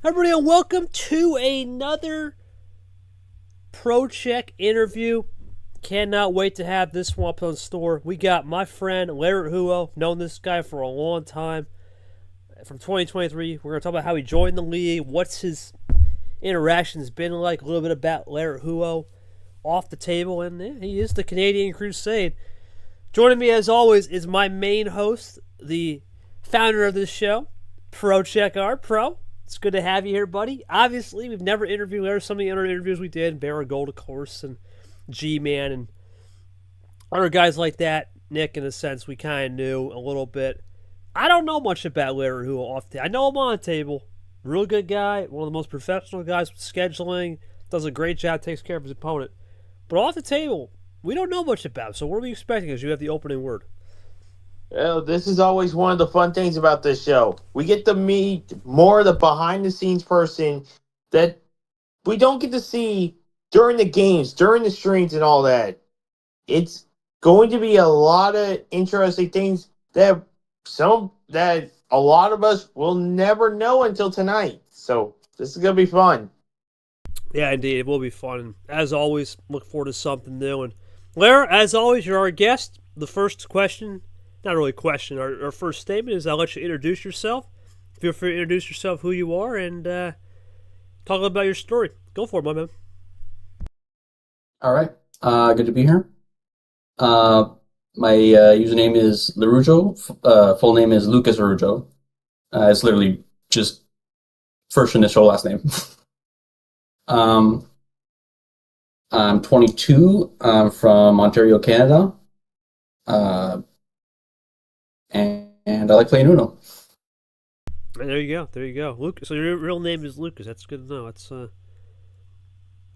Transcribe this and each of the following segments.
Everybody, and welcome to another ProCheck interview. Cannot wait to have this one up on store. We got my friend Laraujo, known this guy for a long time, from 2023. We're going to talk about how he joined the league, what's his interactions been like, a little bit about Laraujo off the table, and he is the Canadian Crusade. Joining me, as always, is my main host, the founder of this show, ProCheck Ard. Pro, it's good to have you here, buddy. Obviously, we've never interviewed Lara. Some of the other interviews we did, Barra Gold, of course, and G-Man, and other guys like that. Nick, in a sense, we kind of knew a little bit. I don't know much about Laraujo off the. I know him on the table. Real good guy, one of the most professional guys with scheduling. Does a great job, takes care of his opponent. But off the table, we don't know much about him. So what are we expecting as you have the opening word? Well, this is always one of the fun things about this show. We get to meet more of the behind-the-scenes person that we don't get to see during the games, during the streams and all that. It's going to be a lot of interesting things that a lot of us will never know until tonight. So this is going to be fun. Yeah, indeed. It will be fun. And as always, look forward to something new. And Lara, as always, you're our guest. The first question, not really a question, our first statement is I'll let you introduce yourself. Feel free to introduce yourself, who you are, and talk about your story. Go for it, my man. All right. Good to be here. My username is Laraujo. Full name is Lucas Laraujo. It's literally just first initial, last name. I'm 22. I'm from Ontario, Canada. And I like playing Uno. There you go. There you go. Lucas. So your real name is Lucas. That's good to know. It's it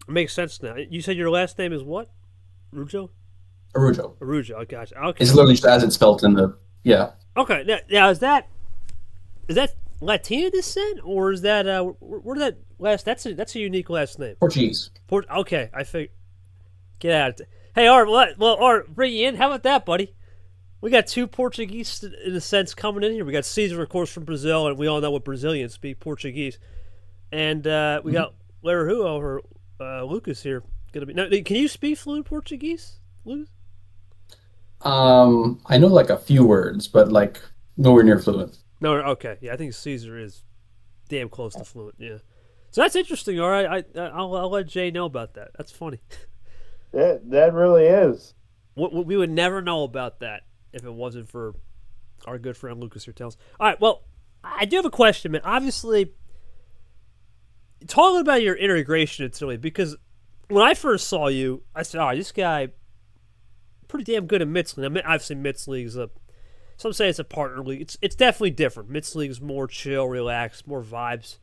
makes sense now. You said your last name is what? Rujo? Laraujo. Araujo. Oh, gosh. Okay. It's literally just as it's spelled in the Okay. Now is that Latina descent, or is that where did that last? That's a unique last name. Portuguese. Okay, I think. Get out. Hey, Art. Well, Art, bring you in. How about that, buddy? We got two Portuguese, in a sense, coming in here. We got Caesar, of course, from Brazil, and we all know what Brazilians speak Portuguese. And we got Laraujo or Lucas here. Gonna be. Now, can you speak fluent Portuguese, Lucas? I know like a few words, but like nowhere near fluent. No. Okay. Yeah, I think Caesar is damn close to fluent. Yeah. So that's interesting. All right. I'll let Jay know about that. That's funny. That really is. We would never know about that if it wasn't for our good friend Lucas here tells. All right, well, I do have a question, man. Obviously, talking about your integration into me, because when I first saw you, I said, "Oh, this guy, pretty damn good at Mitts League." Now, obviously, Mitts League is some say it's a partner league. It's definitely different. Mitts League is more chill, relaxed, more vibes.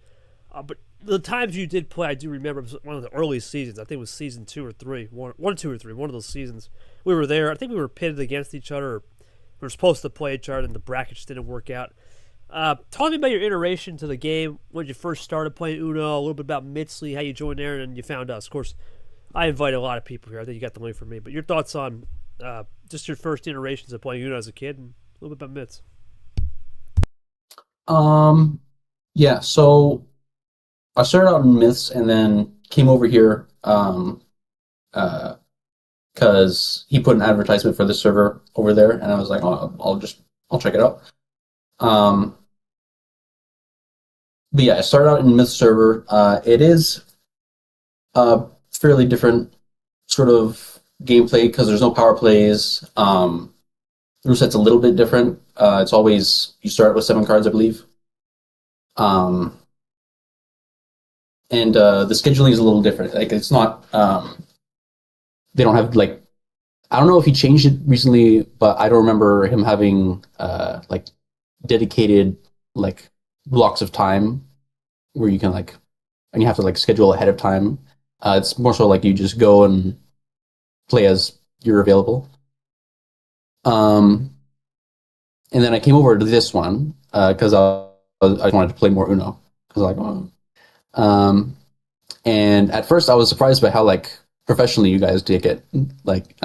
But the times you did play, I do remember it was one of the early seasons. I think it was season 2 or 3, one, 2 or 3, one of those seasons. We were there. I think we were pitted against each other. We were supposed to play each other, and the brackets didn't work out. Talk to me about your iteration to the game when you first started playing Uno, a little bit about Mitsley, how you joined there, and you found us. Of course, I invited a lot of people here. I think you got the link for me. But your thoughts on just your first iterations of playing Uno as a kid, and a little bit about Mitz. Yeah, so I started out in Myths and then came over here because he put an advertisement for the server over there, and I was like, oh, I'll check it out. But yeah, I started out in Myth server. It is a fairly different sort of gameplay because there's no power plays. The rule set's a little bit different. It's always you start with 7 cards, I believe. And the scheduling is a little different. Like it's not. They don't have like. I don't know if he changed it recently, but I don't remember him having like dedicated like blocks of time where you can like, and you have to like schedule ahead of time. It's more so like you just go and play as you're available. And then I came over to this one because I wanted to play more Uno. Because like, and at first I was surprised by how like professionally you guys take it, like,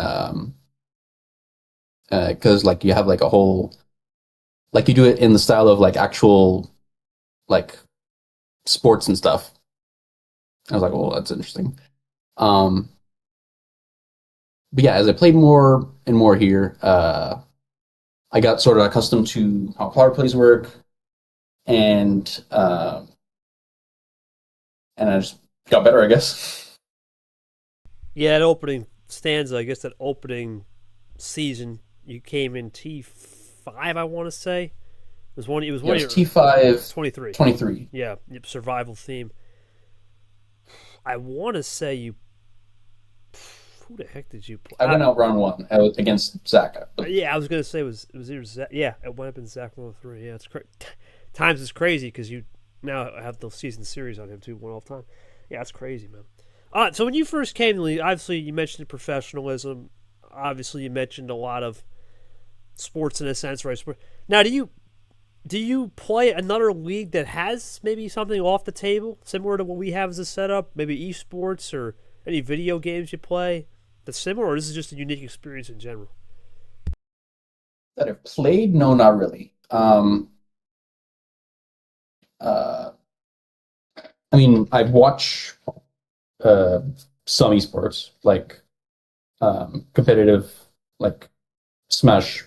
because like you have like a whole, like you do it in the style of like actual, like sports and stuff. I was like, "Oh, that's interesting." Um, but yeah, as I played more and more here, I got sort of accustomed to how power plays work, and I just got better, I guess. Yeah, that opening stanza, I guess that opening season, you came in T5, I want to say. It was one Yes, of your T5 23. 23. Yeah, yep, survival theme. I want to say you. Who the heck did you play? I went out round one against Zach. Yeah, I was gonna say it was either Zach. Yeah, it went up in Zach 103. Yeah, it's times is crazy because you now have the season series on him too, one all the time. Yeah, that's crazy, man. So when you first came to the league, obviously you mentioned professionalism. Obviously, you mentioned a lot of sports in a sense, right? Now, do you play another league that has maybe something off the table, similar to what we have as a setup? Maybe esports or any video games you play that's similar, or this is just a unique experience in general? That I've played? No, not really. Uh, I mean, I watch uh, some esports, like competitive, like Smash,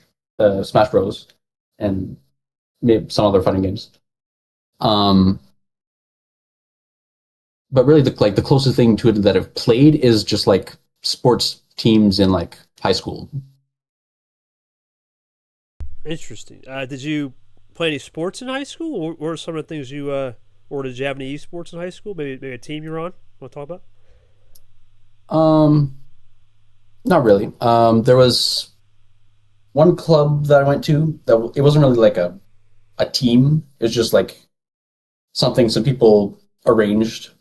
Smash Bros, and maybe some other fighting games. Um, but really, the closest thing to it that I've played is just like sports teams in like high school. Interesting. Did you play any sports in high school, or what are some of the things you, or did you have any esports in high school? Maybe a team you're on. Want to talk about? Um, Not really. There was one club that I went to that it wasn't really like a team. It was just like something some people arranged,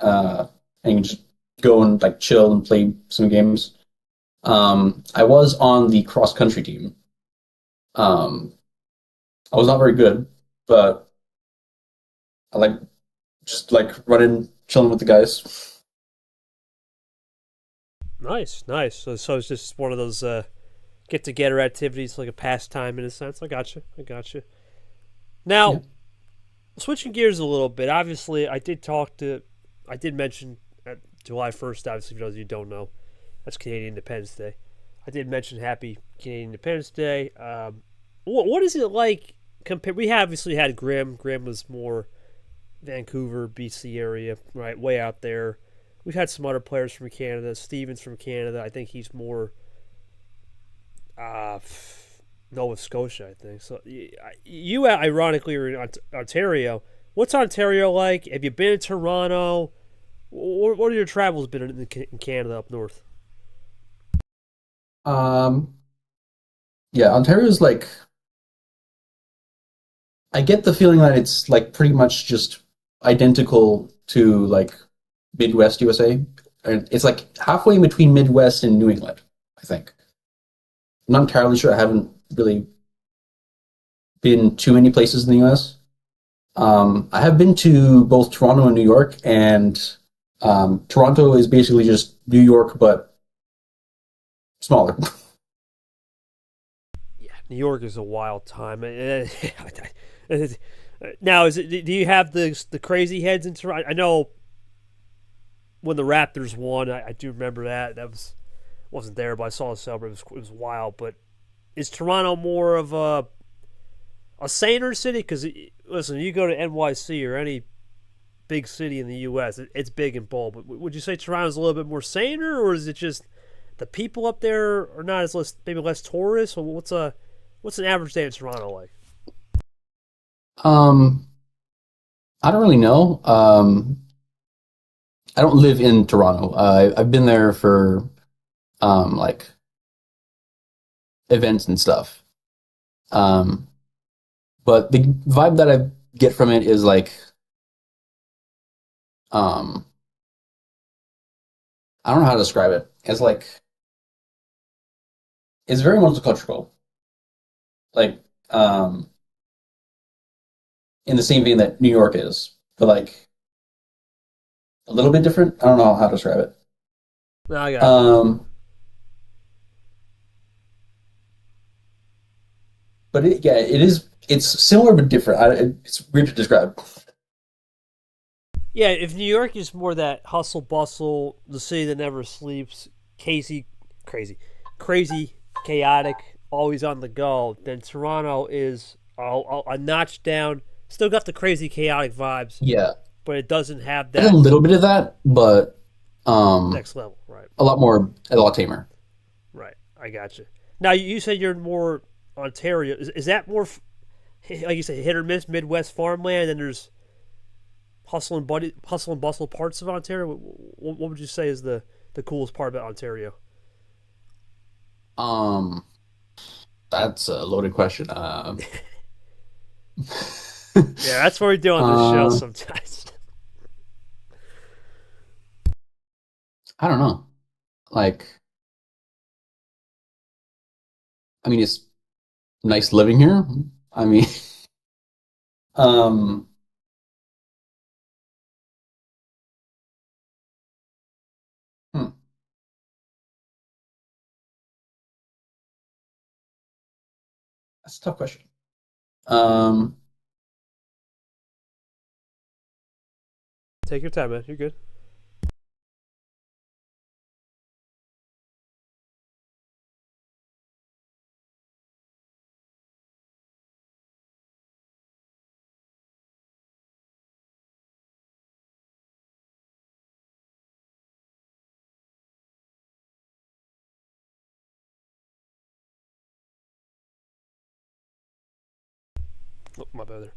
and you just go and like chill and play some games. I was on the cross country team. Um, I was not very good, but I like just like running, chilling with the guys. Nice, nice. So it's just one of those get together activities, like a pastime in a sense. I got you. I got you. Yeah. Now, switching gears a little bit. Obviously, I did mention July 1st. Obviously, for those of you who don't know, that's Canadian Independence Day. I did mention Happy Canadian Independence Day. What is it like? We obviously had Grim. Grim was more Vancouver, BC area, right, way out there. We've had some other players from Canada. Stevens from Canada. I think he's more uh, Nova Scotia, I think. So you ironically are in Ontario. What's Ontario like? Have you been to Toronto? What are your travels been in Canada up north? Um, yeah, Ontario's like I get the feeling that it's like pretty much just identical to like Midwest USA. And it's like halfway in between Midwest and New England, I think. I'm not entirely sure. I haven't really been to many places in the US. I have been to both Toronto and New York, and Toronto is basically just New York but smaller. Yeah, New York is a wild time. Now, is it? Do you have the crazy heads in Toronto? I know when the Raptors won. I do remember that. That wasn't there, but I saw the celebrate. It was wild. But is Toronto more of a saner city? Because listen, you go to NYC or any big city in the U.S., it's big and bold. But would you say Toronto's a little bit more saner, or is it just the people up there are not as maybe less tourists? Or what's an average day in Toronto like? Um, I don't really know. I don't live in Toronto. I've been there for like events and stuff. Um, but the vibe that I get from it is like um, I don't know how to describe it. It's like it's very multicultural. Like in the same vein that New York is, but like a little bit different. I don't know how to describe it. No, I got you. Um, but yeah, it is. It's similar but different. It's weird to describe. Yeah, if New York is more that hustle bustle, the city that never sleeps, crazy, crazy, chaotic, always on the go, then Toronto is a notch down. Still got the crazy, chaotic vibes, Yeah, but it doesn't have there's a that little bit of that, but next level. Right, a lot tamer. right. I got you. Now you said you're more Ontario. Is that more like you said, hit or miss Midwest farmland? And there's hustle and bustle parts of Ontario. What would you say is the coolest part about Ontario? Um, that's a loaded question. Yeah, that's what we do on this show uh, sometimes. I don't know. Like, I mean, it's nice living here. I mean, um, hmm, that's a tough question. Um, Take your time, man. You're good. Oh, my bad there.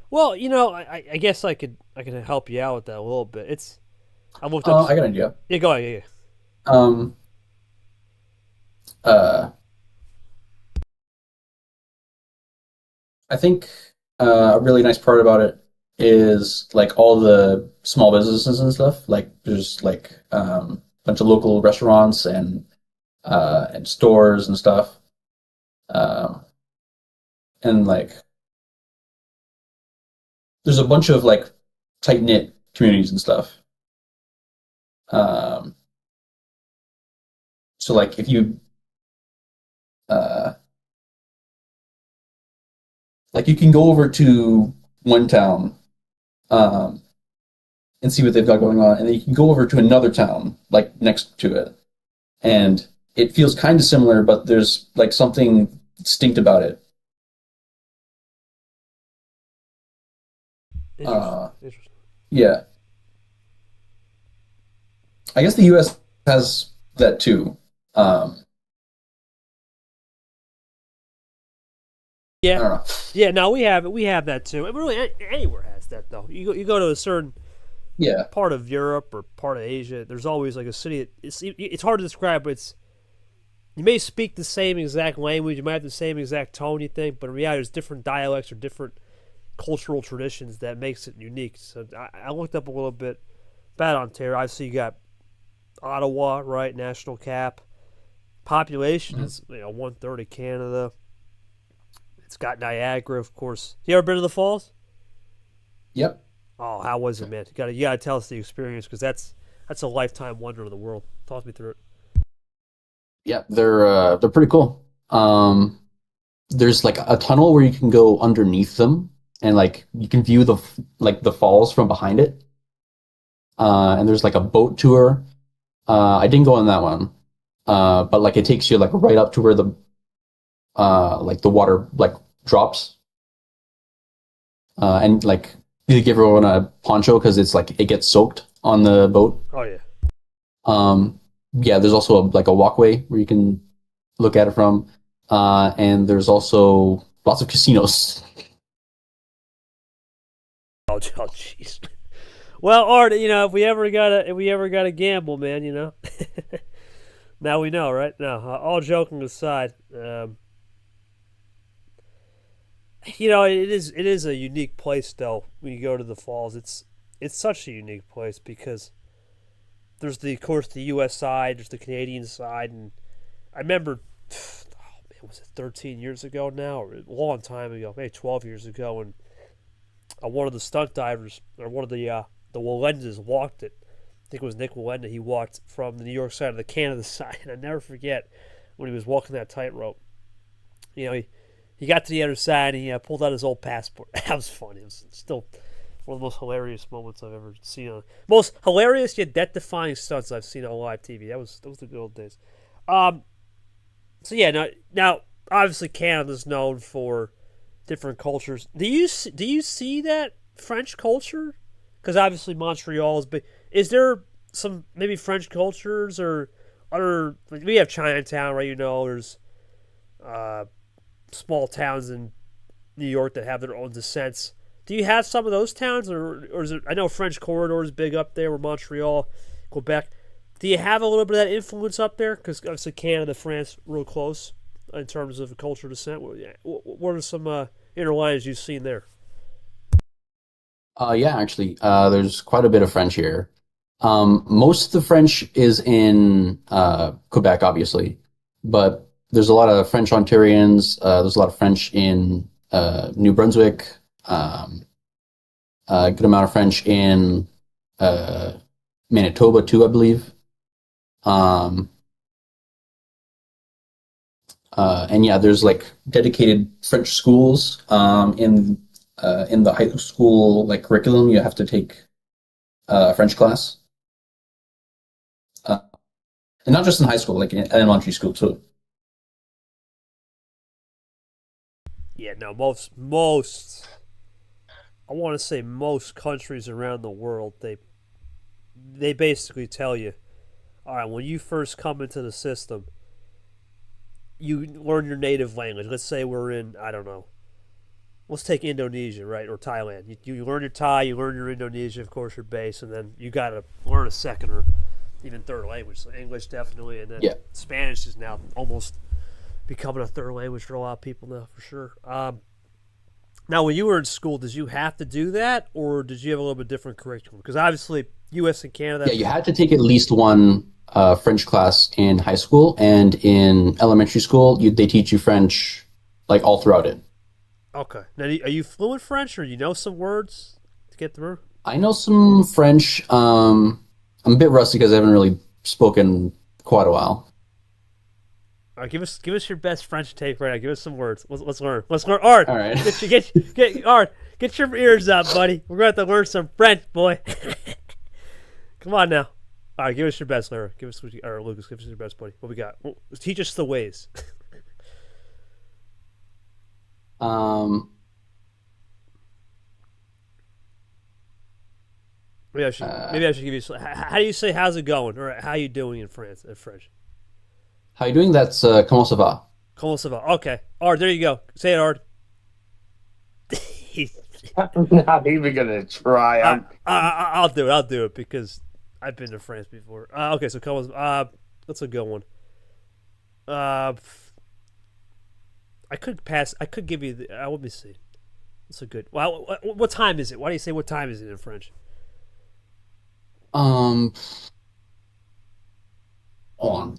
Well, I guess I could help you out with that a little bit. I looked up. I got an idea. Yeah, go ahead. Yeah, Um, uh, I think a really nice part about it is like all the small businesses and stuff. Like there's like a bunch of local restaurants and stores and stuff. Um, and like there's a bunch of like tight knit communities and stuff. Um, so like if you uh, like you can go over to one town um, and see what they've got going on, and then you can go over to another town like next to it, and it feels kind of similar, but there's like something distinct about it. yeah. Interesting. Uh, Interesting. yeah, I guess the U.S. has that too. Um, I Yeah, don't know. yeah. No, we have it. We have that too. Really, anywhere has that though. You go to a certain Yeah, part of Europe or part of Asia. There's always like a city. It's hard to describe, but it's you may speak the same exact language. You might have the same exact tone. You think, but in reality, there's different dialects or different cultural traditions that makes it unique. So I looked up a little bit about Ontario. Obviously, you got Ottawa, right? National cap. Population mhm. is 1/3 of Canada. It's got Niagara, of course. You ever been to the falls? Yep, Oh, how was it, man? You gotta tell us the experience because that's a lifetime wonder of the world. Talk me through it. yep. They're pretty cool. There's like a tunnel where you can go underneath them, and like you can view the falls from behind it. And there's like a boat tour. I didn't go on that one, but like it takes you like right up to where the water like drops, and like you give everyone a poncho because it's like it gets soaked on the boat. Oh yeah. Yeah, there's also like a walkway where you can look at it from, and there's also lots of casinos. Oh, jeez. Well, Art, if we ever gotta gamble, man, now we know, right? No, all joking aside, it is a unique place though. When you go to the falls, it's such a unique place because there's of course the U.S. side, there's the Canadian side, and I remember, oh man, was it 13 years ago now, or a long time ago, maybe 12 years ago, and one of the stunt divers or one of the Wallenses walked it. I think it was Nick Wallenda. He walked from the New York side to the Canada side, and I never forget when he was walking that tightrope. He got to the other side and he pulled out his old passport. That was funny. It was still One of the most hilarious moments I've ever seen. Most hilarious yet death-defying stunts I've seen on live TV. That was the good old days. So yeah, now obviously Canada's known for different cultures. Do you see that French culture? Because obviously Montreal is big. Is there some maybe French cultures or other? Like we have Chinatown, right? There's small towns in New York that have their own descents. Do you have some of those towns, or is it? I know French Corridor is big up there, or Montreal, Quebec. Do you have a little bit of that influence up there? Because obviously Canada, France, real close in terms of culture descent. What are some interlines you've seen there? Yeah, actually, there's quite a bit of French here. Most of the French is in Quebec, obviously, but there's a lot of French Ontarians. There's a lot of French in New Brunswick. A good amount of French in Manitoba too, I believe. Um, and yeah, there's like dedicated French schools in the high school like curriculum. You have to take a French class, uh, and not just in high school, like in elementary school too. Yeah, no, I want to say most countries around the world they basically tell you, all right, when you first come into the system, you learn your native language. Let's say we're in, I don't know, let's take Indonesia, right, or Thailand. You learn your Thai, you learn your Indonesia, of course, your base, and then you got to learn a second or even third language. So English definitely, and then Yeah. Spanish is now almost becoming a third language for a lot of people now, for sure. Now, when you were in school, did you have to do that, or did you have a little bit different curriculum? Because obviously, U.S. and Canada. Yeah, you had to take at least one French class in high school, and in elementary school, they teach you French like all throughout it. Okay. Now, are you fluent French, or you know some words to get through? I know some French. I'm a bit rusty because I haven't really spoken quite a while. All right, give us your best French take right now. Give us some words. Let's learn. Let's learn. Art, All right. Art, get your ears up, buddy. We're going to have to learn some French, boy. Come on now. All right, give us your best, Lara. Or Lucas, give us your best, buddy. What we got? Teach us the ways. Um, Maybe I should give you. How do you say "how's it going" or "how you doing" in French? how you doing? That's comment ça va? Comment ça va? Okay, Art. There you go. Say it, Art. I'm not even gonna try. I'll do it. I'll do it because I've been to France before. Okay, so that's a good one. I could pass. I could give you the. Let me see. That's a good. Well, what time is it? Why do you say what time is it in French? Um, on.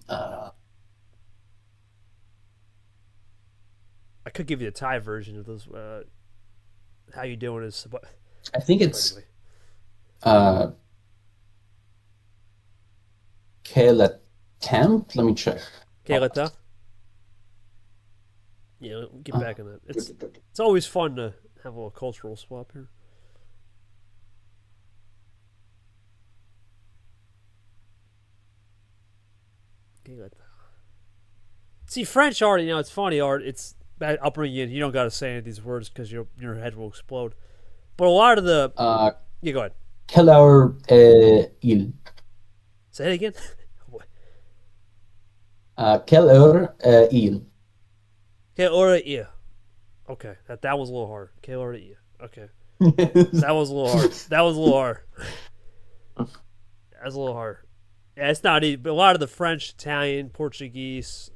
I could give you the Thai version of those. How you doing is. I think it's Anyway. uh, quel attempt? Let me check. Okay, let that. Yeah, get back in that. It's always fun to have a little cultural swap here. Okay, let that. See, French art. It's funny art. It's I'll bring you in. You don't got to say any of these words because your head will explode. But a lot of the you go ahead. Quelle heure il? Say it again. Quelle heure il? Okay, or yeah. Okay, that was a little hard. Okay, or yeah. Okay, that was a little hard. That was a little hard. That was a little hard. Yeah, it's not easy. But a lot of the French, Italian, Portuguese,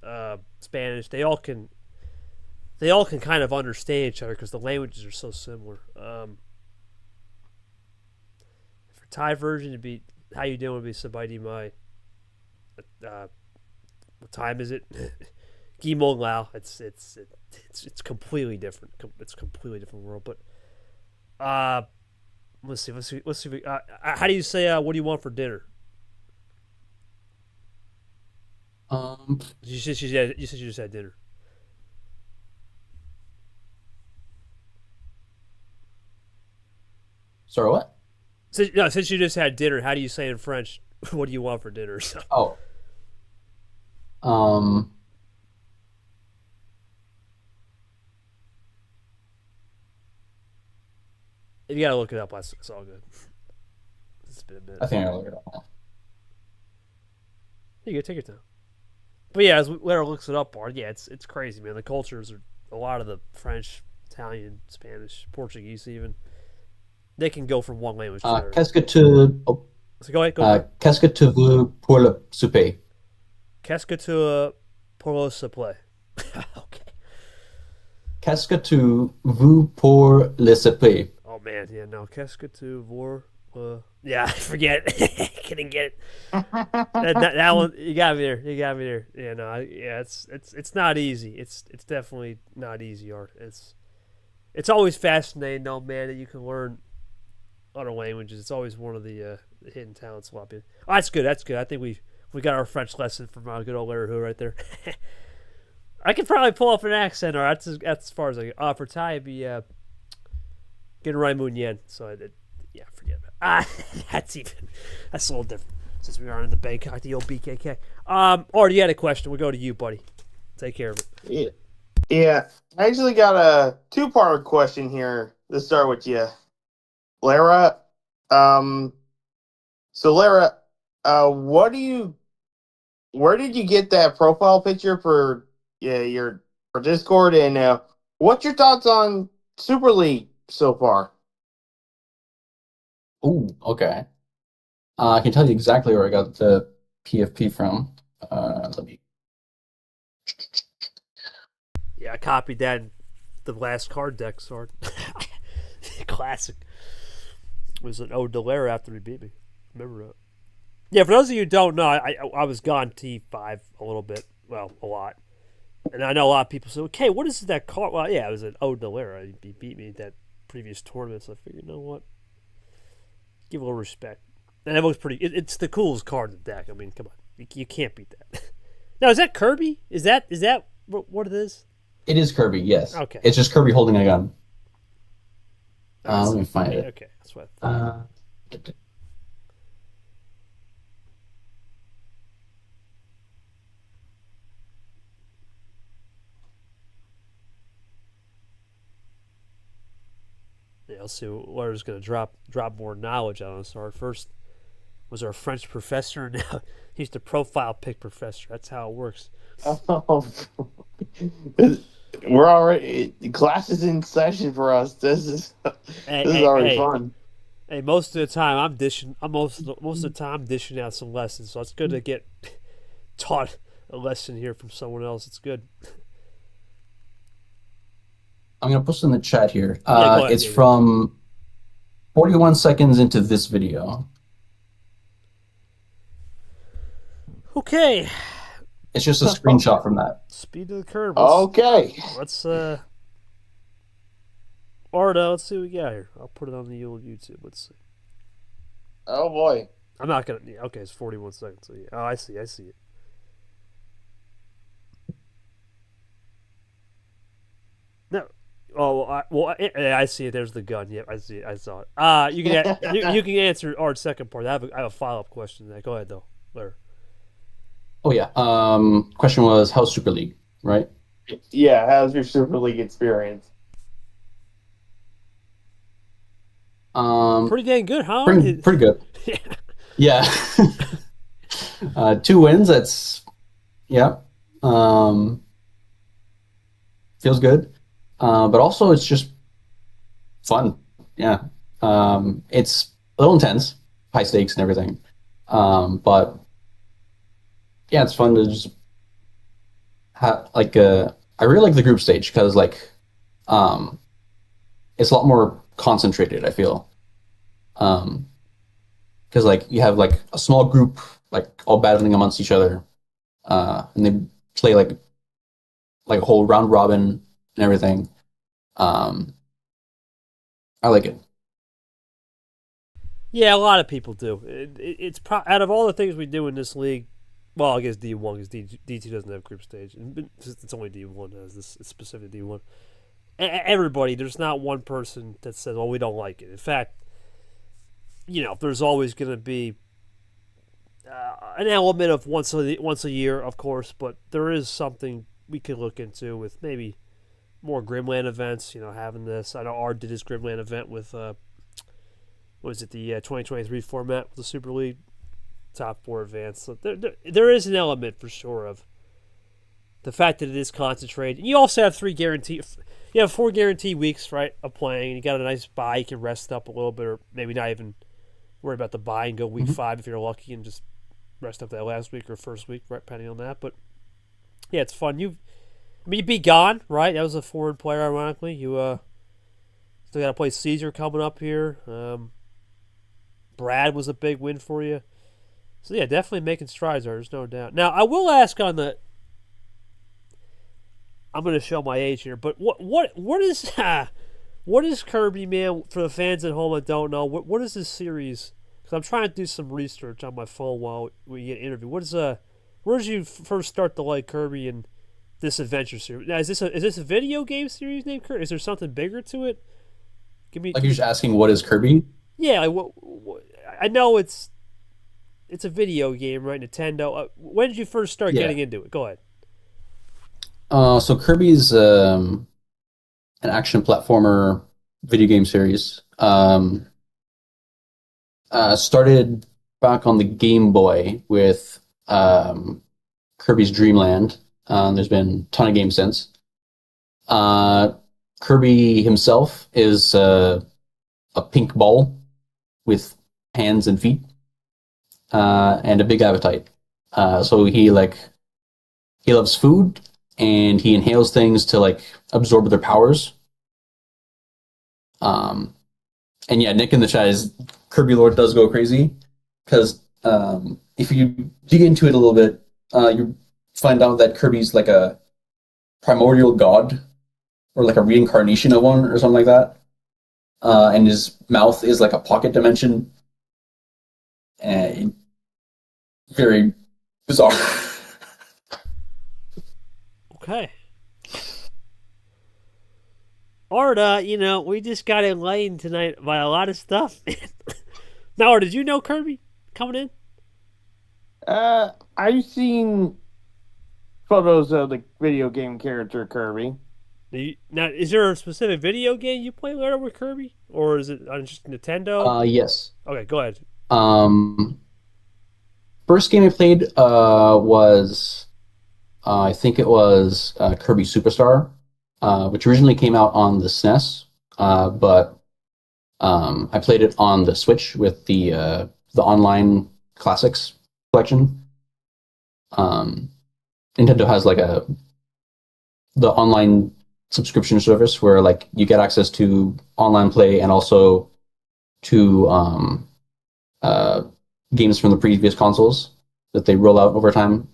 Spanish, they all can kind of understand each other because the languages are so similar. For Thai version, it'd be how you doing? Would be Sabai Mai. What time is it? Gimong Lao. It's completely different. It's a completely different world. But let's see. How do you say what do you want for dinner? You said you just had dinner. Sorry, what? Since you just had dinner, how do you say in French? What do you want for dinner? So, Oh, um, you gotta look it up. It's all good. It's been a minute. I think I looked it up now. You go take your time. But yeah, as Lara looks it up, Bart, yeah, it's crazy, man. The cultures are a lot of the French, Italian, Spanish, Portuguese, even they can go from one language to another. Qu'est-ce que tu... Oh, So go ahead. qu'est-ce que tu veux pour le souper? Qu'est-ce que tu pour le souper? Okay. Qu'est-ce que tu veux pour le souper? Oh man, yeah, no. Qu'est-ce que tu veux? Yeah, I forget. Couldn't get it. That one, you got me there. You got me there. Yeah, no, yeah, it's not easy. It's definitely not easy, Art. It's always fascinating, though, man, that you can learn other languages. It's always one of the hidden talents. A lot of people. Oh, that's good. That's good. I think we got our French lesson from our good old Laraujo right there. I could probably pull off an accent, or that's as far as I go. For Thai, it'd be getting Raimun Yen. So I did. Yeah, forget about it. That's a little different since we are in the Bangkok, the old BKK. Art, you had a question. We'll go to you, buddy. Take care of it. Yeah. I actually got a two-part question here to start with you, Lara. So Lara, where did you get that profile picture for your for Discord, and what's your thoughts on Super League so far? Oh, okay. I can tell you exactly where I got the PFP from. Let me. Yeah, I copied that in the last card deck, Sword. Classic. It was an ode to Lara after he beat me. Remember that? Yeah, for those of you who don't know, I was gone T5 a little bit. Well, a lot. And I know a lot of people say, okay, what is that card? Well, yeah, it was an ode to Lara. He beat me at that previous tournament, so I figured, you know what? Give a little respect. And that looks pretty... It's the coolest card in the deck. I mean, come on. You can't beat that. Now, is that Kirby? Is that what it is? It is Kirby, yes. Okay. It's just Kirby holding a gun. Let me find it. Okay, that's what I thought. Yeah, let's see. Lara's going to drop more knowledge on us. Our first was our French professor. Now he's the profile pick professor. That's how it works. Oh, we're already class is in session for us. This is already fun. Hey, most of the time I'm dishing. Most of the time I'm dishing out some lessons. So it's good to get taught a lesson here from someone else. It's good. I'm going to post in the chat here. Go ahead, it's from 41 seconds into this video. Okay. It's just a screenshot from that. Speed of the curve. Okay. Let's Arda, let's see what we got here. I'll put it on the old YouTube. Let's see. Oh boy. I'm not gonna. Okay, it's 41 seconds. So yeah. Oh, I see it. No. Oh, I see it. There's the gun. Yep, I see it. I saw it. You can answer Art's second part. I have a follow-up question to that. Go ahead though, Larry. Oh yeah. Question was how's Super League, right? Yeah, how's your Super League experience? Pretty dang good, huh? Pretty good. Yeah. 2 wins. That's feels good. But also it's just fun. Yeah. It's a little intense, high stakes and everything. But yeah, it's fun to just have I really like the group stage because it's a lot more concentrated, I feel. Because you have a small group all battling amongst each other, and they play a whole round robin and everything. I like it. Yeah, a lot of people do. It's out of all the things we do in this league. Well, I guess D1 because D2 doesn't have group stage, and it's only D1 has this specific D1. Everybody, there's not one person that says, "Well, we don't like it." In fact, there's always going to be an element of once a year, of course, but there is something we could look into with maybe more Grimland events. Having this. I know Ard did his Grimland event with what was it, the 2023 format with the Super League top 4 advance. So there is an element for sure of the fact that it is concentrated. And you also have 4 guaranteed weeks, right, of playing. You got a nice bye. You can rest up a little bit, or maybe not even worry about the bye and go week 5 if you're lucky, and just rest up that last week or first week, right, depending on that. But yeah, it's fun. You'd be gone, right? That was a foreign player, ironically. You still got to play Caesar coming up here. Brad was a big win for you. So yeah, definitely making strides there. There's no doubt. Now I will ask on the. I'm going to show my age here, but what is Kirby, man? For the fans at home that don't know, what is this series? Because I'm trying to do some research on my phone while we get interviewed. Where did you first start to like Kirby and this adventure series? Now, is this a video game series named Kirby? Is there something bigger to it? You're just asking what is Kirby? Yeah, I know it's a video game, right? Nintendo. When did you first start getting into it? Go ahead. So Kirby's an action platformer video game series. Started back on the Game Boy with Kirby's Dream Land. There's been a ton of games since. Kirby himself is a pink ball with hands and feet and a big appetite. So he loves food, and he inhales things to absorb their powers. And yeah, Nick in the chat is Kirby Lord does go crazy, because if you dig into it a little bit, you find out that Kirby's like a primordial god, or like a reincarnation of one, or something like that. And his mouth is like a pocket dimension. And very bizarre. Okay. Ard, we just got enlightened tonight by a lot of stuff. Now, Ard, did you know Kirby coming in? I've seen photos of the video game character Kirby. Now, is there a specific video game you play, Lara, with Kirby? Or is it on just Nintendo? Yes. Okay, go ahead. First game I played was... I think it was Kirby Superstar, which originally came out on the SNES, but I played it on the Switch with the online classics collection. Nintendo has the online subscription service where you get access to online play and also to games from the previous consoles that they roll out over time.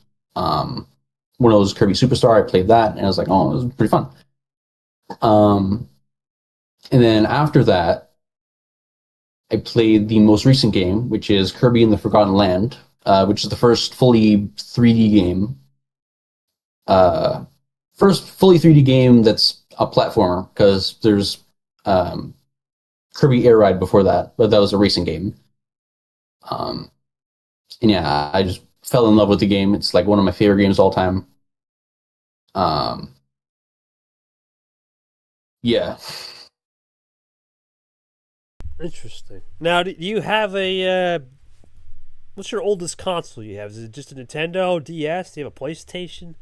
One of those Kirby Superstar, I played that, and I was like, oh, it was pretty fun. And then after that, I played the most recent game, which is Kirby and the Forgotten Land, which is the first fully 3D game. First fully 3D game that's a platformer, because there's Kirby Air Ride before that, but that was a racing game. And yeah, I just fell in love with the game. It's one of my favorite games of all time. Yeah. Interesting. Now, do you have a what's your oldest console you have? Is it just a Nintendo DS? Do you have a PlayStation?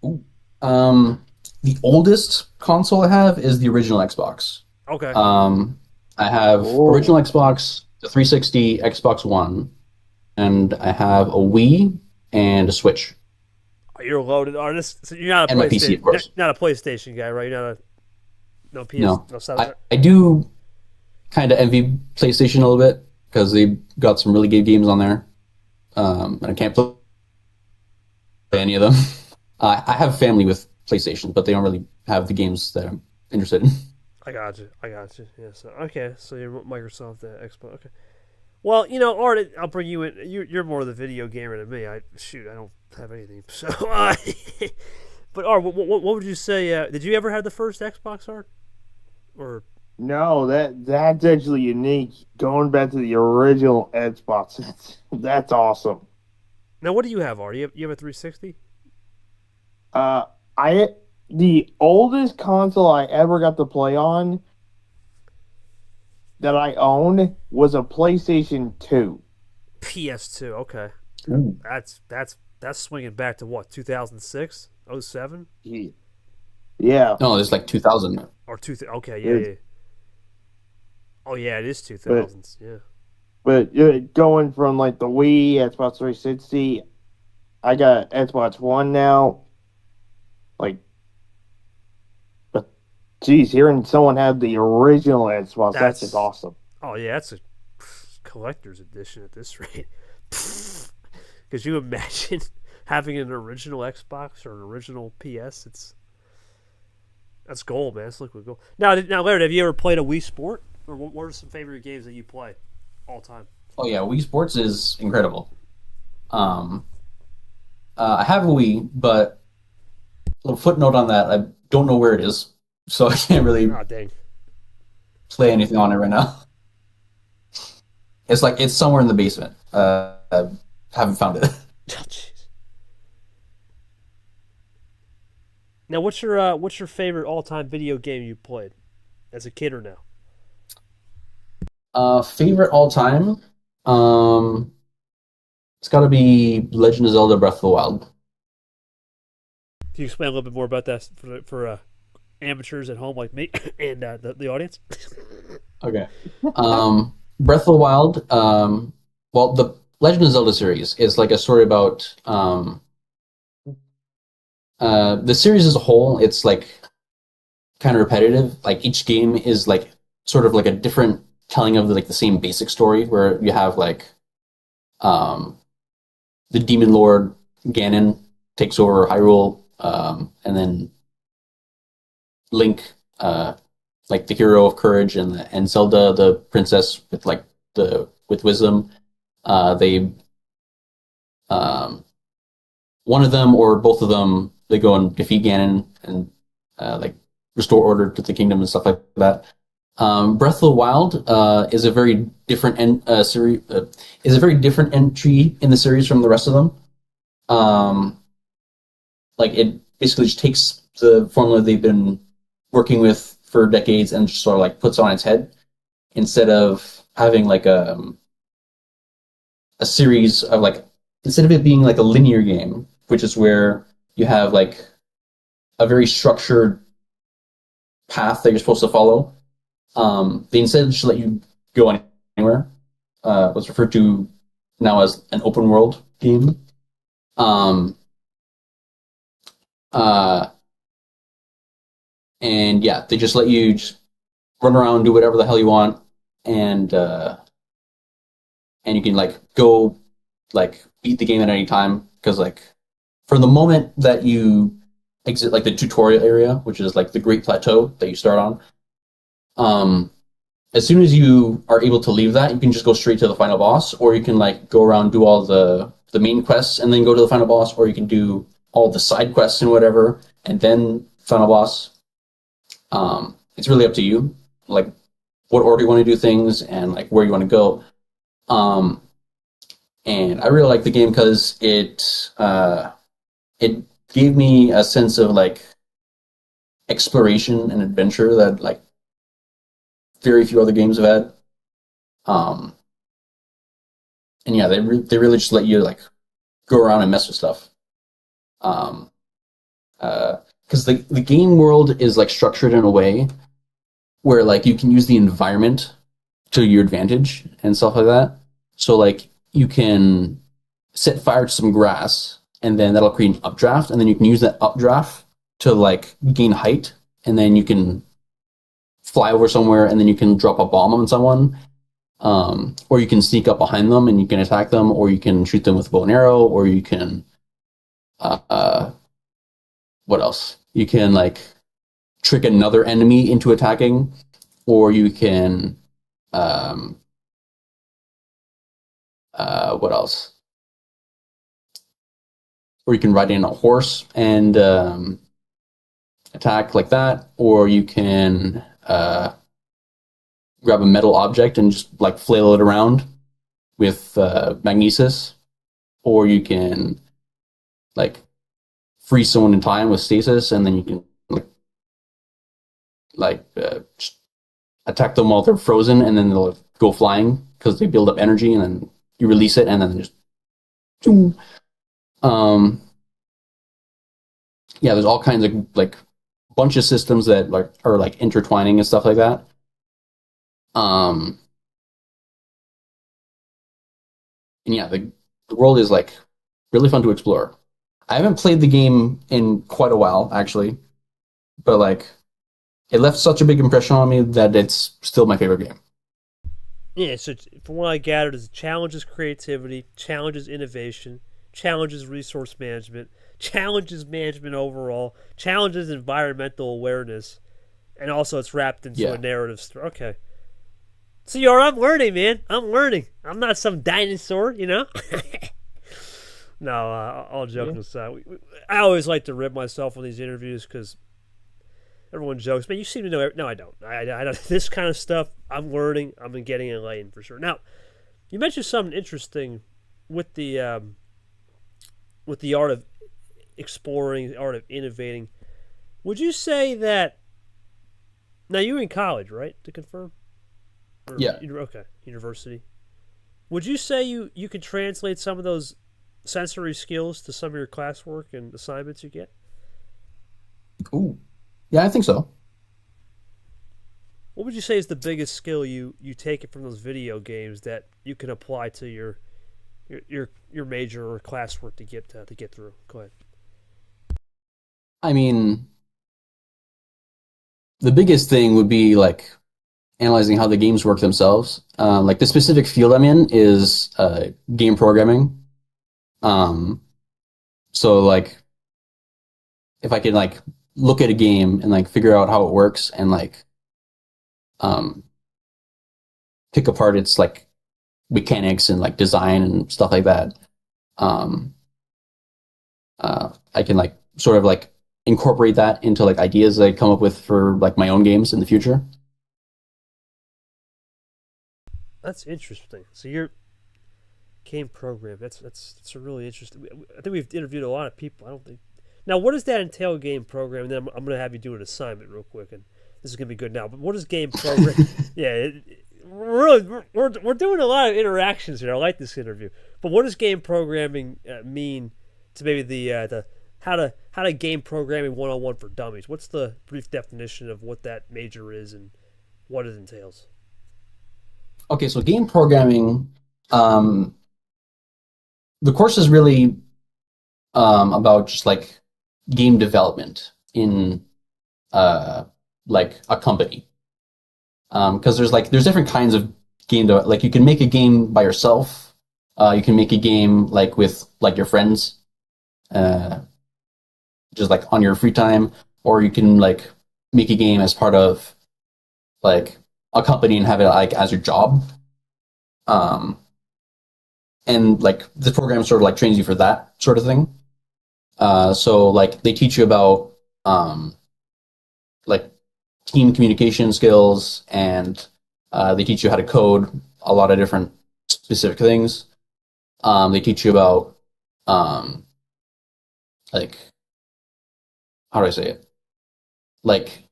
Ooh. The oldest console I have is the original Xbox. Okay. I have original Xbox, the 360, Xbox One, and I have a Wii and a Switch. You're a loaded artist. So you're not a and my PC, of course. Not a PlayStation guy, right? You're not PS. No. I do kind of envy PlayStation a little bit, because they got some really good games on there, and I can't play any of them. I have family with PlayStation, but they don't really have the games that I'm interested in. I got you. Yeah. So okay. So you're Microsoft, Xbox. Okay. Well, Art, I'll bring you in. You're more of the video gamer than me. I don't have anything. So, but Art, what would you say? Did you ever have the first Xbox, Art? Or No, that's actually unique. Going back to the original Xbox, that's awesome. Now, what do you have, Art? You have a 360? Uh, I the oldest console I ever got to play on that I owned was a PlayStation 2. PS2. Okay, Ooh. that's swinging back to what 2006, '07, Yeah, No, it's like 2000. or two. Okay, yeah, it's yeah. Oh yeah, it is but 2000s. Yeah. going from like the Wii, Xbox 360, I got Xbox One now. Like, but geez, hearing someone have the original Xbox, that's just That's awesome. oh yeah, that's a collector's edition at this rate. Could you imagine having an original Xbox or an original PS? That's gold, man. That's liquid gold. Now, Larry, have you ever played a Wii Sport, or what are some favorite games that you play all time? Oh yeah, Wii Sports is incredible. Um, I have a Wii, but a little footnote on that, I don't know where it is, so I can't really Oh dang. play anything on it right now. It's like it's somewhere in the basement. I haven't found it. Oh, jeez. Now, what's your favorite all time video game you played as a kid or now? Favorite all time? Um, it's got to be Legend of Zelda: Breath of the Wild. Can you explain a little bit more about that for amateurs at home like me and the audience? Okay. Breath of the Wild. Well, the Legend of Zelda series is like a story about the series as a whole. It's like kind of repetitive. Like each game is like sort of like a different telling of like the same basic story, where you have like um, the Demon Lord Ganon takes over Hyrule, and then Link, like the hero of courage, and Zelda, the princess with like the with wisdom. They um, one of them or both of them they go and defeat Ganon and like restore order to the kingdom and stuff like that. Breath of the Wild is a very different series. Is a very different entry in the series from the rest of them. Um, like it basically just takes the formula they've been working with for decades and just sort of like puts it on its head instead of having like a series of like instead of it being like a linear game, which is where you have like a very structured path that you're supposed to follow. They instead just let you go anywhere. What's referred to now as an open world game. Um, uh, and yeah, they just let you just run around, do whatever the hell you want, and and you can like go like beat the game at any time because like from the moment that you exit like the tutorial area, which is like the Great Plateau that you start on, um, as soon as you are able to leave that, you can just go straight to the final boss, or you can like go around do all the main quests and then go to the final boss, or you can do all the side quests and whatever, and then final boss. It's really up to you, like what order you want to do things and like where you want to go. Um, and I really like the game because it gave me a sense of like exploration and adventure that like very few other games have had. Um, and yeah, they really just let you like go around and mess with stuff. Um, because the game world is like structured in a way where like you can use the environment to your advantage and stuff like that. So like you can set fire to some grass and then that'll create an updraft and then you can use that updraft to like gain height and then you can fly over somewhere and then you can drop a bomb on someone. Or you can sneak up behind them and you can attack them, or you can shoot them with a bow and arrow, or you can uh, what else? You can like trick another enemy into attacking, or you can um, what else? Or you can ride in a horse and attack like that, or you can grab a metal object and just like flail it around with magnesis, or you can like freeze someone in time with stasis, and then you can just attack them while they're frozen, and then they'll go flying because they build up energy, and then you release it, and then just um yeah, there's all kinds of like bunch of systems that like are like intertwining and stuff like that. Um and yeah, the world is like really fun to explore. I haven't played the game in quite a while actually, but like it left such a big impression on me that it's still my favorite game. Yeah, so from what I gathered, is challenges creativity, challenges innovation, challenges resource management, challenges management overall, challenges environmental awareness, and also it's wrapped into a narrative story. Okay. So, I'm learning, man. I'm learning. I'm not some dinosaur, you know? No, all joking aside. I always like to rib myself on these interviews because everyone jokes, man, you seem to know. No, I don't. I don't. This kind of stuff, I'm learning. I'm getting enlightened for sure. Now, you mentioned something interesting with the art of exploring, the art of innovating. Would you say that? Now you're in college, right? To confirm. Yeah. Okay. University. Would you say you could translate some of those sensory skills to some of your classwork and assignments you get? Ooh. Yeah, I think so. What would you say is the biggest skill you take it from those video games that you can apply to your major or classwork to get through? Go ahead. I mean, the biggest thing would be like analyzing how the games work themselves. Like the specific field I'm in is game programming. So like if I could like look at a game and like figure out how it works and like pick apart its like mechanics and like design and stuff like that, I can like sort of like incorporate that into like ideas that I come up with for like my own games in the future. That's interesting. So you're game program. That's a really interesting. I think we've interviewed a lot of people. I don't think. Now, what does that entail? Game program. And then I'm going to have you do an assignment real quick, and this is going to be good now. But what is game program? We're doing a lot of interactions here. I like this interview. But what does game programming mean to maybe the how to game programming 101 for dummies? What's the brief definition of what that major is and what it entails? Okay, so game programming, the course is really about just like game development in like a company. Because there's different kinds of like you can make a game by yourself, you can make a game like with like your friends, just like on your free time, or you can like make a game as part of like a company and have it like as your job. And like the program sort of like trains you for that sort of thing. So like they teach you about like team communication skills, and they teach you how to code a lot of different specific things. They teach you about like, how do I say it? Like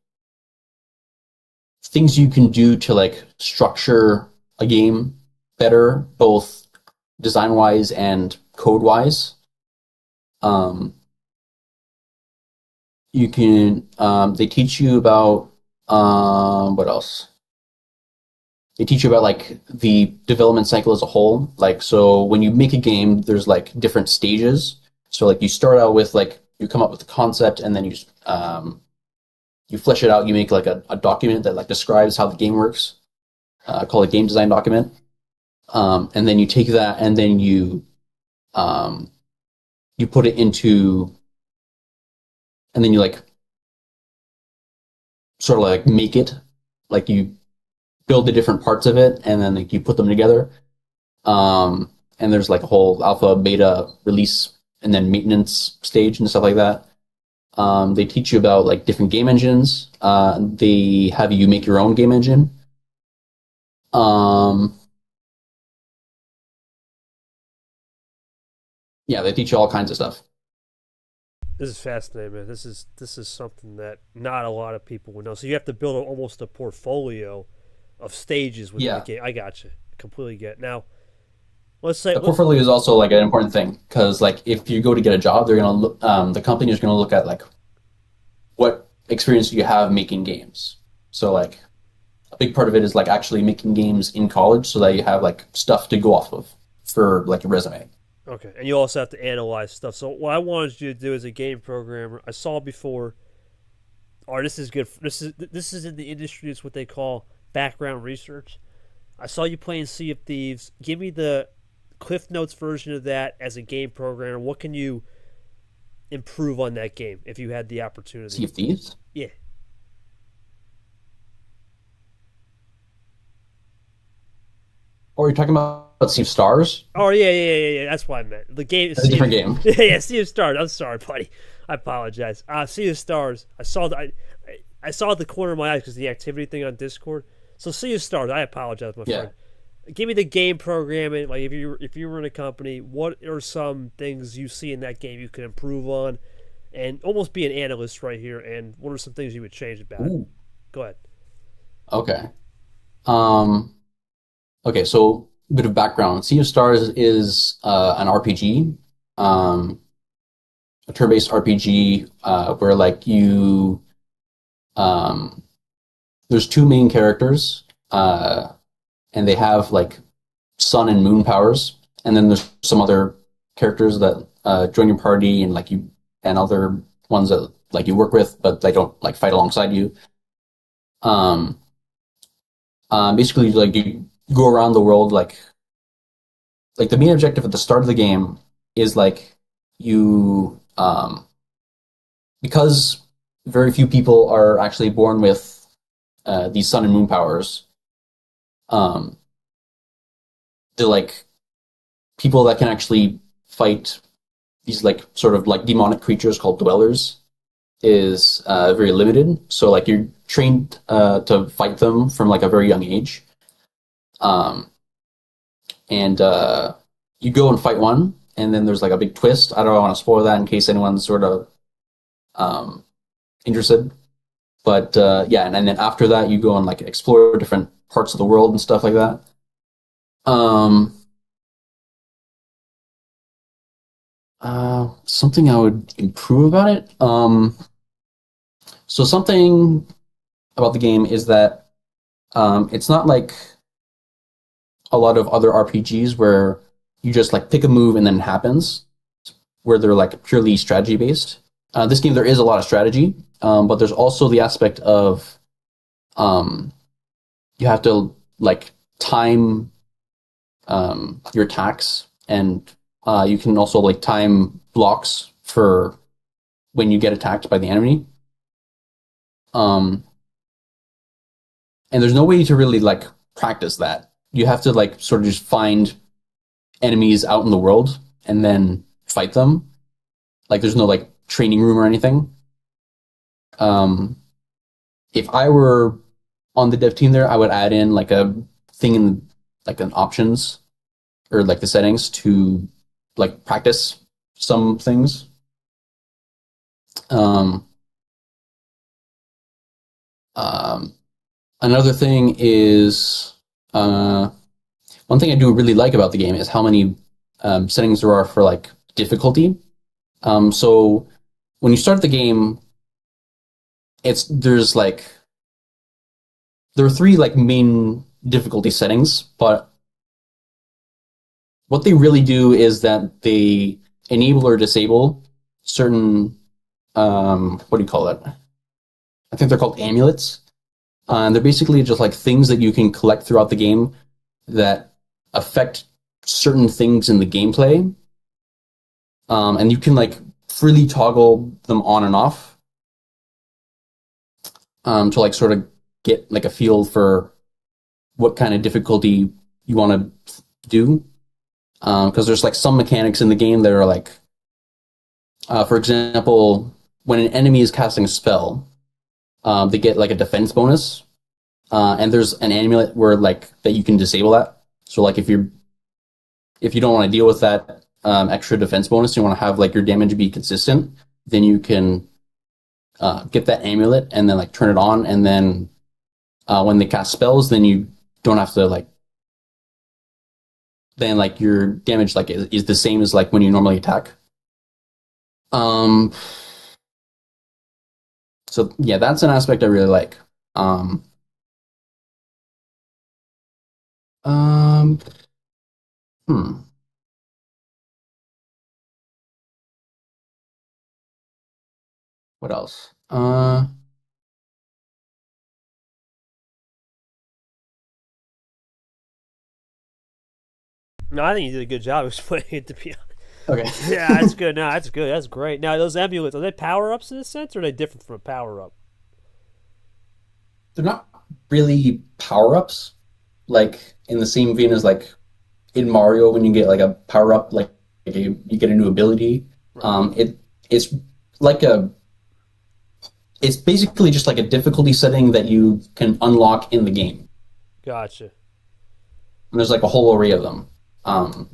things you can do to like structure a game better, both design wise and code wise. You can they teach you about what else? They teach you about like the development cycle as a whole. Like, so when you make a game, there's like different stages. So like you start out with like you come up with the concept, and then you flesh it out. You make like a document that like describes how the game works. Called a game design document. And then you take that, and then you put it into, and then you like sort of like make it, like you build the different parts of it, and then like you put them together. And there's like a whole alpha, beta, release, and then maintenance stage and stuff like that. They teach you about like different game engines. They have you make your own game engine. Um, yeah, they teach you all kinds of stuff. This is fascinating, man. This is something that not a lot of people would know. So you have to build almost a portfolio of stages within the Yeah, game. I got you. Completely get it. Now. Let's say the portfolio is also like an important thing because like if you go to get a job, they're gonna look, the company is gonna look at like what experience do you have making games. So like a big part of it is like actually making games in college so that you have like stuff to go off of for like your resume. okay, and you also have to analyze stuff. So what I wanted you to do as a game programmer, I saw before. Oh, this is good. This is in the industry. It's what they call background research. I saw you playing Sea of Thieves. Give me the Cliff Notes version of that as a game programmer. What can you improve on that game if you had the Sea opportunity? of Thieves? Yeah. Or are you talking about Sea of Stars? Oh yeah. That's what I meant. The game is That's a Sea of, different game. yeah, Sea of Stars. I'm sorry, buddy. I apologize. Sea of Stars. I saw at the corner of my eyes because the activity thing on Discord. So Sea of Stars. I apologize, my Yeah. friend. Give me the game programming. Like if you were in a company, what are some things you see in that game you could improve on, and almost be an analyst right here? And what are some things you would change about it? Ooh. Go ahead. Okay. Um, okay, so a bit of background. Sea of Stars is an RPG, um, a turn-based RPG where like you um, there's two main characters, and they have like sun and moon powers, and then there's some other characters that join your party and like you and other ones that like you work with, but they don't like fight alongside you. Um, Basically, like you go around the world, like the main objective at the start of the game is like you because very few people are actually born with these sun and moon powers. Um, the like people that can actually fight these like sort of like demonic creatures called dwellers is very limited. So like you're trained to fight them from like a very young age. Um, and You go and fight one, and then there's like a big twist. I don't want to spoil that in case anyone's sort of um, interested. But yeah, and then after that, you go and like explore different parts of the world and stuff like that. Um, Something I would improve about it. So something about the game is that it's not like a lot of other RPGs where you just like pick a move and then it happens, where they're like purely strategy based. This game there is a lot of strategy, but there's also the aspect of um, you have to like time your attacks, and you can also like time blocks for when you get attacked by the enemy. Um, and there's no way to really like practice that. You have to like sort of just find enemies out in the world and then fight them. Like there's no like training room or anything. Um, if I were on the dev team there, I would add in like a thing in like an options or like the settings to like practice some things. Um, um, Another thing is one thing I do really like about the game is how many settings there are for like difficulty. So when you start the game, there's like there are three like main difficulty settings, but what they really do is that they enable or disable certain what do you call it? I think they're called amulets. And they're basically just like things that you can collect throughout the game that affect certain things in the gameplay. And you can like freely toggle them on and off to like sort of get like a feel for what kind of difficulty you want to do. Because there's like some mechanics in the game that are like, for example, when an enemy is casting a spell, they get like a defense bonus. and there's an amulet where like that you can disable that. So like if you don't want to deal with that extra defense bonus, you want to have like your damage be consistent, then you can get that amulet and then like turn it on, and then when they cast spells, then you don't have to like then like your damage like is the same as like when you normally attack. Um, so yeah, that's an aspect I really like. Um, hmm. What else? No, I think you did a good job explaining it. To be honest, Okay. yeah, that's good. No, that's good. That's great. Now, those amulets are they power ups in a sense, or are they different from a power up? They're not really power ups, like in the same vein as like in Mario when you get like a power up, like you get a new ability. Right. It's like a it's basically just like a difficulty setting that you can unlock in the game. Gotcha. And there's like a whole array of them. Um,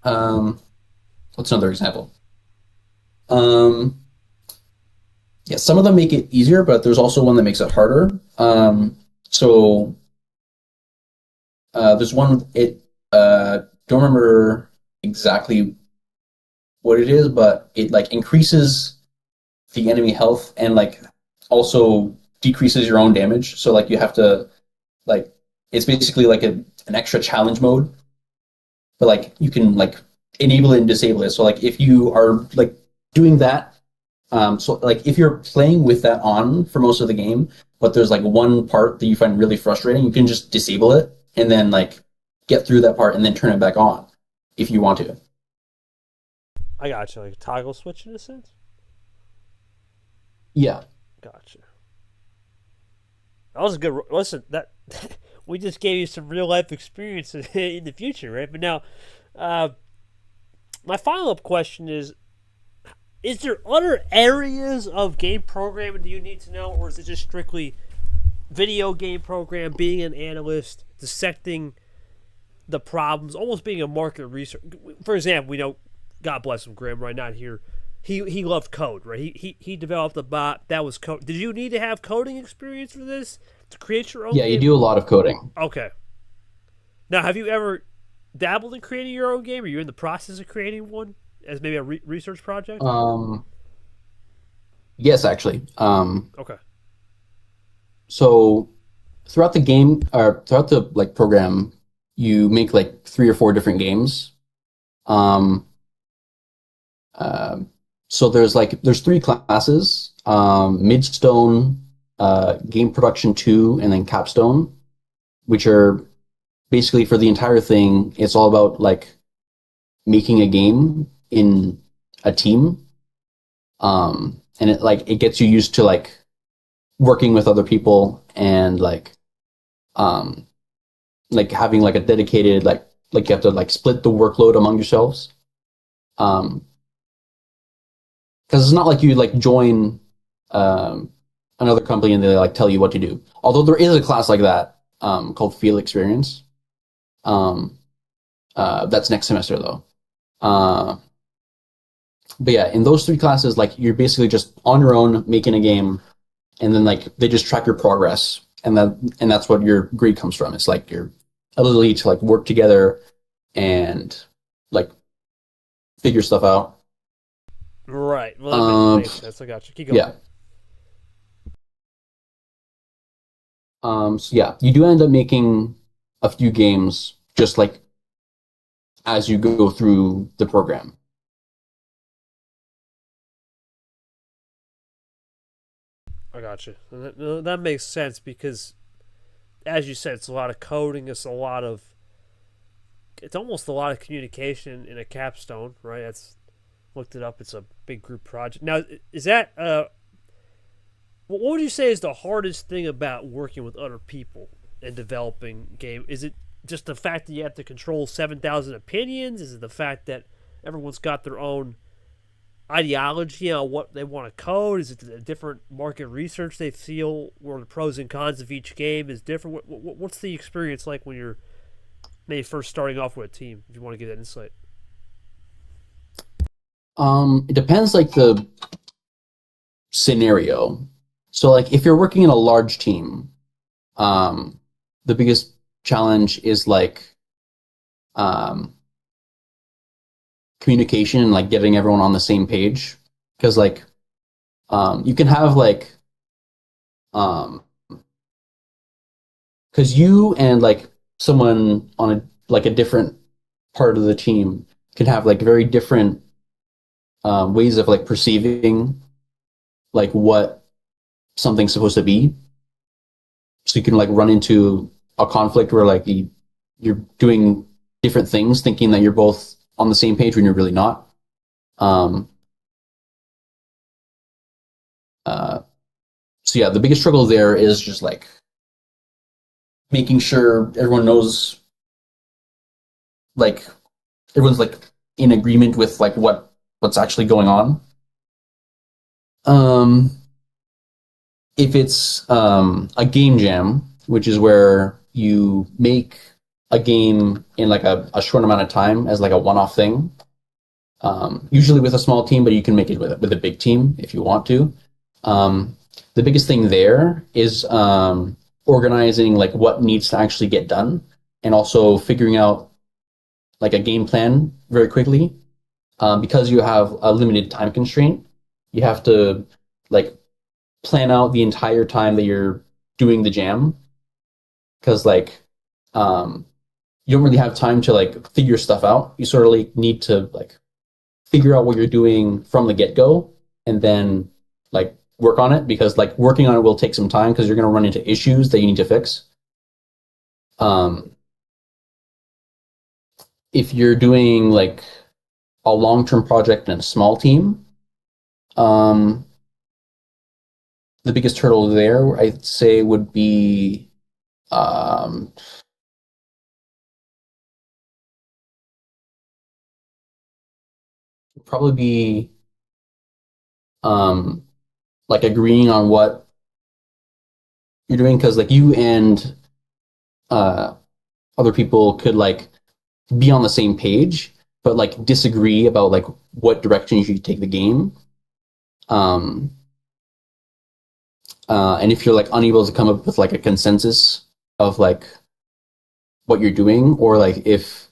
um, what's another example? Um, yeah, some of them make it easier, but there's also one that makes it harder. So there's one it don't remember exactly what it is, but it like increases the enemy health and like also decreases your own damage. So like you have to like it's basically like an extra challenge mode, but like you can like enable it and disable it. So like if you are like doing that, so like if you're playing with that on for most of the game, but there's like one part that you find really frustrating, you can just disable it and then like get through that part and then turn it back on if you want to. I gotcha. Like a toggle switch in a sense. Yeah. Gotcha. That was a good. Listen, that we just gave you some real life experience in the future, right? But now, uh, my follow up question is: is there other areas of game programming do you need to know, or is it just strictly video game program, being an analyst, dissecting the problems, almost being a market research? For example, we know, God bless him, Graham, right, not here. He loved code, right? He developed a bot that was code. Did you need to have coding experience for this to create your own Yeah, game? you do a lot of coding. Okay. Now, have you ever dabbled in creating your own game? Are you in the process of creating one as maybe a research project? Yes, actually. Okay. So throughout the game or throughout the like program, you make like 3 or 4 different games. Um, uh, so there's 3 classes: Midstone, Game Production 2, and then Capstone, which are basically for the entire thing. It's all about like making a game in a team, and it gets you used to like working with other people and um, like having like a dedicated like you have to like split the workload among yourselves. Um, because it's not like you like join another company and they like tell you what to do. Although there is a class like that called Field Experience. Um, that's next semester though. Uh, but yeah, in those 3 classes, like you're basically just on your own making a game, and then like they just track your progress, and that's what your grade comes from. It's like your ability to like work together and like figure stuff out. Right. Well, that makes sense. I got you. Keep going. Yeah. So yeah, you do end up making a few games just like as you go through the program. I got you. That makes sense because, as you said, it's a lot of coding. It's almost a lot of communication in a capstone, right? That's looked it up. It's a big group project. Now, is that what would you say is the hardest thing about working with other people and developing game? Is it just the fact that you have to control 7,000 opinions? Is it the fact that everyone's got their own ideology on what they want to code? Is it a different market research they feel where the pros and cons of each game is different? What's the experience like when you're maybe first starting off with a team? If you want to give that insight. It depends, like the scenario. So, like if you're working in a large team, the biggest challenge is like um, communication and like getting everyone on the same page. Because like you can have like um, because you and like someone on a like a different part of the team can have like very different ways of like perceiving like what something's supposed to be. So you can like run into a conflict where like you're doing different things, thinking that you're both on the same page when you're really not. Um, uh, so yeah, the biggest struggle there is just like making sure everyone knows, like everyone's like in agreement with like what's actually going on. Um, if it's a game jam, which is where you make a game in like a short amount of time as like a one-off thing, usually with a small team, but you can make it with a big team if you want to. Um, the biggest thing there is organizing like what needs to actually get done, and also figuring out like a game plan very quickly. Because you have a limited time constraint, you have to like plan out the entire time that you're doing the jam, because like um, you don't really have time to like figure stuff out. You sort of like need to like figure out what you're doing from the get-go, and then like work on it, because like working on it will take some time because you're going to run into issues that you need to fix. Um, if you're doing like a long-term project in a small team, um, the biggest hurdle there, I'd say, would be um, probably be um, like agreeing on what you're doing, because like you and uh, other people could like be on the same page, but like disagree about like what direction you should take the game. Um, and if you're like unable to come up with like a consensus of like what you're doing, or like if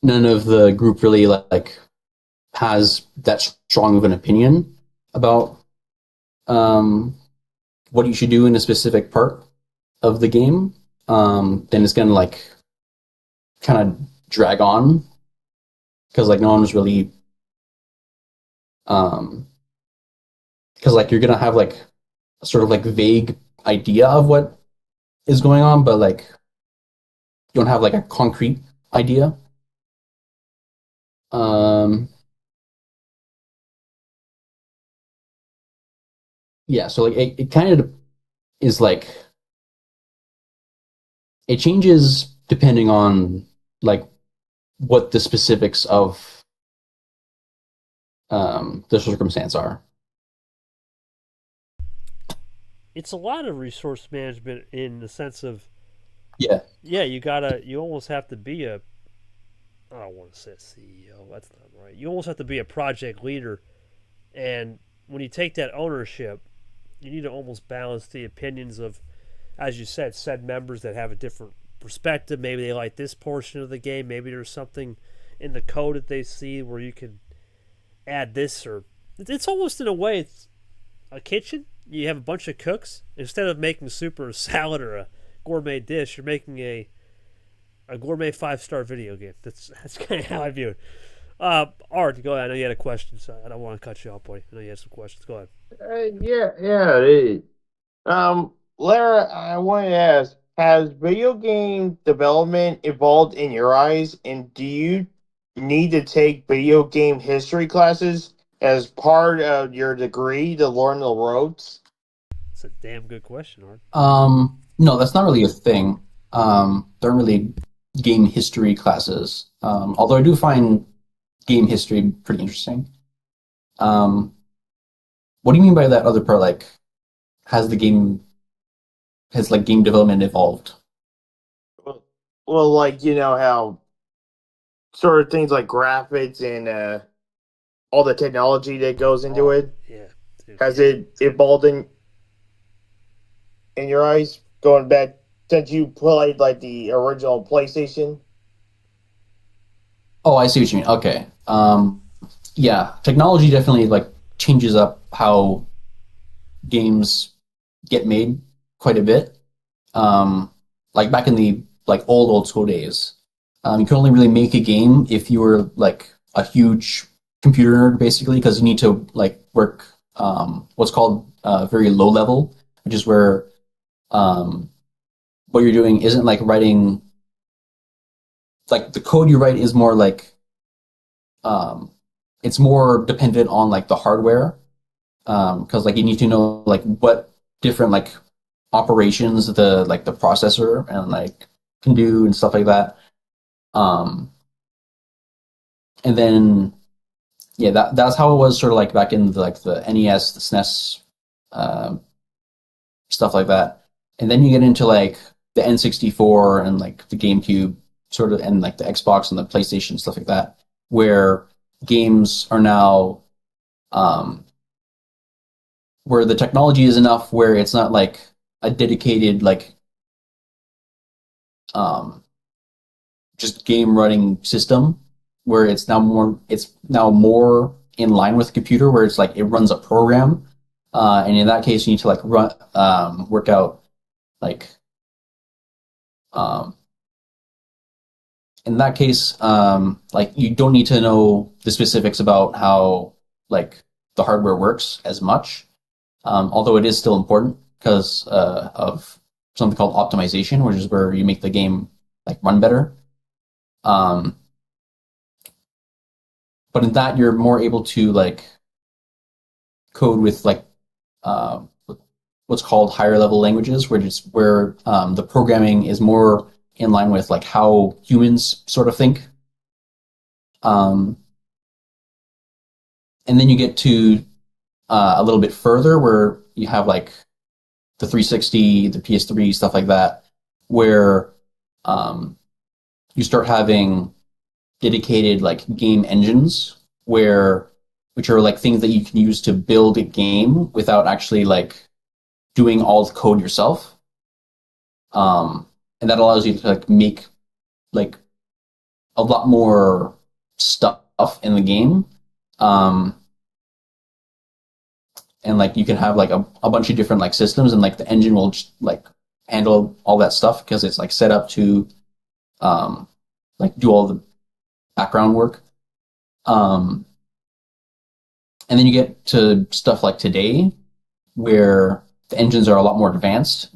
none of the group really like has that strong of an opinion about um, what you should do in a specific part of the game, then it's gonna like kind of drag on, because like no one was really um, because like you're gonna have like a sort of like vague idea of what is going on, but like you don't have like a concrete idea. Um, yeah, so like it kind of is like it changes depending on like what the specifics of the circumstance are. It's a lot of resource management in the sense of, Yeah, yeah, you almost have to be a, I don't want to say a CEO, that's not right. You almost have to be a project leader, and when you take that ownership, you need to almost balance the opinions of, as you said members that have a different perspective. Maybe they like this portion of the game. Maybe there's something in the code that they see where you can add this, or it's almost in a way it's a kitchen. You have a bunch of cooks. Instead of making soup or a salad or a gourmet dish, you're making a gourmet 5-star video game. That's kind of how I view it. Art, go ahead. I know you had a question, so I don't want to cut you off, boy. I know you had some questions. Go ahead. Yeah. Lara, I want to ask: has video game development evolved in your eyes, and do you need to take video game history classes as part of your degree to learn the ropes? That's a damn good question, Art. no, that's not really a thing. There aren't really game history classes. Although I do find game history pretty interesting. What do you mean by that other part? Like, has the game has like game development evolved? Well, like you know how sort of things like graphics and all the technology that goes into Oh, it yeah, dude. has it evolved in your eyes going back since you played like the original PlayStation? Oh, I see what you mean. Okay. Yeah, technology definitely like changes up how games get made quite a bit. Um, like back in the like old school days, you could only really make a game if you were like a huge computer nerd, basically, because you need to like work what's called very low level, which is where um, what you're doing isn't like writing like the code you write is more like um, it's more dependent on like the hardware because like you need to know like what different like operations the processor and like can do and stuff like that. Um, and then yeah, that's how it was sort of like back in the NES, the SNES, um, stuff like that. And then you get into like the N64 and like the GameCube, sort of, and like the Xbox and the PlayStation stuff like that, where games are now um, where the technology is enough where it's not like a dedicated like um, just game running system where it's now more in line with the computer where it's like it runs a program and in that case you need to like run work out like um, in that case like you don't need to know the specifics about how like the hardware works as much although it is still important because of something called optimization, which is where you make the game like run better. Um, but in that, you're more able to like code with like uh, what's called higher level languages, where the programming is more in line with like how humans sort of think. Um, and then you get to a little bit further where you have like the 360, the PS3, stuff like that, where um, you start having dedicated like game engines where which are like things that you can use to build a game without actually like doing all the code yourself. And that allows you to like make like a lot more stuff in the game. Um, and like you can have like a bunch of different like systems and like the engine will just like handle all that stuff because it's like set up to um, like do all the background work. Um, and then you get to stuff like today where the engines are a lot more advanced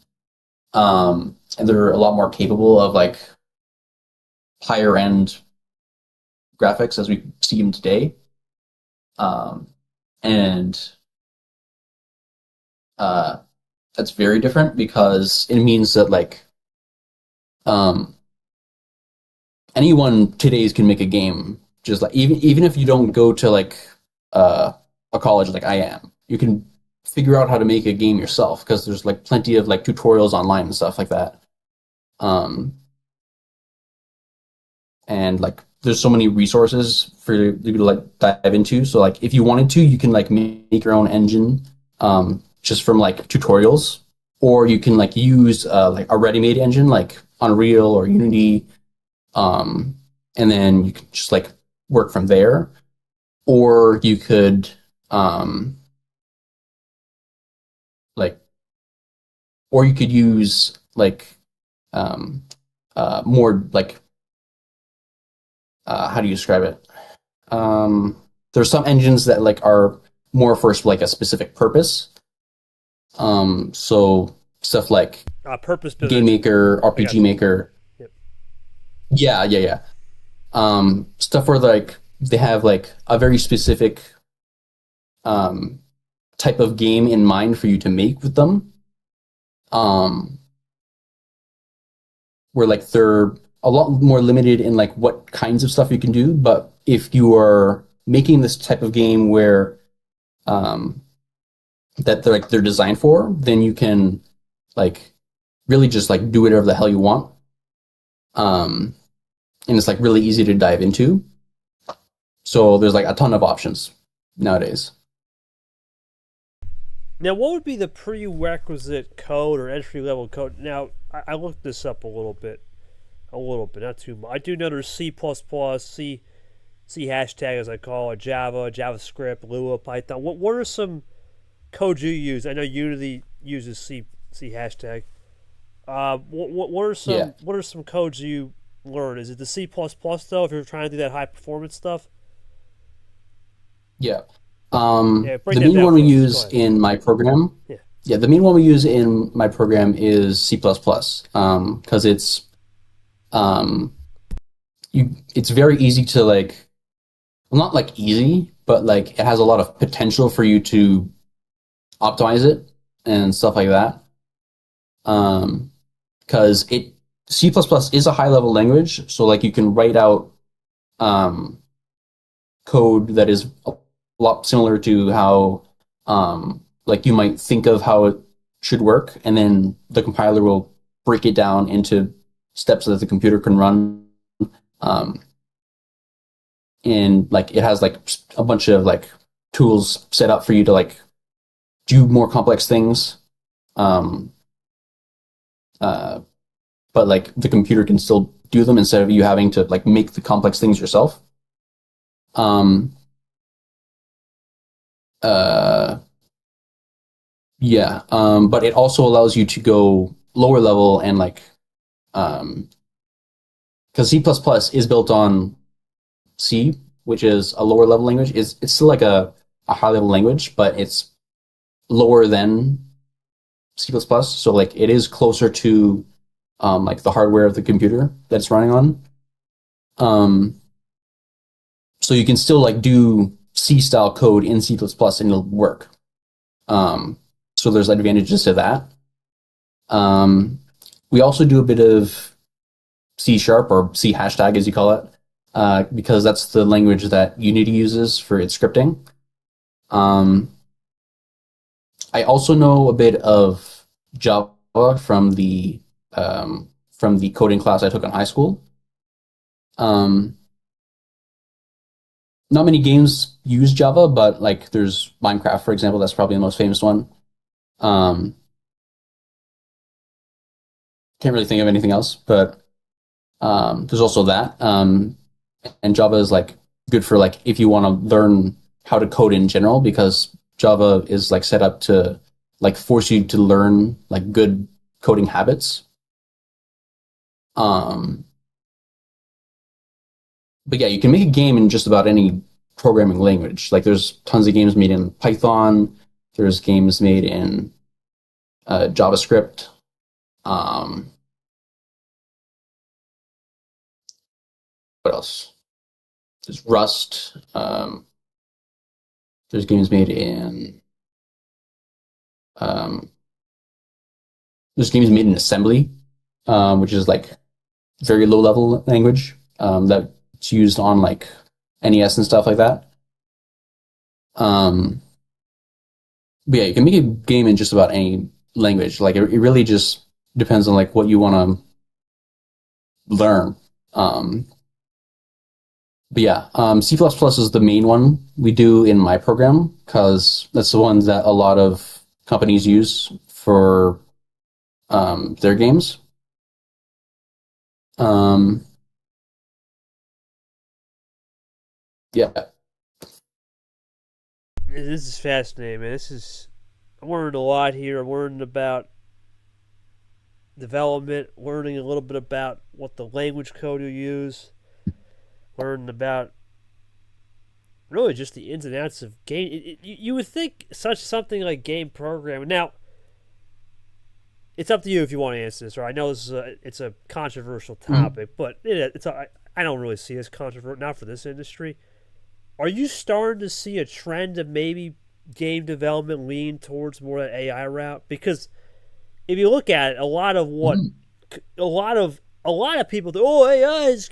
and they're a lot more capable of like higher end graphics as we see them today. Um, and uh, that's very different because it means that like um, anyone today's can make a game. Just like even if you don't go to like uh, a college like I am, you can figure out how to make a game yourself because there's like plenty of like tutorials online and stuff like that. Um, and like there's so many resources for you to like dive into. So like if you wanted to, you can like make your own engine just from like tutorials, or you can like use like a ready-made engine like Unreal or Unity, um, and then you can just like work from there. Or you could like, or you could use like um, more like how do you describe it? There's some engines that like are more for like a specific purpose. So stuff like Purpose built Game engine. Maker, I got RPG you. Maker. Yep. Yeah. Stuff where like they have like a very specific um, type of game in mind for you to make with them. Um, where like they're a lot more limited in like what kinds of stuff you can do. But if you are making this type of game where um, that they're designed for, then you can like really just like do whatever the hell you want. And it's like really easy to dive into. So there's like a ton of options nowadays. Now, what would be the prerequisite code or entry level code? Now, I looked this up a little bit, not too much. I do know there's C++, C hashtag as I call it, Java, JavaScript, Lua, Python. What are some codes you use? I know Unity uses C hashtag. What are some codes you learn? Is it the C++ though? If you're trying to do that high performance stuff. Yeah. The main one we use in my program. Yeah, the main one we use in my program is C++. Because it's it's very easy to like, well, not like easy, but like it has a lot of potential for you to optimize it and stuff like that. Because C++ is a high level language, so like you can write out code that is a lot similar to how like you might think of how it should work, and then the compiler will break it down into steps that the computer can run. And like it has like a bunch of like tools set up for you to like do more complex things. But like the computer can still do them instead of you having to like make the complex things yourself. But it also allows you to go lower level and like, because C++ is built on C, which is a lower level language. It's still like a high level language, but it's lower than C++. So like it is closer to like the hardware of the computer that it's running on. So you can still like do C style code in C++ and it'll work. So there's advantages to that. We also do a bit of C# or C hashtag as you call it, because that's the language that Unity uses for its scripting. I also know a bit of Java from the coding class I took in high school. Not many games use Java, but like there's Minecraft, for example. That's probably the most famous one. Can't really think of anything else, but there's also that. And Java is like good for like if you want to learn how to code in general, because Java is like set up to like force you to learn like good coding habits. But yeah, you can make a game in just about any programming language. Like there's tons of games made in Python. There's games made in JavaScript. What else? There's Rust. There's games made in there's games made in assembly, which is like very low level language that's used on like NES and stuff like that. But yeah, you can make a game in just about any language. Like it really just depends on like what you want to learn. But yeah, C++ is the main one we do in my program because that's the one that a lot of companies use for their games. Yeah. This is fascinating, man. I'm learning a lot here. I'm learning about development, learning a little bit about what the language code you use, learning about really just the ins and outs of game. You would think something like game programming. Now, it's up to you if you want to answer this. Or I know it's a controversial topic, but I don't really see it as controversial, not for this industry. Are you starting to see a trend of maybe game development lean towards more that AI route? Because if you look at it, a lot of people do, AI is...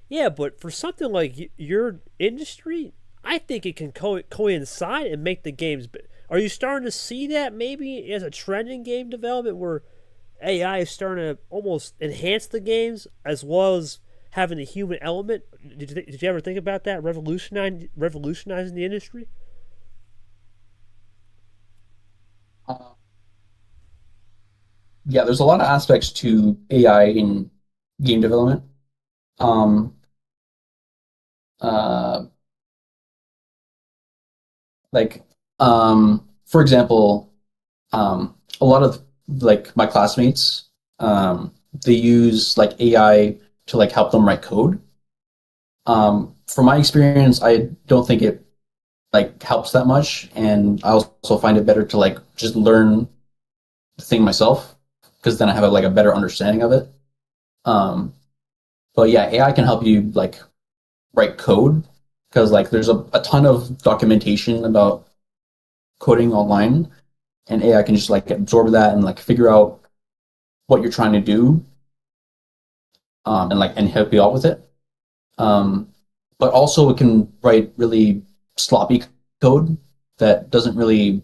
Yeah, but for something like your industry, I think it can coincide and make the games. Are you starting to see that maybe as a trend in game development where AI is starting to almost enhance the games as well as having the human element? Did you ever think about that revolutionizing the industry? Uh, yeah, there's a lot of aspects to AI in game development. Um, uh, like, for example, a lot of like my classmates, they use like AI to like help them write code. From my experience, I don't think it like helps that much, and I also find it better to like just learn the thing myself because then I have like a better understanding of it. Um, but yeah, AI can help you like write code because like there's a ton of documentation about coding online, and AI can just like absorb that and like figure out what you're trying to do, and like and help you out with it. Um, but also it can write really sloppy code that doesn't really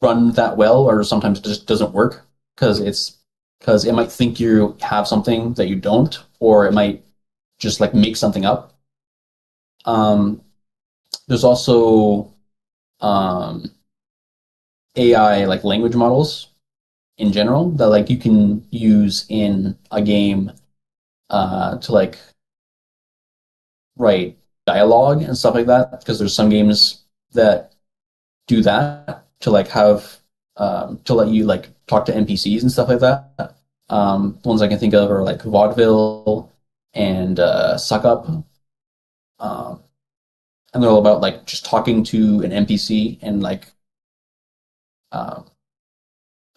run that well, or sometimes it just doesn't work because it might think you have something that you don't, or it might just like make something up. Um, there's also um, AI like language models in general that like you can use in a game to like write dialogue and stuff like that because there's some games that do that to like have to let you like talk to NPCs and stuff like that. Ones I can think of are like Vaudeville and Suck Up, um, and they're all about like just talking to an NPC and um,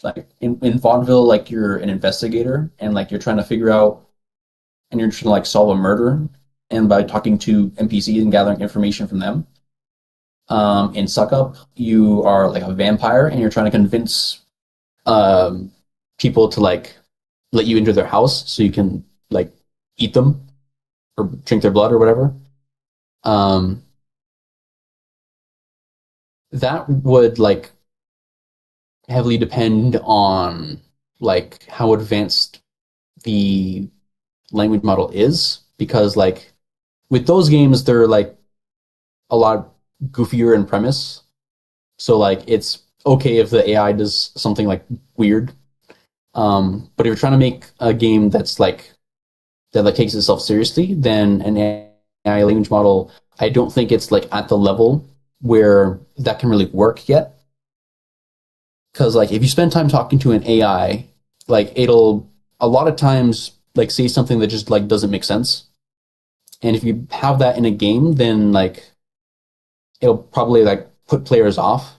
like in Vaudeville, like you're an investigator and like you're trying to figure out and you're trying to like solve a murder, and by talking to NPCs and gathering information from them. In Suck Up, you are like a vampire and you're trying to convince um, people to like let you into their house so you can like eat them or drink their blood or whatever. Um, that would like heavily depend on like how advanced the language model is because like with those games they're like a lot goofier in premise. So like it's okay if the AI does something like weird. But if you're trying to make a game that's like that like takes itself seriously, then an AI language model, I don't think it's like at the level where that can really work yet. Because like if you spend time talking to an AI, like it'll a lot of times like say something that just like doesn't make sense. And if you have that in a game, then like it'll probably like put players off.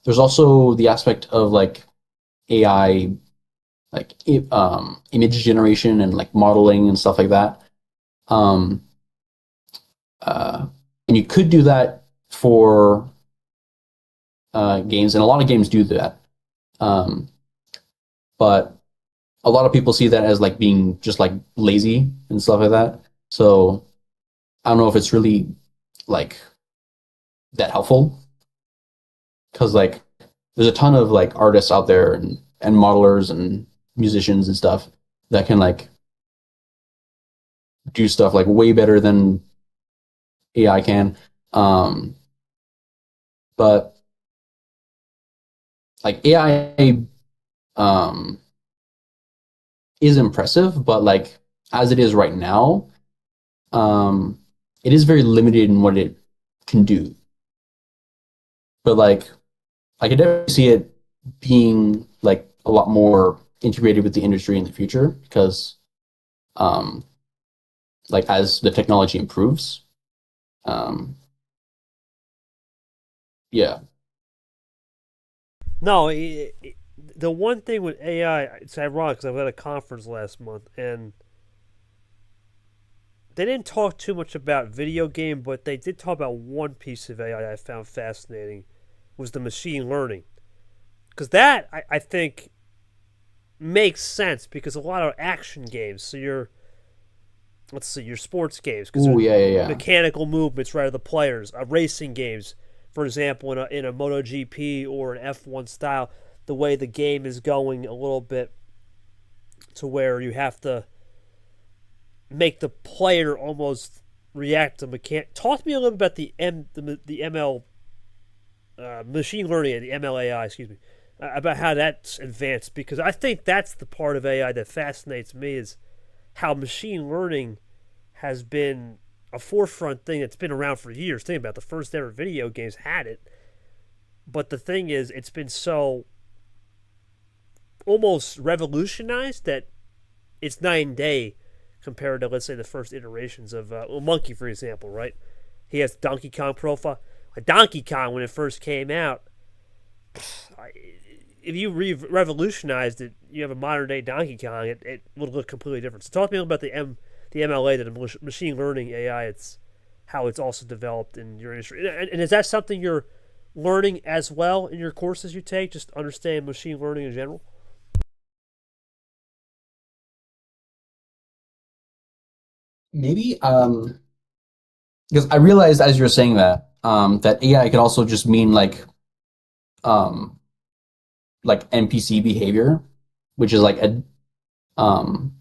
There's also the aspect of like AI, like image generation and like modeling and stuff like that. Um, uh, and you could do that for games, and a lot of games do that. Um, but a lot of people see that as like being just like lazy and stuff like that. So I don't know if it's really like that helpful because like there's a ton of like artists out there and modelers and musicians and stuff that can like do stuff like way better than AI can. Um, but like AI um, is impressive, but like as it is right now, um, it is very limited in what it can do. But like I could definitely see it being like a lot more integrated with the industry in the future because um, like as the technology improves, um, yeah. No, the one thing with AI, it's ironic because I was at a conference last month and they didn't talk too much about video game, but they did talk about one piece of AI I found fascinating was the machine learning. Because that, I think, makes sense because a lot of action games, so you're let's see, your sports games, because Ooh, yeah. mechanical movements, right, of the players, racing games, for example, in a MotoGP or an F1 style, the way the game is going a little bit to where you have to make the player almost react to mechanic. Talk to me a little bit about the ML machine learning, the MLAI, excuse me, about how that's advanced, because I think that's the part of AI that fascinates me, is how machine learning has been a forefront thing that's been around for years. Think about it, the first ever video games had it, but the thing is, it's been so almost revolutionized that it's night and day compared to, let's say, the first iterations of Monkey, for example, right? He has Donkey Kong profile. Donkey Kong, when it first came out, if you revolutionized it, you have a modern day Donkey Kong, it would look completely different. So talk to me about the MLA, the machine learning AI. It's how it's also developed in your industry. And is that something you're learning as well in your courses you take, just understand machine learning in general? Maybe because I realized as you were saying that that AI could also just mean um like NPC behavior, which is like um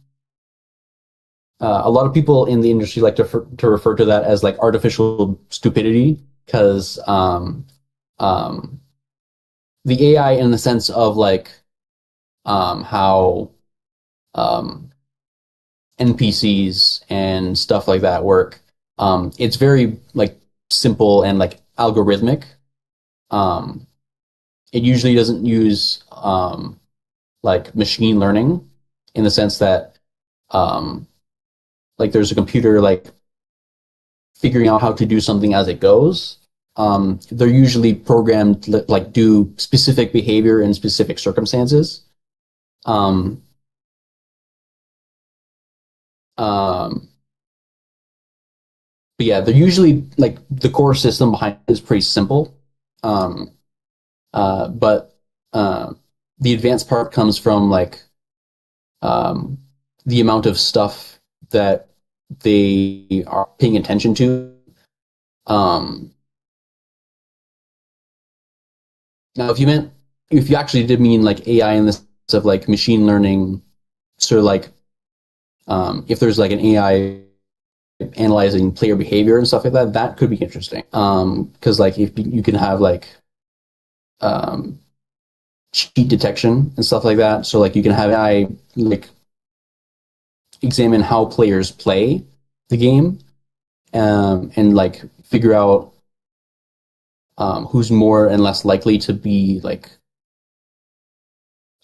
a lot of people in the industry like to refer to that as like artificial stupidity, because um the AI in the sense of like how um NPCs and stuff like that work. It's very like simple and like algorithmic. Um, it usually doesn't use like machine learning in the sense that um, like there's a computer like figuring out how to do something as it goes. They're usually programmed to like do specific behavior in specific circumstances. Um, um, but yeah, they're usually like the core system behind it is pretty simple. Um, but the advanced part comes from like um, the amount of stuff that they are paying attention to. Um, Now, if you actually did mean like AI in the sense of like machine learning, sort of like if there's like an AI analyzing player behavior and stuff like that, that could be interesting. Because like if you can have like um, cheat detection and stuff like that, so like you can have AI like examine how players play the game, and like figure out who's more and less likely to be like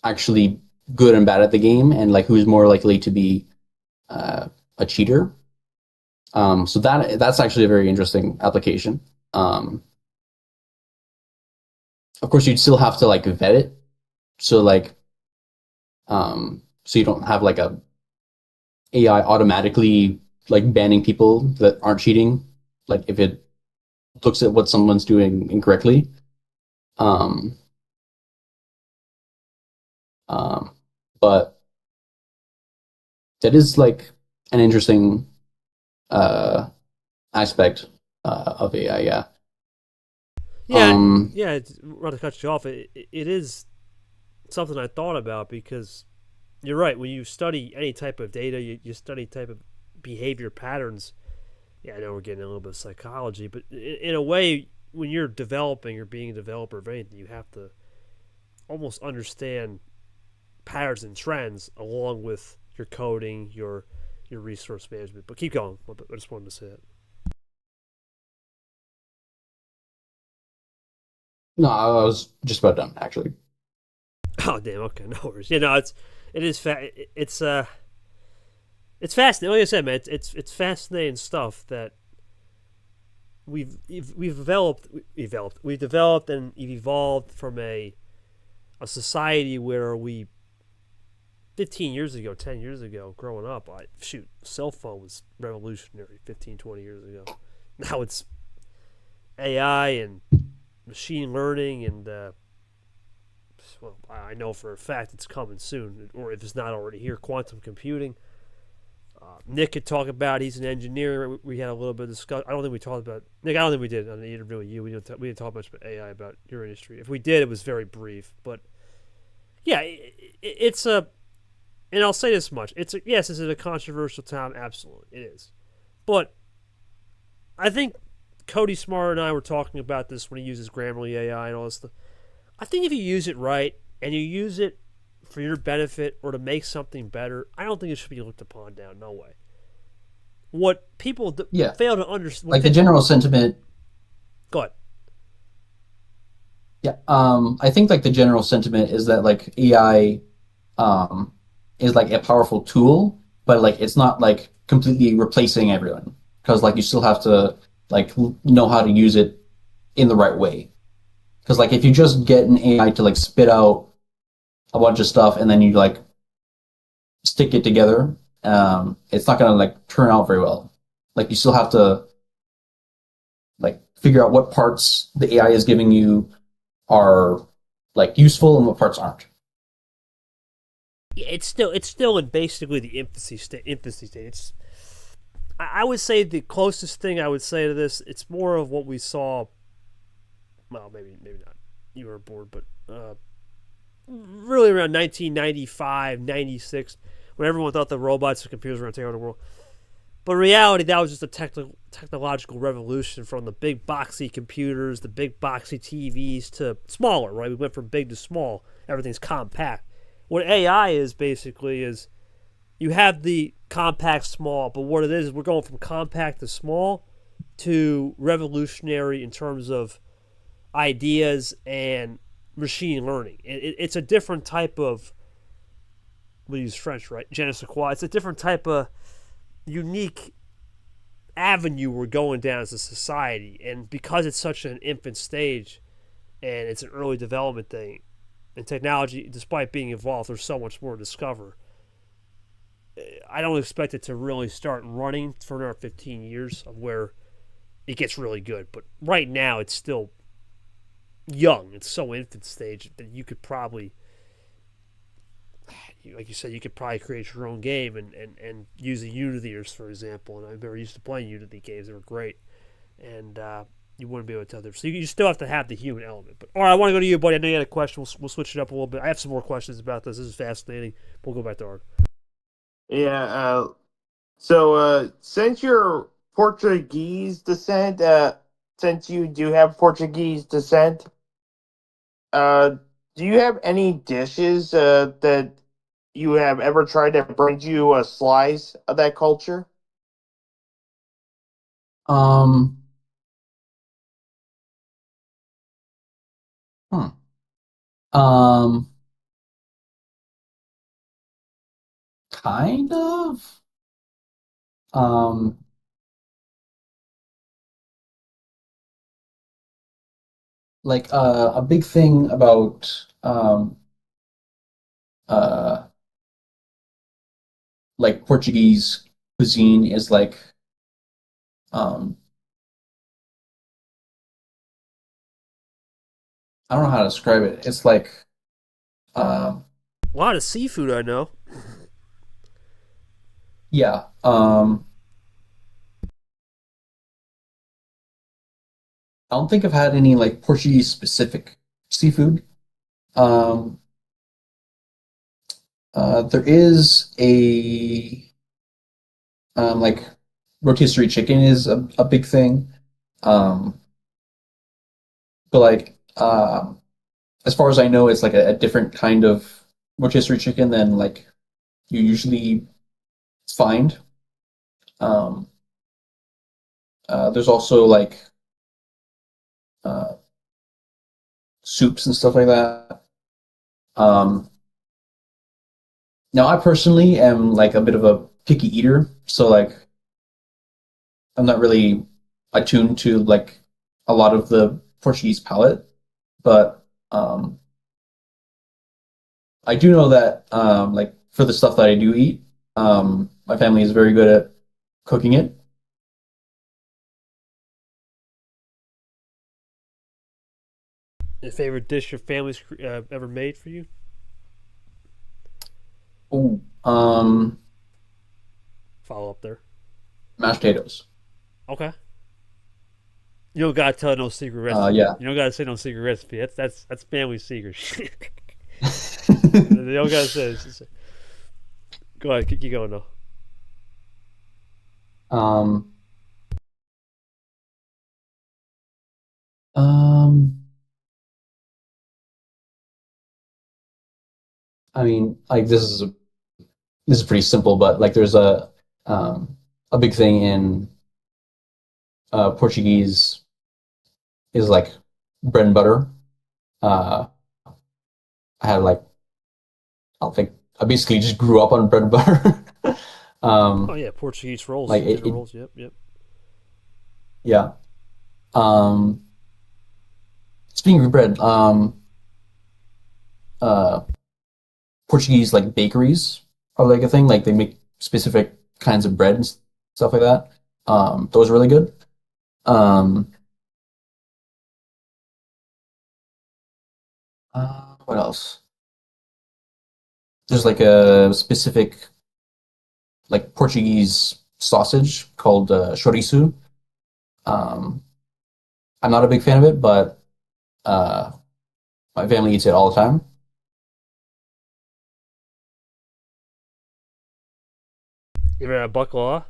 actually good and bad at the game, and like who's more likely to be a cheater. So that's actually a very interesting application. Of course, you'd still have to like vet it, so like so you don't have like a AI automatically like banning people that aren't cheating, like if it looks at what someone's doing incorrectly. Um, um, but that is like an interesting uh, aspect of AI. Yeah. Yeah, Um, yeah. Not to cut you off, it is something I thought about, because you're right. When you study any type of data, you study type of behavior patterns. Yeah, I know we're getting a little bit of psychology, but in a way, when you're developing or being a developer of anything, you have to almost understand patterns and trends along with your coding, your resource management. But keep going. I just wanted to say it. no, I was just about done actually. Oh damn. Okay, no worries. You know, it's fascinating. Like I said, man, it's fascinating stuff that we've developed and evolved from a society where we 15 years ago, 10 years ago, growing up, cell phone was revolutionary 15, 20 years ago. Now it's AI and machine learning, and I know for a fact it's coming soon, or if it's not already here, quantum computing. Nick could talk about. He's an engineer. We had a little bit of discussion. I don't think we talked about Nick. I don't think we did on the interview with you. We didn't talk much about AI about your industry. If we did, it was very brief. But yeah, it's a. And I'll say this much: it's a, yes, is it a controversial time? Absolutely, it is. But I think Cody Smart and I were talking about this when he uses Grammarly AI and all this stuff. I think if you use it right and you use it for your benefit or to make something better, I don't think it should be looked upon down. No way. What people Yeah. fail to understand, Like the general sentiment. go ahead. Yeah. I think like the general sentiment is that like AI is like a powerful tool, but like it's not like completely replacing everyone because like you still have to like know how to use it in the right way. Because like if you just get an AI to like spit out a bunch of stuff and then you like stick it together, it's not gonna like turn out very well. Like you still have to like figure out what parts the AI is giving you are like useful and what parts aren't. Yeah, it's still in basically the infancy state. It's I would say the closest thing I would say to this. It's more of what we saw. Well, maybe not. You were bored, but really around 1995, 96, when everyone thought the robots and computers were going to take over the world. But in reality, that was just a technological revolution from the big boxy computers, the big boxy TVs to smaller, right? We went from big to small. Everything's compact. What AI is basically is you have the compact small, but what it is we're going from compact to small to revolutionary in terms of ideas and machine learning. It's a different type of, we use French, right? Je ne sais quoi. It's a different type of unique avenue we're going down as a society. And because it's such an infant stage and it's an early development thing, and technology, despite being evolved, there's so much more to discover. I don't expect it to really start running for another 15 years of where it gets really good. But right now, it's still young. It's so infant stage that you could probably, like you said, you could probably create your own game and use the Unityers, for example. And I remember used to playing Unity games. They were great. And you wouldn't be able to tell them. So you still have to have the human element. But all right, I want to go to you, buddy. I know you had a question. We'll switch it up a little bit. I have some more questions about this. This is fascinating. We'll go back to Ard. Yeah. So since you're Portuguese descent, since you do have Portuguese descent, uh, do you have any dishes that you have ever tried that brings you a slice of that culture? Um, hmm. Um, kind of. Um, like a big thing about uh like Portuguese cuisine is like um I don't know how to describe it. It's like um A lot of seafood, I know. yeah. I don't think I've had any like Portuguese specific seafood. Um, there is a like rotisserie chicken is a big thing. Um, but like as far as I know, it's like a different kind of rotisserie chicken than like you usually find. Um, there's also like uh, soups and stuff like that. Um, now, I personally am like a bit of a picky eater, so like I'm not really attuned to like a lot of the Portuguese palate, but I do know that like for the stuff that I do eat, my family is very good at cooking it. Your favorite dish your family's ever made for you? Ooh, Follow up there. Mashed potatoes. Okay. You don't gotta tell no secret recipe. Yeah. You don't gotta say no secret recipe. That's family secret. You don't gotta say this. Go ahead, keep going though. Um, um, I mean, like this is pretty simple, but like there's a big thing in Portuguese is like bread and butter. Uh, I had like I don't think I basically just grew up on bread and butter. Oh yeah, Portuguese rolls, like potato rolls. Yep, yep. yeah. Um, Speaking of bread, uh, Portuguese like bakeries are like a thing. Like they make specific kinds of bread and stuff like that. Those are really good. Um, what else? There's like a specific like Portuguese sausage called chouriço. Um, I'm not a big fan of it, but uh, my family eats it all the time. You ever had baklava?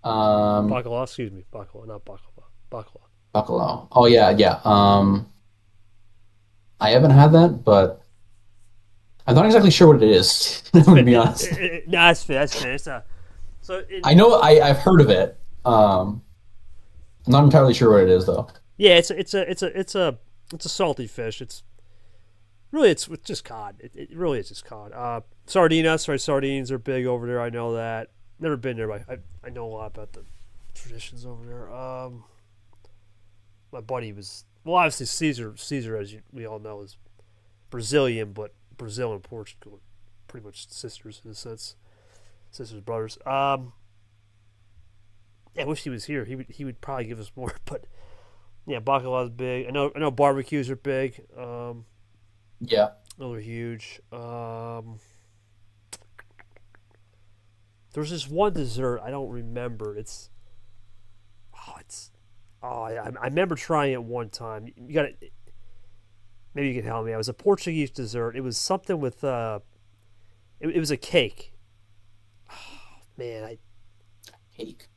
Um, Baklava, excuse me, baklava, not baklava. Baklava. Bacalhau. Oh yeah, yeah. I haven't had that, but I'm not exactly sure what it is. I'm gonna be honest. No, that's fair. That's fair. I know I've heard of it. I'm not entirely sure what it is though. yeah, it's a salty fish. It's just cod. It really is just cod. Sardinas, right? Sardines are big over there. I know that. Never been there, but I know a lot about the traditions over there. My buddy was obviously Caesar, as we all know, is Brazilian, but Brazil and Portugal are pretty much sisters in a sense, sisters brothers. Yeah, I wish he was here. He would probably give us more, but yeah, baklava's big. I know barbecues are big. Yeah. Those are huge. There's this one dessert I don't remember. I remember trying it one time. You got to maybe you can help me. It was a Portuguese dessert. It was something with it was a cake. Oh, man, Cake.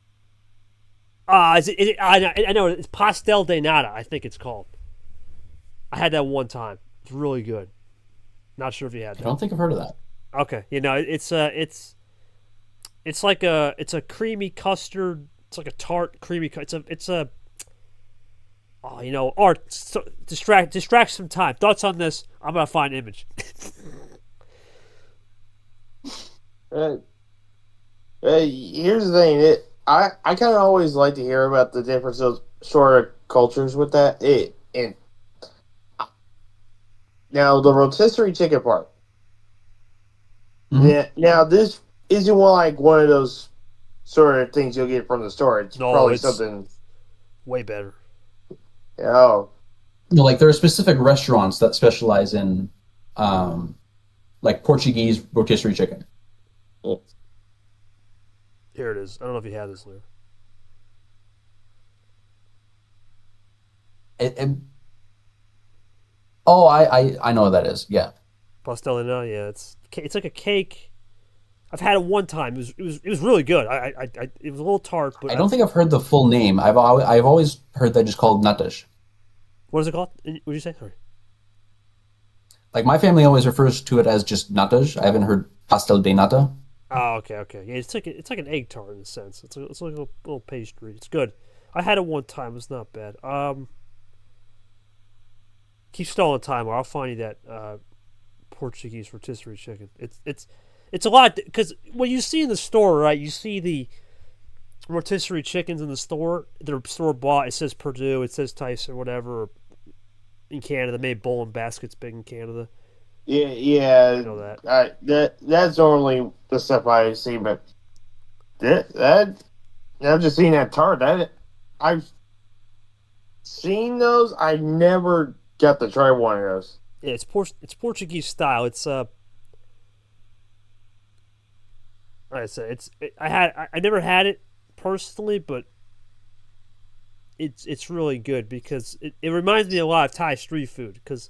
I know it's pastel de nata. I think it's called. I had that one time. It's really good. Not sure if you had I that. don't think I've heard of that. Okay, it's like it's a creamy custard. It's like a tart creamy. It's a oh Art distract some time. Thoughts on this? I'm gonna find an image. Uh, Here's the thing. I kind of always like to hear about the difference of sort of cultures with that. And now the rotisserie chicken part. Mhm. Yeah. Now this isn't one of those sort of things you'll get from the store. It's No, probably it's something. way better. Oh, Like there are specific restaurants that specialize in um, like Portuguese rotisserie chicken. Here it is. I don't know if you had this, Lou. It, oh, I know what that is. Yeah. Pastelina, yeah, it's like a cake. I've had it one time. It was really good. It was a little tart, but I don't think I've heard the full name. I've always heard that just called natas. what is it called? What did you say? Sorry. Like my family always refers to it as just natas. I haven't heard pastel de nata. Oh, okay. Yeah, it's like an egg tart in a sense. It's like a little pastry. It's good. I had it one time. It's not bad. Keep stalling time, or I'll find you that Portuguese rotisserie chicken. It's a lot because when you see in the store, right? You see the rotisserie chickens in the store. They're store bought. It says Purdue. It says Tyson, whatever. In Canada, they made bowl and baskets big in Canada. yeah. I know that. That's normally the stuff I see, but that I've just seen that tart. I've seen those. I never got to try one of those. Yeah, it's Portuguese style. like I said, I never had it personally, but it's really good because it reminds me a lot of Thai street food because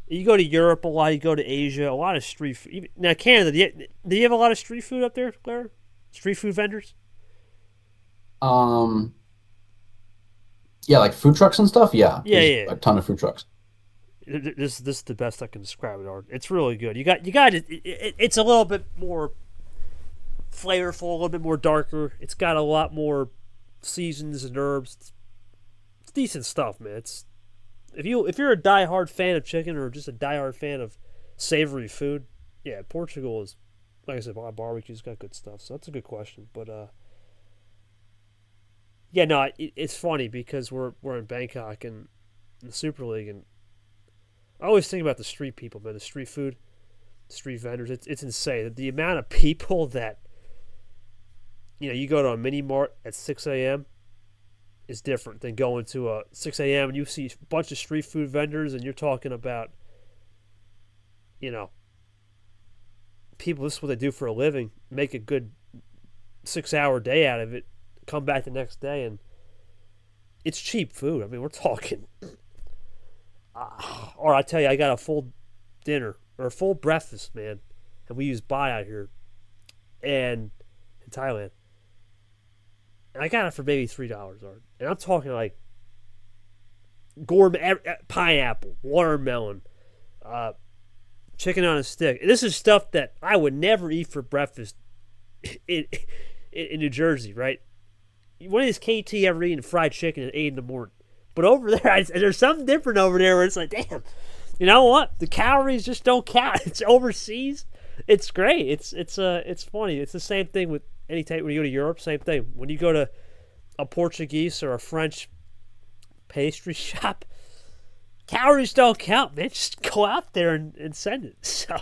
you go to Europe a lot, you go to Asia, a lot of street food. Now Canada, do you have a lot of street food up there, Lara? Street food vendors? Um, yeah, like food trucks and stuff. Yeah, Yeah, there's yeah. a ton of food trucks. This is the best I can describe it, Art. It's really good. You got it's a little bit more flavorful, a little bit more darker. It's got a lot more seasons and herbs. It's decent stuff, man. It's if you're a diehard fan of chicken or just a diehard fan of savory food, yeah, Portugal is like I said, my barbecue's got good stuff. So that's a good question. But yeah, no, it's funny because we're in Bangkok and in the Super League, and I always think about the street people, man. The street food, street vendors. It's insane. The amount of people that you go to a mini mart at 6 a.m. is different than going to a 6 a.m. and you see a bunch of street food vendors and you're talking about, you know, people, this is what they do for a living, make a good 6 hour day out of it, come back the next day, and it's cheap food. I mean, we're talking. Or I tell you, I got a full dinner or a full breakfast, man, and we use bai out here and in Thailand. And I got it for maybe $3, and I'm talking like gourmet pineapple, watermelon, chicken on a stick. And this is stuff that I would never eat for breakfast in New Jersey, right? When is KT ever eating fried chicken at 8 in the morning? But over there, there's something different over there where it's like, damn, you know what? The calories just don't count. It's overseas. It's great. It's funny. It's the same thing with any time when you go to Europe. Same thing when you go to a Portuguese or a French pastry shop. Calories don't count, man. Just go out there and send it. So,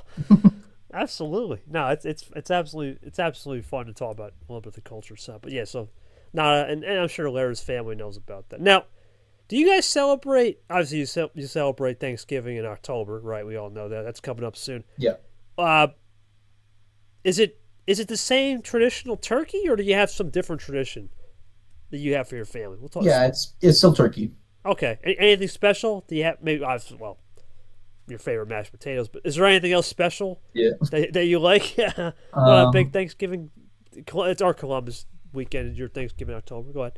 absolutely, no, it's absolutely fun to talk about a little bit of the culture stuff. But yeah, so no, and I'm sure Lara's family knows about that. Now, do you guys celebrate? Obviously, you celebrate Thanksgiving in October, right? We all know that. That's coming up soon. Yeah. Is it the same traditional turkey, or do you have some different tradition that you have for your family? We'll talk. Yeah, it's still turkey. Okay. Anything special? Do you have maybe? Well, your favorite mashed potatoes, but is there anything else special? Yeah. That you like? What a big Thanksgiving. It's our Columbus weekend. It's your Thanksgiving October. Go ahead.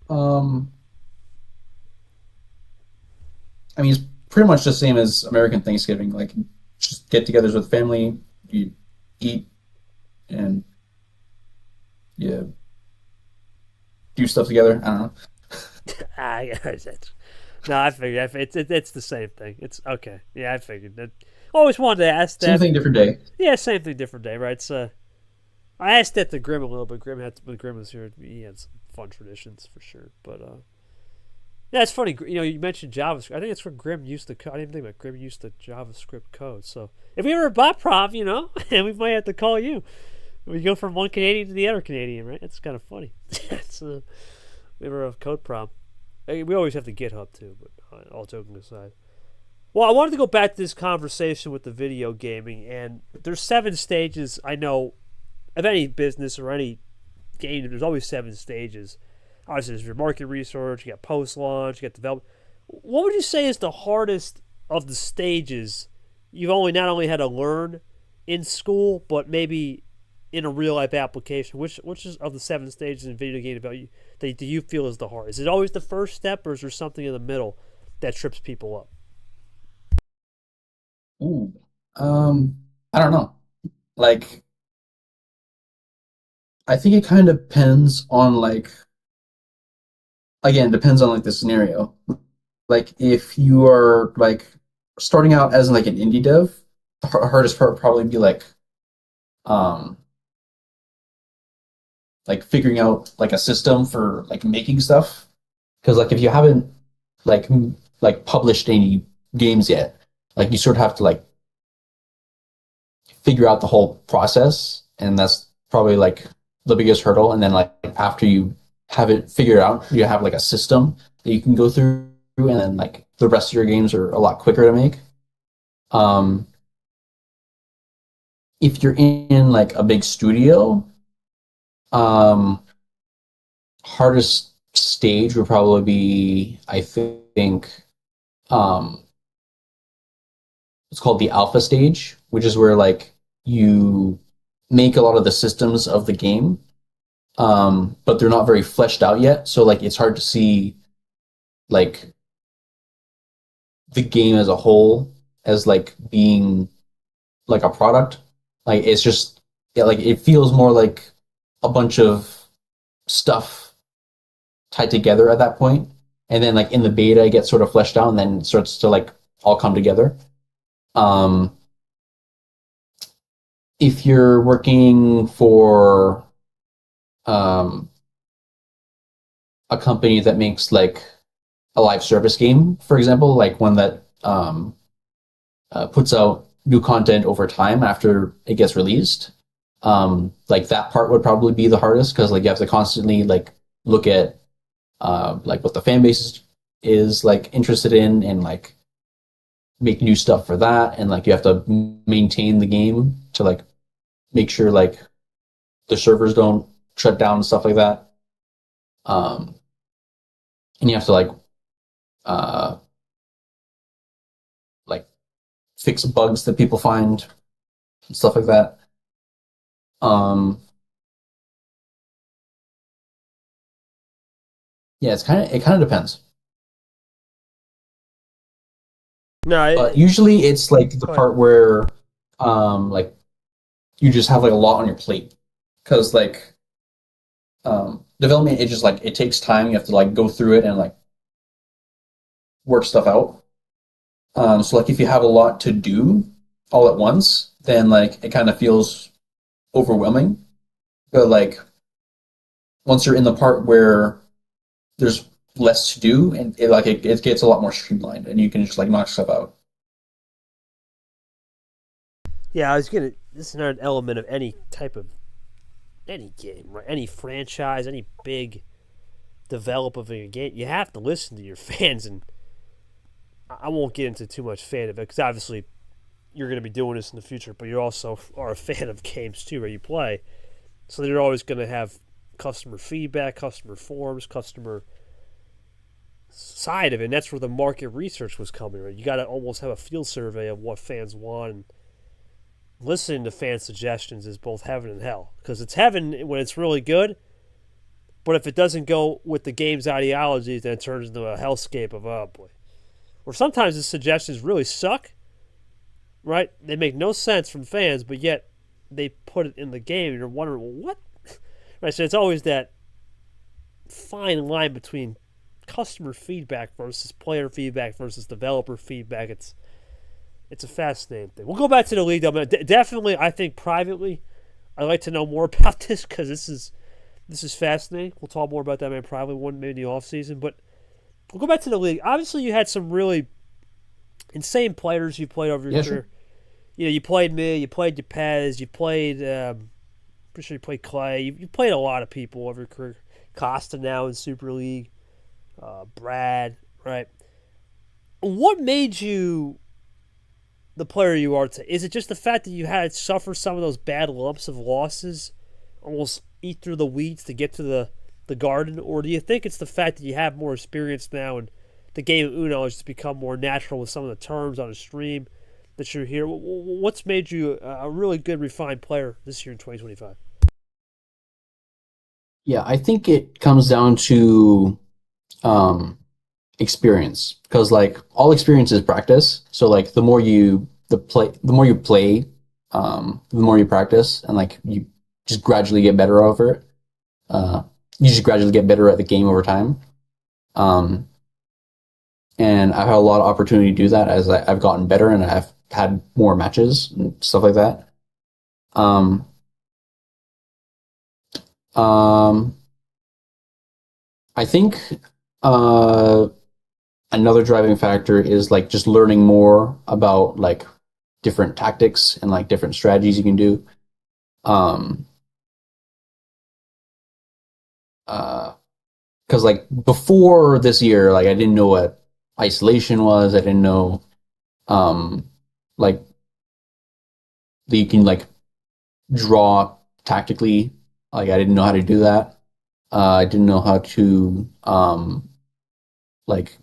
I mean, it's pretty much the same as American Thanksgiving. Like, just get-togethers with family, you eat, and yeah, do stuff together. I don't know. No, I figured. It's the same thing. It's okay. Yeah, I figured. Always wanted to ask that. Same thing, different day. Yeah, same thing, different day, right? So, I asked that to Grim a little bit. When Grim was here, he had some fun traditions for sure. But yeah, it's funny. You mentioned JavaScript. I think it's where Grim used to. I didn't even think about Grim used the JavaScript code. So if we ever bot prov, and we might have to call you. We go from one Canadian to the other Canadian, right? It's kind of funny. It's we ever have code prompt. We always have the GitHub too, but all joking aside. Well, I wanted to go back to this conversation with the video gaming, and there's 7 stages. I know of any business or any game, there's always 7 stages. Obviously, there's your market research, you got post-launch, you got development. What would you say is the hardest of the stages you've not only had to learn in school, but maybe in a real-life application? Which is of the 7 stages in video game development that do you feel is the hardest? Is it always the first step, or is there something in the middle that trips people up? Ooh. I don't know. Like, I think it kind of depends on depends on the scenario. Like, if you are starting out as an indie dev, the hardest part would probably be um figuring out a system for making stuff, because if you haven't published any games yet, you sort of have to figure out the whole process, and that's probably the biggest hurdle. And then after you have it figured out, you have a system that you can go through, and then the rest of your games are a lot quicker to make. if you're in like a big studio, um, hardest stage would probably be, I think, um, it's called the alpha stage, which is where like you make a lot of the systems of the game, but they're not very fleshed out yet. So like it's hard to see like the game as a whole as like being like a product. Like it's just yeah, like it feels more like a bunch of stuff tied together at that point. And then like in the beta it gets sort of fleshed out and then it starts to like all come together. Um if you're working for um a company that makes like a live service game, for example, like one that puts out new content over time after it gets released. Like that part would probably be the hardest because like you have to constantly like look at like what the fan base is like interested in and like make new stuff for that and like you have to maintain the game to like make sure like the servers don't shut down and stuff like that. Um, and you have to uh, like fix bugs that people find and stuff like that. Um, yeah, it kind of depends. No, But usually it's like the go ahead. part where like you just have like a lot on your plate because like development it just like it takes time. You have to like go through it and like work stuff out. So like if you have a lot to do all at once, then like it kind of feels overwhelming. But like once you're in the part where there's less to do and it gets a lot more streamlined and you can just like knock stuff out. Yeah, I was gonna. This is another element of any type of any game, right? Any franchise, any big develop of a game. You have to listen to your fans, and I won't get into too much fan of it because obviously you're going to be doing this in the future, but you also are a fan of games too, where you play. So you're always going to have customer feedback, customer forums, customer side of it. And that's where the market research was coming. Right, you got to almost have a field survey of what fans want. And listening to fan suggestions is both heaven and hell because it's heaven when it's really good, but if it doesn't go with the game's ideologies, then it turns into a hellscape of oh boy. Or sometimes the suggestions really suck, right? They make no sense from fans, but yet they put it in the game, and you're wondering, well, what? Right, so it's always that fine line between customer feedback versus player feedback versus developer feedback. It's a fascinating thing. We'll go back to the league, though. Definitely, I think privately, I'd like to know more about this because this is fascinating. We'll talk more about that maybe privately one maybe in the off season, but we'll go back to the league. Obviously, you had some really insane players you played over your Yeah, career. sure. You know, you played me, you played Depez, you played. Pretty sure you played Clay. You played a lot of people over your career. Costa now in Super League. Brad, right? What made you the player you are today? Is it just the fact that you had suffered some of those bad lumps of losses, almost eat through the weeds to get to the garden, or do you think it's the fact that you have more experience now and the game of Uno has just become more natural with some of the terms on a stream that you're here? What's made you a really good, refined player this year in 2025? Yeah, I think it comes down to um, experience because like all experience is practice. So like the more you play, the more you practice, and like you just gradually get better over it. Uh, you just gradually get better at the game over time. Um, and I've had a lot of opportunity to do that as I've gotten better and I've had more matches and stuff like that. Um, um, I think uh, another driving factor is like just learning more about like different tactics and like different strategies you can do. Um, uh, because like before this year, like I didn't know what isolation was. I didn't know, um, like that you can like draw tactically. Like I didn't know how to do that. I didn't know how to like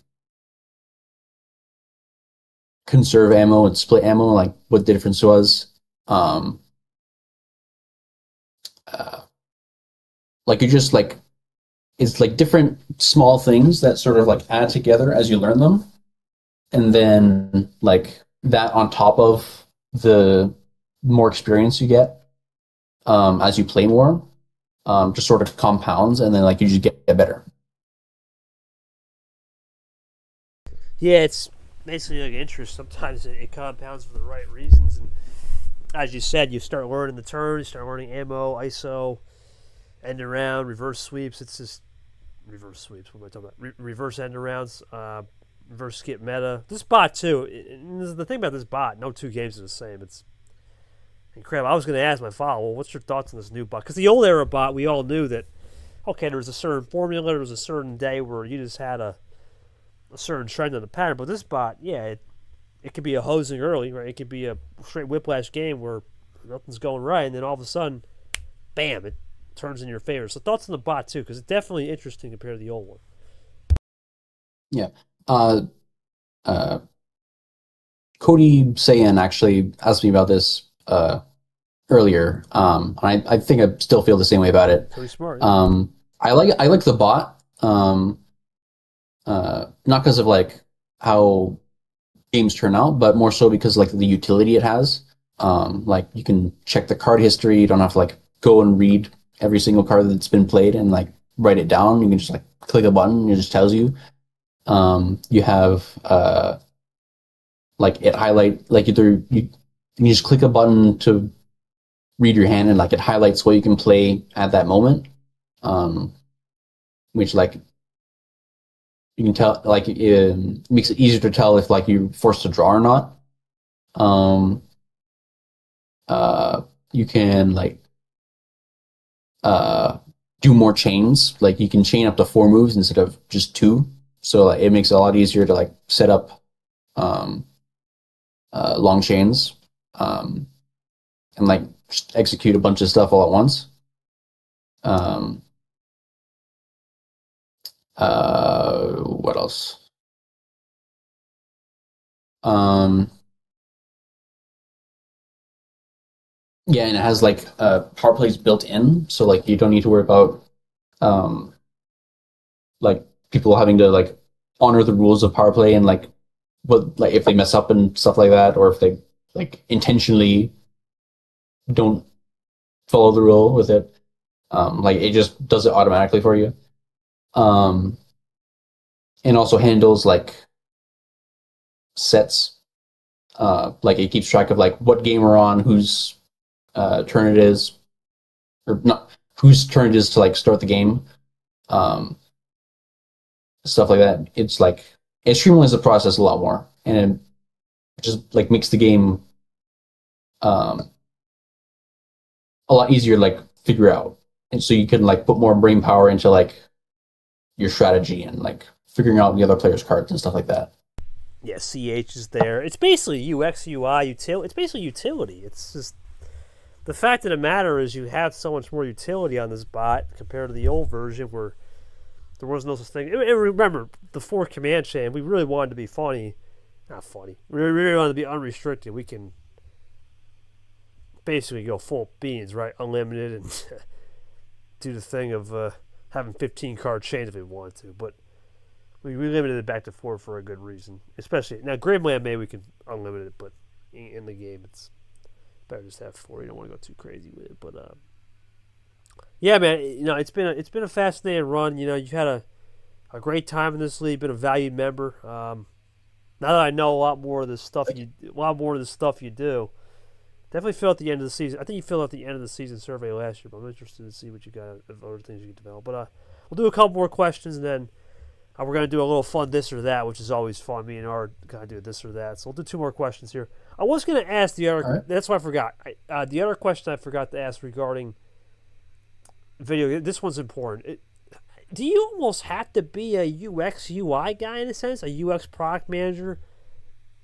conserve ammo and split ammo, like what the difference was. Um, uh, like you just like it's like different small things that sort of like add together as you learn them, and then like that on top of the more experience you get as you play more, just sort of compounds, and then like you just get better. Yeah, it's basically like interest. Sometimes it compounds for the right reasons, and as you said, you start learning the turns, you start learning ammo, ISO, end around, reverse sweeps. It's just reverse sweeps. What am I talking about? Reverse end arounds, reverse skip meta. This bot too. And the thing about this bot, no two games are the same. It's incredible. I was going to ask my follow, well, what's your thoughts on this new bot? Because the old era bot, we all knew that. Okay, there was a certain formula, there was a certain day where you just had a certain trend in the pattern. But this bot, yeah, it could be a hosing early, right? It could be a straight whiplash game where nothing's going right, and then all of a sudden, bam, it turns in your favor. So thoughts on the bot too, because it's definitely interesting compared to the old one. Yeah. Uh, uh, Cody Sayan actually asked me about this earlier, and I think I still feel the same way about it. Pretty smart. I like the bot, not because of like how games turn out, but more so because like the utility it has. Like you can check the card history. You don't have to like go and read every single card that's been played and like write it down. You can just like click a button and it just tells you. You have like it highlight like either you just click a button to read your hand and like it highlights what you can play at that moment. Which like you can tell like it makes it easier to tell if like you're forced to draw or not. You can like do more chains. Like you can chain up to 4 moves instead of just 2. So like, it makes it a lot easier to like set up long chains and like just execute a bunch of stuff all at once. What else? Yeah, and it has like power plays built in, so like you don't need to worry about um, like people having to like honor the rules of power play and like what like if they mess up and stuff like that, or if they like intentionally don't follow the rule with it. Like it just does it automatically for you. Um, and also handles like sets. Like it keeps track of like what game we're on, whose turn it is, or not whose turn it is to like start the game. Um, Stuff like that. It's like it streamlines the process a lot more, and it just like makes the game um, a lot easier to like figure out. And so you can like put more brain power into like your strategy and like figuring out the other players' cards and stuff like that. Yeah, CH is there. It's basically UX, UI, utility. It's basically utility. It's just the fact of the matter is you have so much more utility on this bot compared to the old version where there was no such thing. And remember, the 4 command chain, we really wanted to be funny. Not funny. We really wanted to be unrestricted. We can basically go full beans, right? Unlimited and do the thing of having 15 card chains if we wanted to. But we limited it back to 4 for a good reason. Especially, now Grimland maybe we can unlimited it, but in the game it's better just have 4. You don't want to go too crazy with it. But yeah, man, it's been a fascinating run. You've had a great time in this league, been a valued member. Now that I know a lot more of the stuff you do, definitely fill out the end of the season. I think you filled out the end of the season survey last year, but I'm interested to see what you got of other things you can develop. But we'll do a couple more questions, and then we're going to do a little fun this or that, which is always fun. Me and Ard kind of do this or that. So we'll do 2 more questions here. I was going to ask the other. Right. That's what I forgot. The other question I forgot to ask regarding video. This one's important. Do you almost have to be a UX UI guy in a sense, a UX product manager,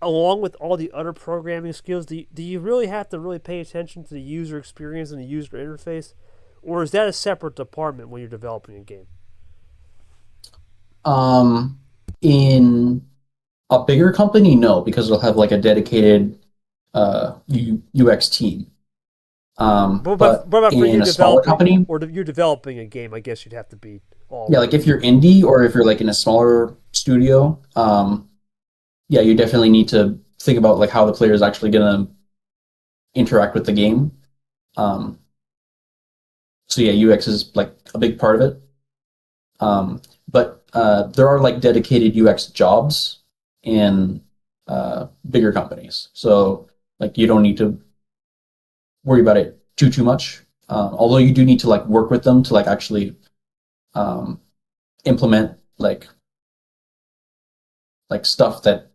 along with all the other programming skills, do you really have to really pay attention to the user experience and the user interface, or is that a separate department when you're developing a game? Um, in a bigger company, no, because they'll have like a dedicated UX team. But What about for you in a smaller developing, company, or you're developing a game? I guess you'd have to be all yeah, over like it. if you're indie or if you're like in a smaller studio, yeah, you definitely need to think about like how the player is actually gonna interact with the game. Um, so yeah, UX is like a big part of it. But there are like dedicated UX jobs in bigger companies, so like you don't need to worry about it too much. Although you do need to like work with them to like actually um, implement like stuff that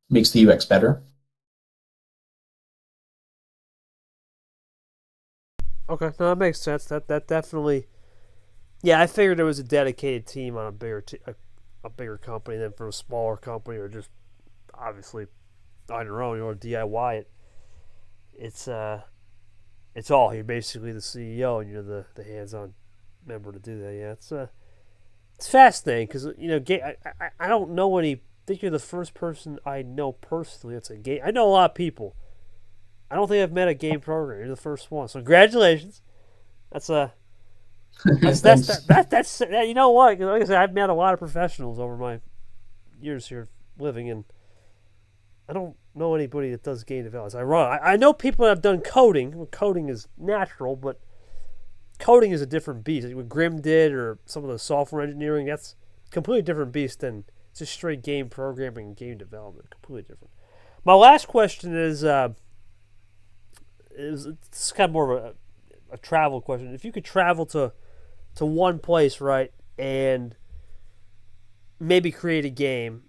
makes the UX better. Okay, no, that makes sense. That definitely. Yeah, I figured there was a dedicated team on a bigger company than for a smaller company, or just obviously on your own, or DIY it. It's it's all you're basically the CEO and you're the hands-on member to do that. Yeah, it's fascinating because I don't know any. I think you're the first person I know personally that's a game. I know a lot of people. I don't think I've met a game programmer. You're the first one. So congratulations. That's a Thanks. that's you know what? Like I said, I've met a lot of professionals over my years here living, and I don't know anybody that does game development. It's ironic. I know people that have done coding. Well, coding is natural, but coding is a different beast. Like what Grim did, or some of the software engineering, that's a completely different beast than just straight game programming and game development. Completely different. My last question is it's kind of more of a travel question. If you could travel to one place, right, and maybe create a game,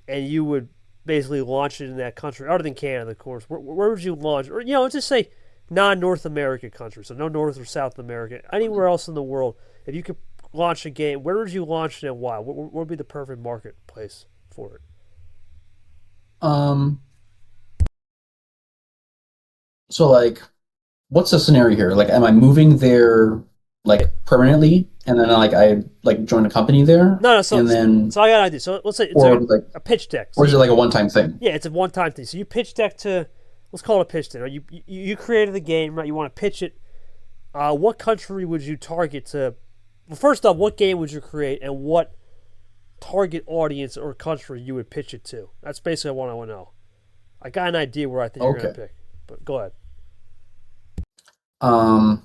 and you would basically launch it in that country, other than Canada, of course. Where would you launch? Or let's just say non-North American country, so no North or South America, anywhere else in the world. If you could launch a game, where would you launch it and why? What would be the perfect marketplace for it? Um, so like, what's the scenario here? Like, am I moving there like permanently, and then I like join a company there, No, no. So, and then so I got an idea. So let's say it's like or like a pitch deck. So or is it like a one-time thing? yeah, it's a one-time thing. So you pitch deck to, let's call it a pitch deck. Right? You created the game, right? You want to pitch it. What country would you target to? Well, first off, what game would you create, and what target audience or country you would pitch it to? That's basically what I want to know. I got an idea where I think you're gonna Okay. pick, but go ahead. Um,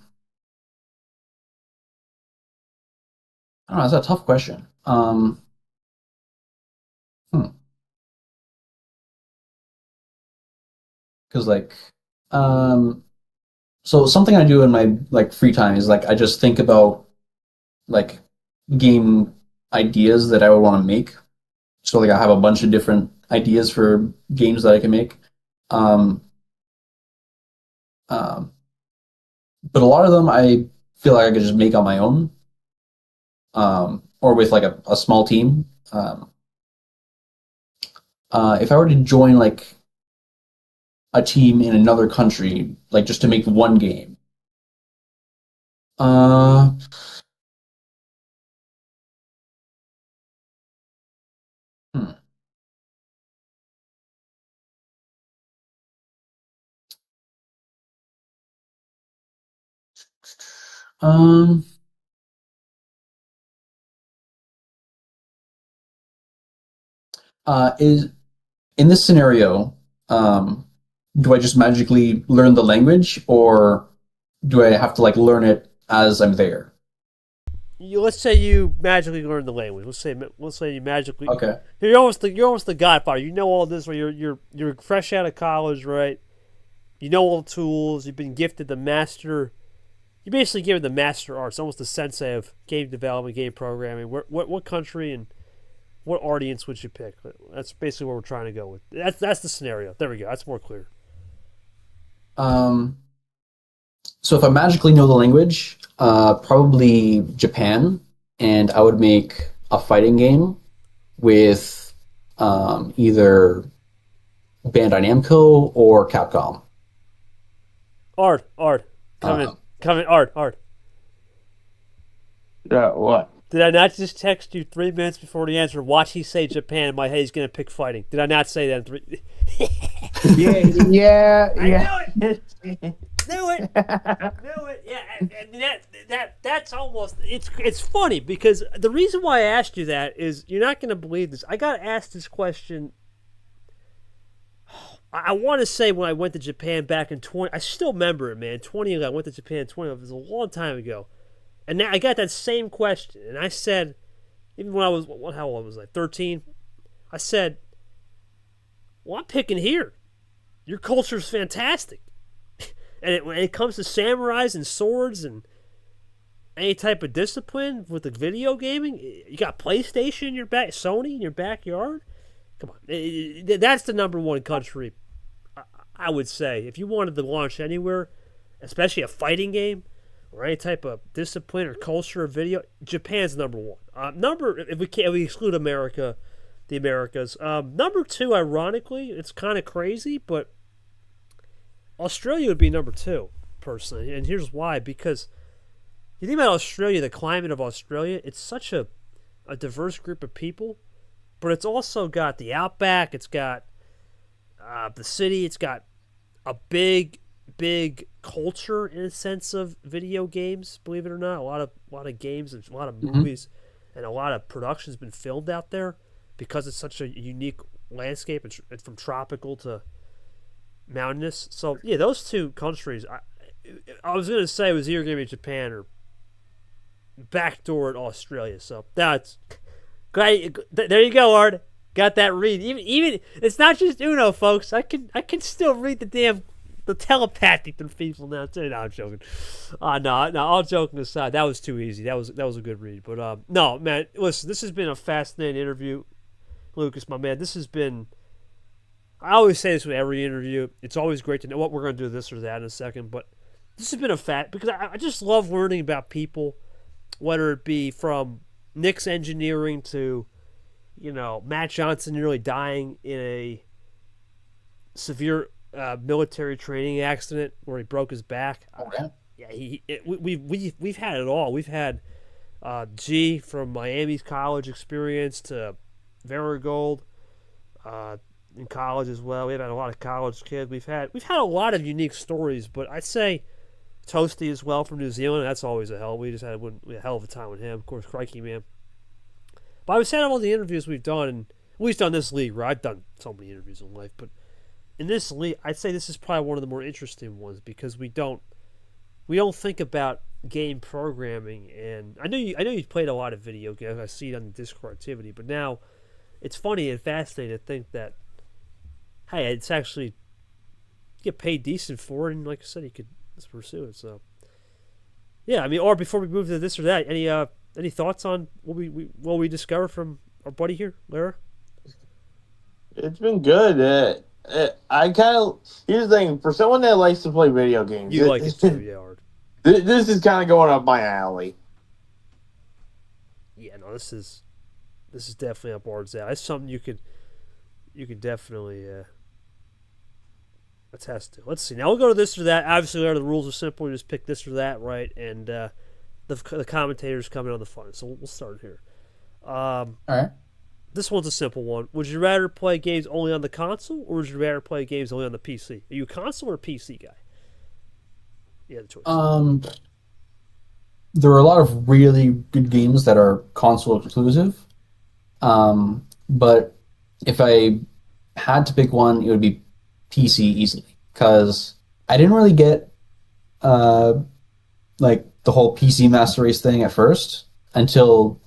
I don't know. That's a tough question. Hmm. Because um, so something I do in my like free time is like I just think about like game ideas that I would want to make. So like I have a bunch of different ideas for games that I can make. Um, um, but a lot of them I feel like I could just make on my own, or with like a small team. If I were to join like a team in another country, like just to make one game, uh, hmm, um, is in this scenario, um, do I just magically learn the language, or do I have to like learn it as I'm there? Let's say you magically learn the language. Let's say you magically. Okay. You're almost the Godfather. You know all this. Right? You're fresh out of college, right? You know all the tools. You've been gifted the master. You basically given the master arts, almost the sensei of game development, game programming. What country and what audience would you pick? That's basically what we're trying to go with. That's the scenario. There we go. That's more clear. Um, so if I magically know the language, probably Japan, and I would make a fighting game with either Bandai Namco or Capcom. Ard, Um, come in, Ard. What? Did I not just text you 3 minutes before the answer? Watch he say Japan. In my head, he's gonna pick fighting. Did I not say that? Yeah. I knew it. Yeah, and that's almost it's funny because the reason why I asked you that is you're not gonna believe this. I got asked this question. I want to say when I went to Japan back in 20, I still remember it, man. 2011, I went to Japan in 2011. It was a long time ago. And now I got that same question. And I said, even when I was, how old was I? 13. I said, well, I'm picking here. Your culture's fantastic. And when it comes to samurais and swords and any type of discipline with the video gaming, you got PlayStation in your back, Sony in your backyard. Come on. That's the number one country, I would say. If you wanted to launch anywhere, especially a fighting game or any type of discipline or culture or video, Japan's number one. If we exclude America, the Americas. Number two, ironically, it's kind of crazy, but Australia would be number two, personally. And here's why. Because you think about Australia, the climate of Australia, it's such a diverse group of people, but it's also got the outback, it's got the city, it's got a big culture in a sense of video games. Believe it or not, a lot of games, and a lot of movies, and a lot of productions been filmed out there because it's such a unique landscape. It's from tropical to mountainous. So yeah, those two countries. I was gonna say it was either gonna be Japan or backdoor at Australia. So that's great. There you go, Ard. Got that read. Even it's not just Uno, folks. I can still read the telepathy through people now too. No, I'm joking. No. All joking aside, that was too easy. That was a good read. But no, man. Listen, this has been a fascinating interview, Lucas, my man. This has been. I always say this with every interview. It's always great to know what we're going to do this or that in a second. But this has been a fact because I just love learning about people, whether it be from Nick's engineering to, Matt Johnson nearly dying in a severe military training accident where he broke his back. Okay. Yeah, we've had it all. We've had G from Miami's college experience to Verigold in college as well. We've had a lot of college kids. We've had a lot of unique stories, but I'd say Toasty as well from New Zealand. That's always a hell. We just had a hell of a time with him. Of course, crikey, man. But I was saying all the interviews we've done, and we've done this league where I've done so many interviews in life, but in this league, I'd say this is probably one of the more interesting ones because we don't think about game programming. And I know you played a lot of video games. I see it on the Discord activity, but now it's funny and fascinating to think that, hey, it's actually you get paid decent for it, and like I said, you could pursue it. So yeah, I mean, or before we move to this or that, any thoughts on what we discovered from our buddy here, Lara? It's been good. I kind of here's the thing for someone that likes to play video games. You like it too, yeah, Ard. This is kind of going up my alley. Yeah, no, this is definitely up Ard's alley. It's something you could definitely attest to. Let's see. Now we'll go to this or that. Obviously, the rules are simple. You just pick this or that, right? And the commentators coming on the fun. So we'll start here. All right. This one's a simple one. Would you rather play games only on the console, or would you rather play games only on the PC? Are you a console or a PC guy? Yeah, the choice. There are a lot of really good games that are console exclusive. But if I had to pick one, it would be PC easily, because I didn't really get like the whole PC Master Race thing at first until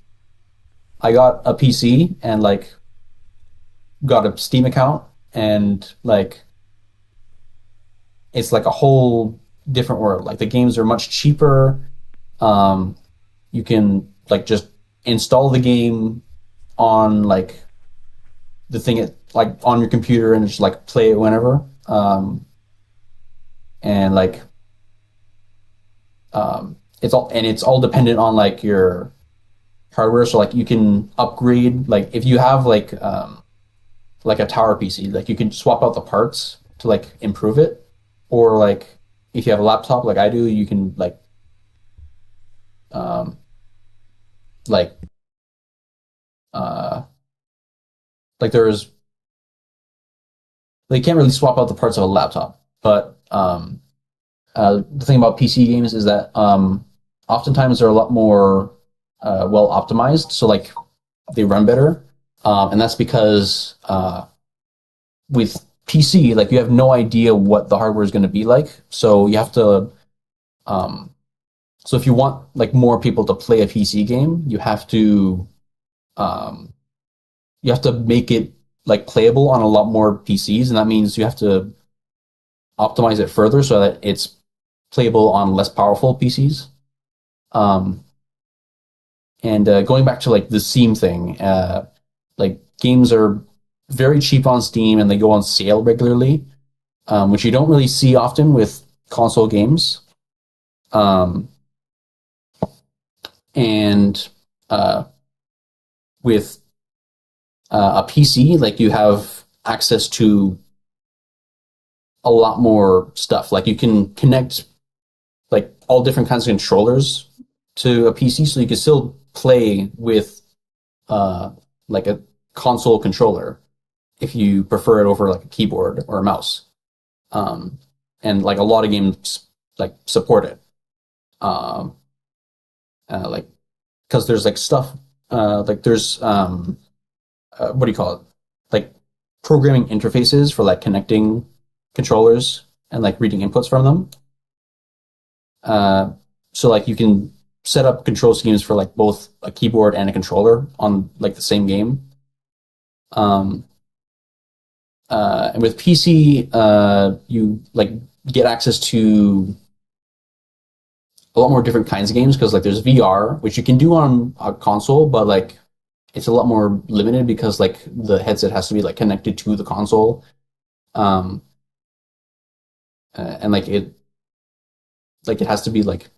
I got a PC and like got a Steam account, and like it's like a whole different world. Like the games are much cheaper. You can like just install the game on like the thing like on your computer and just like play it whenever. And like it's all dependent on like your hardware. So like you can upgrade, like if you have like like a tower PC. Like you can swap out the parts to like improve it, or like if you have a laptop like I do, you can um like uh like there's they can't really swap out the parts of a laptop, but the thing about PC games is that oftentimes they're a lot more well optimized, so like they run better, and that's because with PC, like you have no idea what the hardware is going to be like, so you have to. Um, so if you want like more people to play a PC game, um, you have to make it like playable on a lot more PCs, and that means you have to optimize it further so that it's playable on less powerful PCs. Um, and going back to like the Steam thing, like games are very cheap on Steam and they go on sale regularly, which you don't really see often with console games. Um, and with a PC, like you have access to a lot more stuff. Like you can connect like all different kinds of controllers to a PC, so you can still play with uh, like a console controller if you prefer it over like a keyboard or a mouse. And like a lot of games like support it. Um, like because there's like stuff like there's what do you call it? Like programming interfaces for like connecting controllers and like reading inputs from them. So like you can set up control schemes for like both a keyboard and a controller on like the same game. Um, and with PC, you like get access to a lot more different kinds of games because like there's VR, which you can do on a console, but like it's a lot more limited because like the headset has to be like connected to the console. Um, and like it has to be like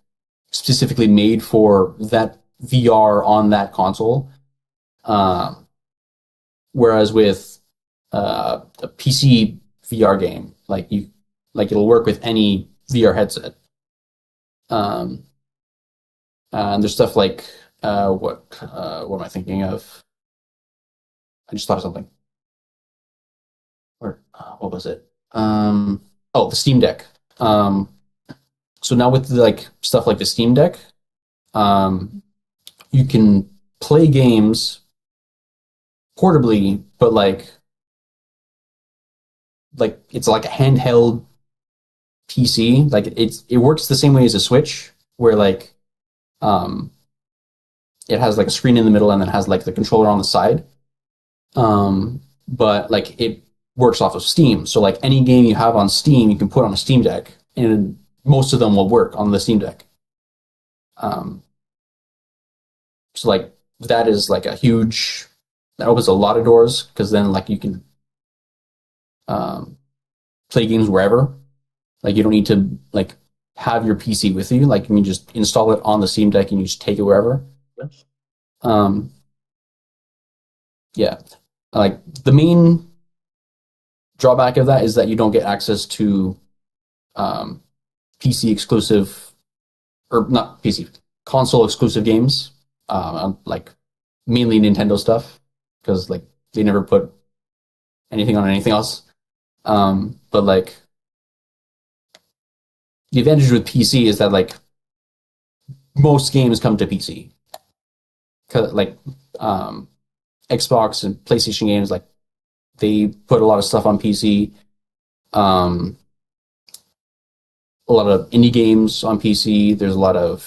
specifically made for that VR on that console. Um, whereas with a PC VR game, like it'll work with any VR headset. Um, and there's stuff like what am I thinking of? I just thought of something. Or what was it? Oh, the Steam Deck. So now with like stuff like the Steam Deck, um, you can play games portably, but like it's like a handheld PC. Like it works the same way as a Switch, where like um, it has like a screen in the middle and then has like the controller on the side. But like it works off of Steam. So like any game you have on Steam, you can put on a Steam Deck, and most of them will work on the Steam Deck. Um, so like that is like a huge that opens a lot of doors because then like you can um, play games wherever. Like you don't need to like have your PC with you. Like you can just install it on the Steam Deck and you just take it wherever. Um, yeah, like the main drawback of that is that you don't get access to um, PC exclusive or not PC console exclusive games, like mainly Nintendo stuff because like they never put anything on anything else. But like the advantage with PC is that like most games come to PC. 'Cause, like Xbox and PlayStation games, like they put a lot of stuff on PC. Um, a lot of indie games on PC. There's a lot of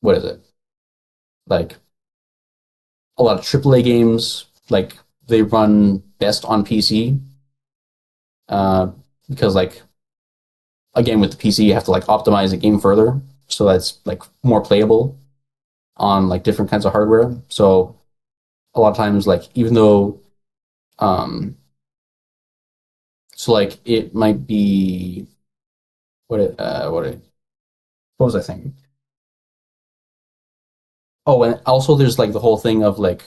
what is it? Like a lot of AAA games. Like they run best on PC uh, because like again with the PC you have to like optimize the game further so that's like more playable on like different kinds of hardware. So a lot of times like even though um, so like it might be what was I thinking? Oh, and also there's like the whole thing of like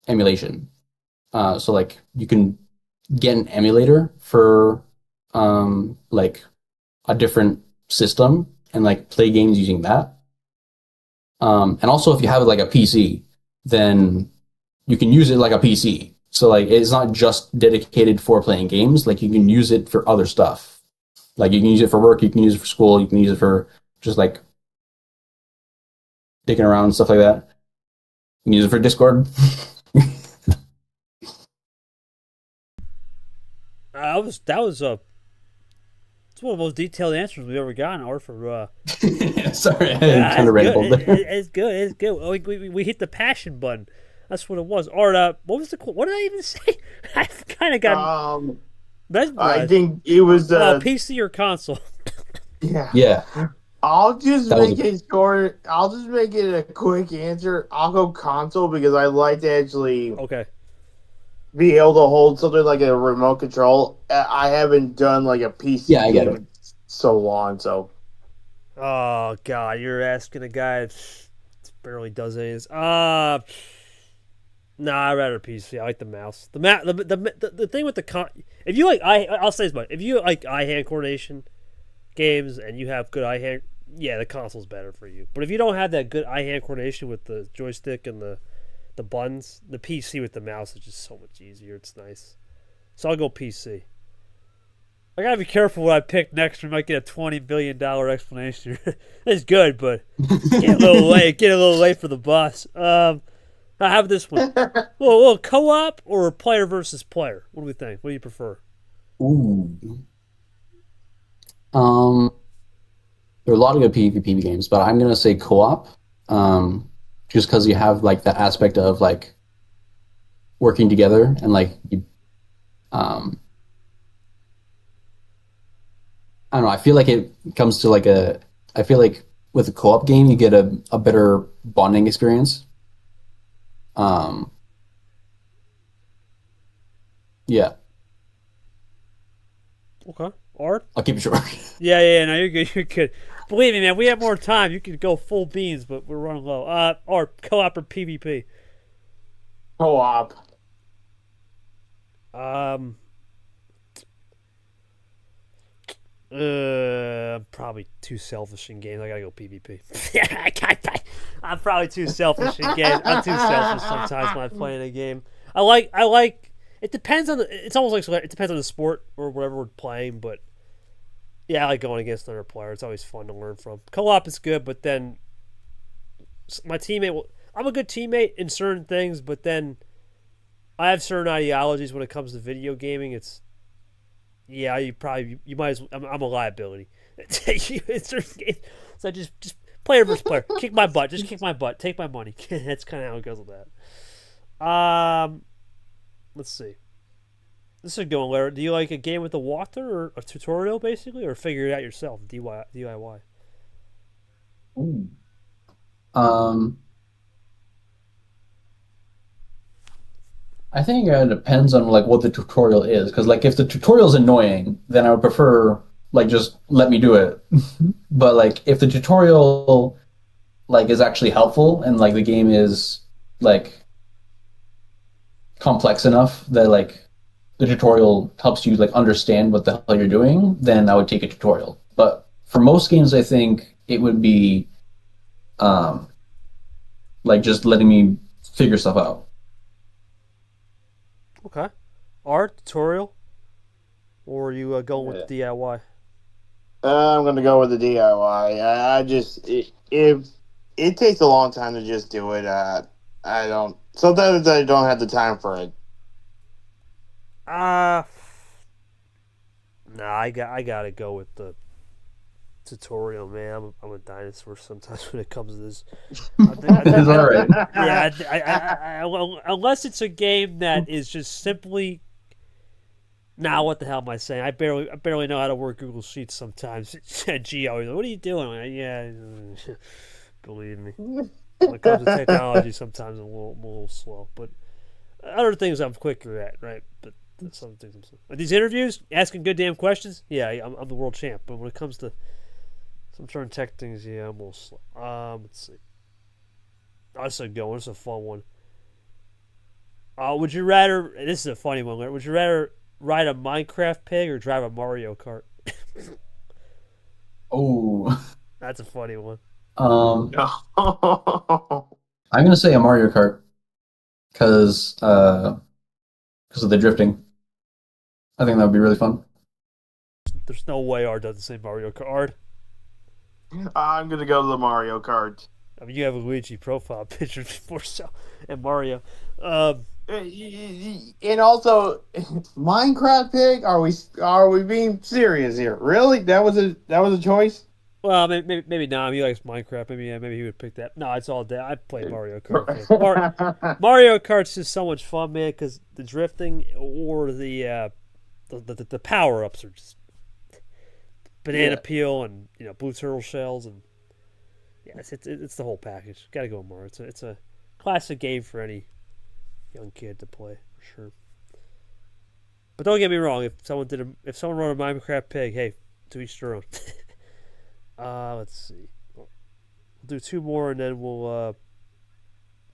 emulation. So like you can get an emulator for like a different system and like play games using that. And also if you have like a PC, then you can use it like a PC. So like it's not just dedicated for playing games. Like you can use it for other stuff. Like you can use it for work, you can use it for school, you can use it for just like dicking around and stuff like that. You can use it for Discord. That was it's one of the most detailed answers we've ever gotten, or for Sorry, I yeah, kind of rambled good. there. It's good. It's good. We hit the passion button. That's what it was. Or what was what did I even say? I kind of got I mesmerized. think it was PC or console. yeah. Yeah, I'll just that was make it short. I'll just make it a quick answer. I'll go console because I like to actually Okay. be able to hold something like a remote control. I haven't done like a PC Yeah, I get game in so long, so Oh God, you're asking a guy that barely does anything. Nah, I'd rather PC. I like the mouse. The thing with if you like I'll say this much. If you like eye hand coordination games and you have good eye hand, yeah, the console's better for you. But if you don't have that good eye hand coordination with the joystick and the buttons, the PC with the mouse is just so much easier. It's nice. So I'll go PC. I gotta be careful what I pick next. We might get a $20 billion explanation. It's good, but get a little late. Get a little late for the bus. I have this one. Well, co-op or player versus player? What do we think? What do you prefer? Ooh. There are a lot of good PvP games, but I'm gonna say co-op. Just because you have like that aspect of like working together and like you, I don't know. I feel like it comes to like a. I feel like with a co-op game, you get a better bonding experience. Um, yeah, Okay. Art? I'll keep it short. Yeah. No, you're good. You're good. Believe me, man. We have more time. You could go full beans, but we're running low. Art, co-op or PvP? co-op. Um. I'm probably too selfish in games. I gotta go PvP. I'm probably too selfish in games. I'm too selfish sometimes when I'm playing a game. I like. It depends on the. It's almost like it depends on the sport or whatever we're playing. But yeah, I like going against another player. It's always fun to learn from. Co-op is good, but then my teammate. I'm a good teammate in certain things, but then I have certain ideologies when it comes to video gaming. Yeah, you might as well. I'm a liability. So just player versus player. Kick my butt. Just kick my butt. Take my money. That's kind of how it goes with that. Let's see. This is going, Lara. Do you like a game with a walkthrough or a tutorial, basically, or figure it out yourself? DIY. Ooh. Um, I think it depends on like what the tutorial is, because like if the tutorial is annoying, then I would prefer like just let me do it. But like if the tutorial like is actually helpful and like the game is like complex enough that like the tutorial helps you like understand what the hell you're doing, then I would take a tutorial. But for most games, I think it would be um, like just letting me figure stuff out. Okay. Art tutorial, or are you going with Yeah. the DIY? I'm gonna go with the DIY. I just if it takes a long time to just do it. I don't. Sometimes I don't have the time for it. Uh Nah, I gotta go with the tutorial, man. I'm a dinosaur sometimes when it comes to this. It's all right. Yeah, well, unless it's a game that is just simply. Now, what the hell am I saying? I barely know how to work Google Sheets sometimes. Gee, always, what are you doing? Yeah, believe me. When it comes to technology, sometimes I'm a little slow. But other things I'm quicker at, right? But some things I'm slow. But these interviews, asking good damn questions, yeah, I'm the world champ. But when it comes to some certain tech things, yeah, I'm a little slow. Let's see. That's a good one. It's a fun one. Would you rather? This is a funny one. Would you rather ride a Minecraft pig or drive a Mario Kart? Oh, That's a funny one. um, No. I'm gonna say a Mario Kart because of the drifting. I think that would be really fun. There's no way Art doesn't say Mario Kart. I'm gonna go to the Mario Kart. I mean, you have a Luigi profile picture before so, and Mario. Um, And also, Minecraft pig. Are we being serious here? Really? That was a choice. well, maybe not. He likes Minecraft. Maybe he would pick that. No, it's all day. I play Mario Kart. Man. Mario Kart's just so much fun, man. Because the drifting or the power ups are just banana Yeah. peel and blue turtle shells and yeah, it's the whole package. Got to go with Mario. It's a classic game for any young kid to play for sure. But don't get me wrong. If someone wrote a Minecraft pig, hey, to each their own. Let's see. We'll do two more and then we'll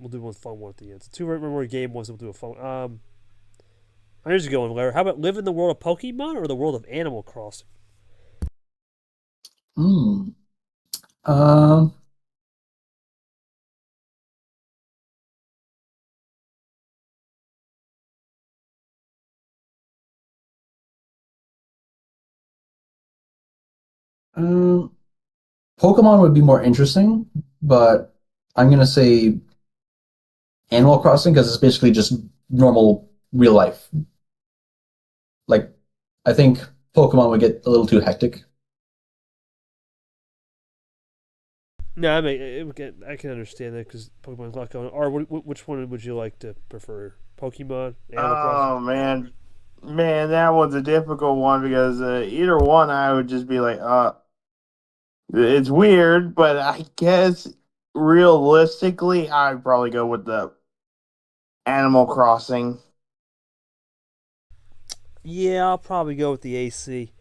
do one fun one at the end. So two more game ones. We'll do a fun. Here's a good one, Larry. How about live in the world of Pokemon or the world of Animal Crossing? Hmm. Um. um, Pokemon would be more interesting, but I'm gonna say Animal Crossing because it's basically just normal real life. Like, I think Pokemon would get a little too hectic. No, I can understand that because Pokemon's a lot going on. Or which one would you like to prefer? Pokemon, Animal Crossing? Oh man, that was a difficult one because either one I would just be like, it's weird, but I guess realistically, I'd probably go with the Animal Crossing. Yeah, I'll probably go with the AC.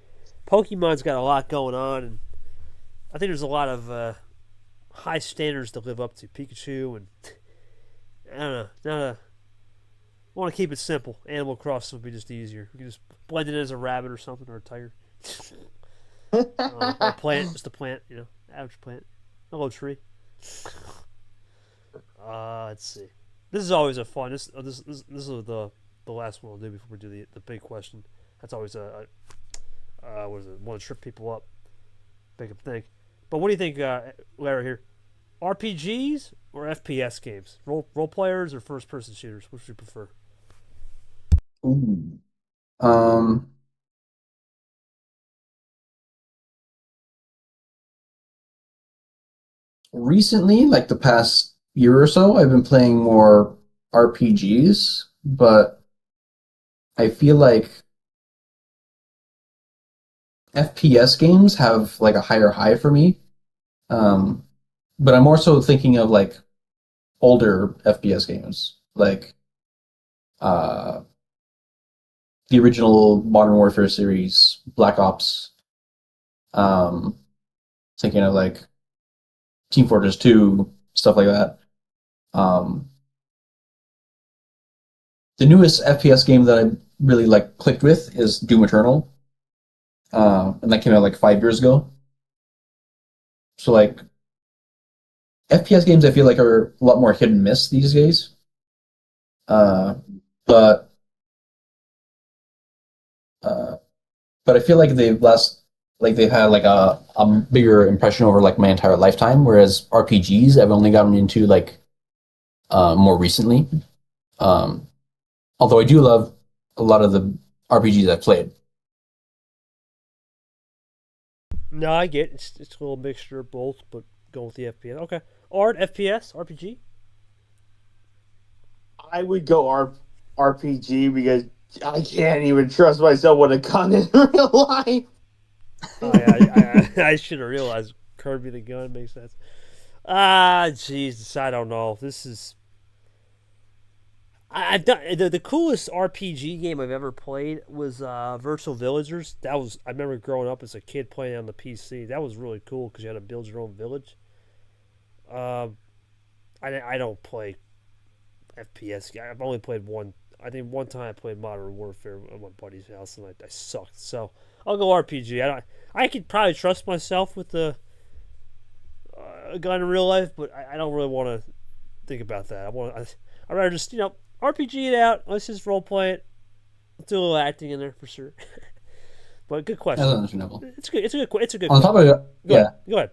Pokemon's got a lot going on, and I think there's a lot of high standards to live up to. Pikachu and I don't know. I want to keep it simple. Animal Crossing would be just easier. You can just blend it in as a rabbit or something or a tiger. Or a plant, just a plant, average plant. Hello, tree. Let's see. This is always a fun. This is the last one we'll do before we do the big question. That's always what is it? Want to trip people up, make them think. But what do you think, Lara? Here, RPGs or FPS games? Role players or first person shooters? Which do you prefer? Ooh. Um. Recently, like the past year or so, I've been playing more RPGs, but I feel like FPS games have like a higher high for me. Um, but I'm also thinking of like older FPS games, like uh, the original Modern Warfare series, Black Ops. Um, Thinking of like Team Fortress 2, stuff like that. Um, the newest FPS game that I really like clicked with is Doom Eternal, and that came out like 5 years ago. So like FPS games, I feel like are a lot more hit and miss these days. Uh, but uh, but I feel like they've had like a bigger impression over like my entire lifetime. Whereas RPGs, I've only gotten into like more recently. Um, Although I do love a lot of the RPGs I've played. No, I get it. It's a little mixture of both, but going with the FPS. Okay, Art FPS RPG. I would go RPG because I can't even trust myself with a gun in real life. Oh yeah, I should have realized Kirby the gun makes sense. Jesus, I don't know. This is I've done the coolest RPG game I've ever played was Virtual Villagers. That was I remember growing up as a kid playing on the PC. That was really cool because you had to build your own village. Um, I don't play FPS guy. I've only played one. I think one time I played Modern Warfare at my buddy's house and I sucked. So I'll go RPG. I could probably trust myself with a gun in real life, but I don't really want to think about that. I'd rather just RPG it out. Let's just role play it. Let's do a little acting in there for sure. But good question. That's understandable. It's good. It's a good. On top of Go ahead.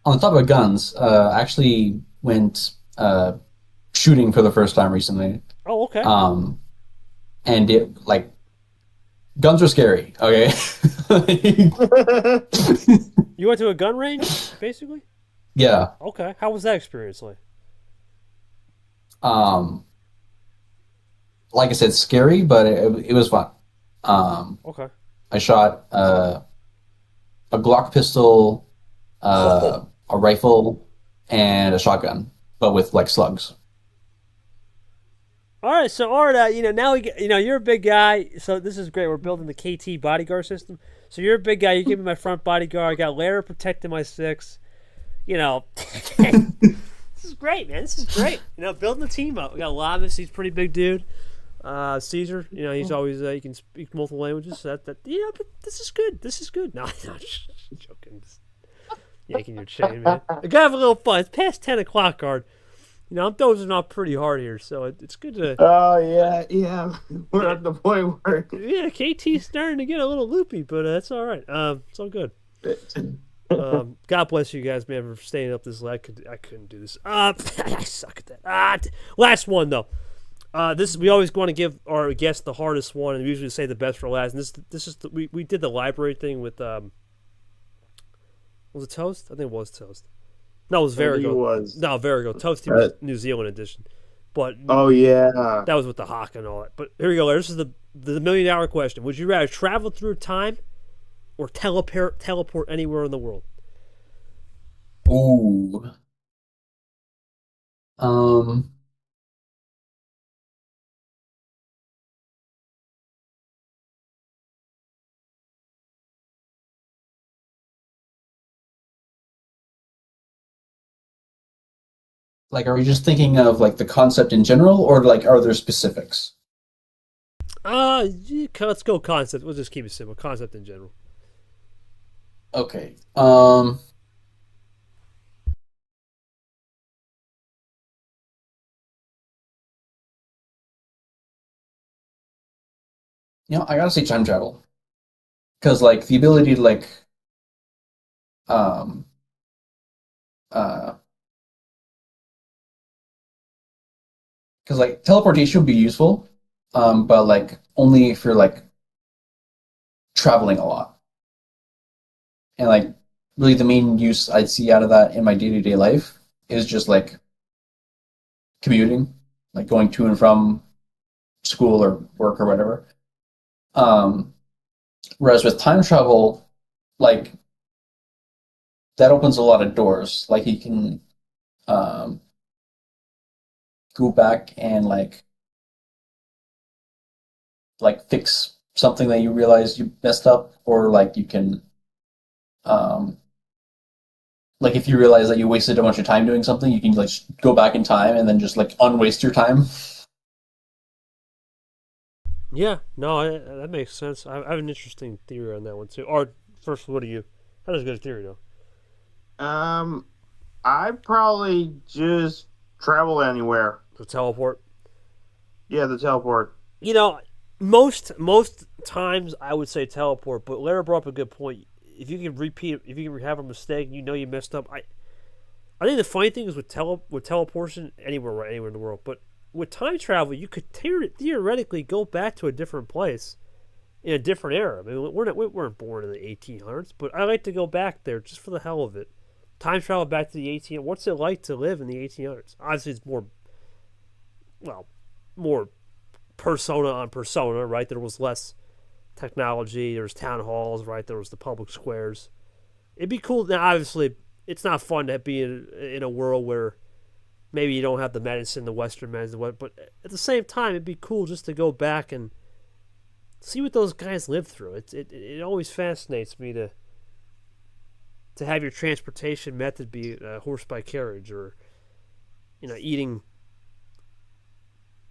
On top of guns, I actually went shooting for the first time recently. Oh, okay. And it like guns are scary. Okay. You went to a gun range, basically? Yeah. Okay. How was that experience like? Like I said, scary, but it was fun. Okay. I shot a Glock pistol, a rifle, and a shotgun, but with like slugs. All right, so Ard, now we get, you're a big guy, so this is great. We're building the KT bodyguard system. So you're a big guy. You give me my front bodyguard. I got Lara protecting my six. This is great, man. This is great. Building the team up. We got Lavis. He's a pretty big dude. Caesar, he's always he can speak multiple languages. So but this is good. This is good. No, I'm just joking. Just yanking your chain, man. I gotta have a little fun. It's past 10 o'clock, Ard. I'm dozing off pretty hard here, so it's good to. Oh yeah. We're at the point where. Yeah, KT's starting to get a little loopy, but that's all right. It's all good. God bless you guys, man, for staying up this late. I couldn't do this. I suck at that. Last one though. We always want to give our guests the hardest one, and we usually say the best for last. And this is we did the library thing with was it Toast? I think it was Toast. No, it was Verigo. No, Verigo. Toast Team was New Zealand edition. But oh yeah, that was with the hawk and all that. But here we go. This is the $1 million question. Would you rather travel through time or teleport anywhere in the world? Ooh. Like, are we just thinking of like the concept in general, or like are there specifics? Let's go concept. We'll just keep it simple. Concept in general. Okay. I gotta say time travel, because like the ability to like, um, because like teleportation would be useful, but like only if you're like traveling a lot, and like really the main use I'd see out of that in my day-to-day life is just like commuting, like going to and from school or work or whatever. Whereas with time travel, like that opens a lot of doors. Like you can go back and like fix something that you realize you messed up, or like you can like if you realize that you wasted a bunch of time doing something, you can like go back in time and then just like unwaste your time. Yeah, no, that makes sense. I have an interesting theory on that one too. Or first, what do you? That is a good theory, though. I'd probably just travel anywhere. The teleport. Yeah, the teleport. Most times I would say teleport, but Lara brought up a good point. If you can repeat, if you can have a mistake, you messed up. I think the funny thing is with teleportation anywhere in the world, but with time travel, you could theoretically go back to a different place in a different era. I mean, we weren't born in the 1800s, but I like to go back there just for the hell of it. Time travel back to the 1800s. What's it like to live in the 1800s? Obviously, it's more persona on persona, right? There was less technology. There was town halls, right? There was the public squares. It'd be cool. Now, obviously, it's not fun to be in a world where maybe you don't have the medicine, the Western medicine, but at the same time, it'd be cool just to go back and see what those guys lived through. It always fascinates me to have your transportation method be horse by carriage, or eating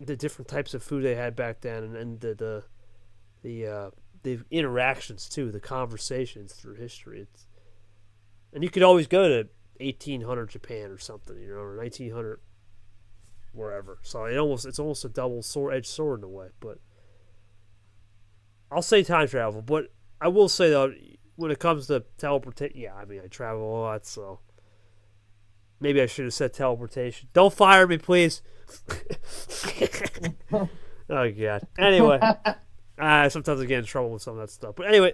the different types of food they had back then, and the interactions too, the conversations through history. And you could always go to 1800 Japan or something, or 1900 wherever. So it's almost a double edged sword in a way. But I'll say time travel. But I will say though, when it comes to teleportation, yeah, I mean I travel a lot, so maybe I should have said teleportation. Don't fire me, please. Oh god. Anyway, sometimes I get in trouble with some of that stuff. But anyway,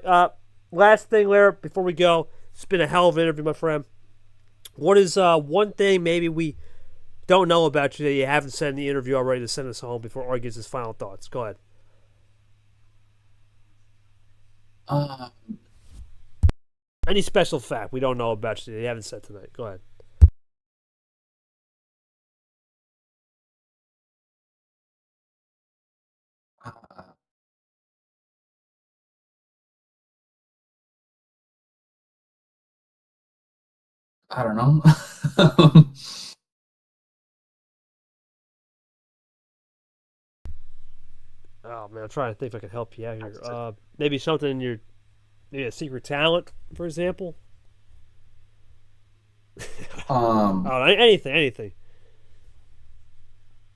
last thing, Lara, before we go, it's been a hell of an interview, my friend. What is one thing maybe we don't know about you that you haven't said in the interview already to send us home before Ard gives his final thoughts? Go ahead. Any special fact we don't know about you that you haven't said tonight? Go ahead. I don't know. Oh man, I'm trying to think if I can help you out here. Maybe something in your a secret talent, for example. Oh, anything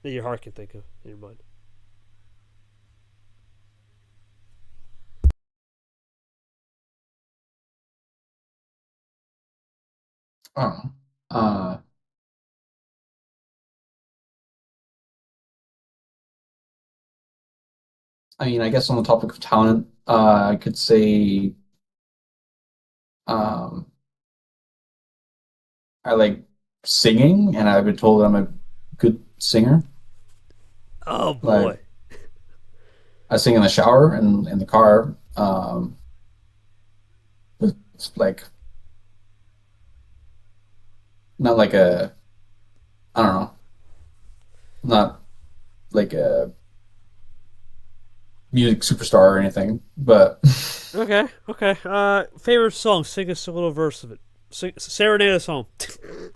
that your heart can think of in your mind. Oh. I mean, I guess on the topic of talent, I could say um, I like singing, and I've been told I'm a good singer. Oh boy. Like I sing in the shower and in the car. It's like not like I don't know, not like a music superstar or anything, but Okay. Favorite song? Sing us a little verse of it. Serenade us home.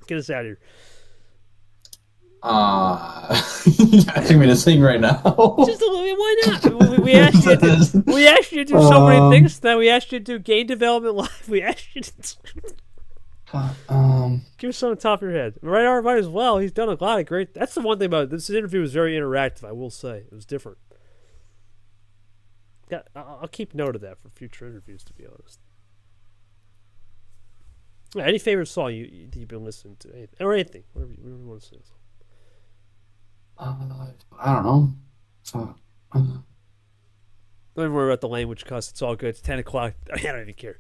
Get us out of here. asking me to sing right now. Just a little bit. Why not? We asked you. We asked you to do so many things. Now we asked you to do game development live. We asked you to give us something on the top of your head. Right, Art, might as well. He's done a lot of great. That's the one thing about it. This interview was very interactive. I will say it was different. I'll keep note of that for future interviews. To be honest. Yeah, any favorite song you've been listening to, anything, or anything, whatever you want to say. I don't know. Don't even worry about the language, cuz it's all good. It's 10 o'clock. I don't even care.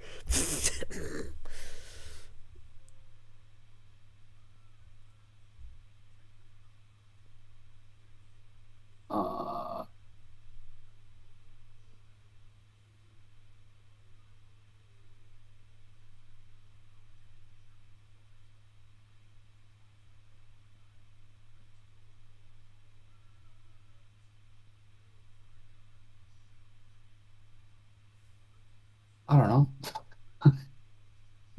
I don't know.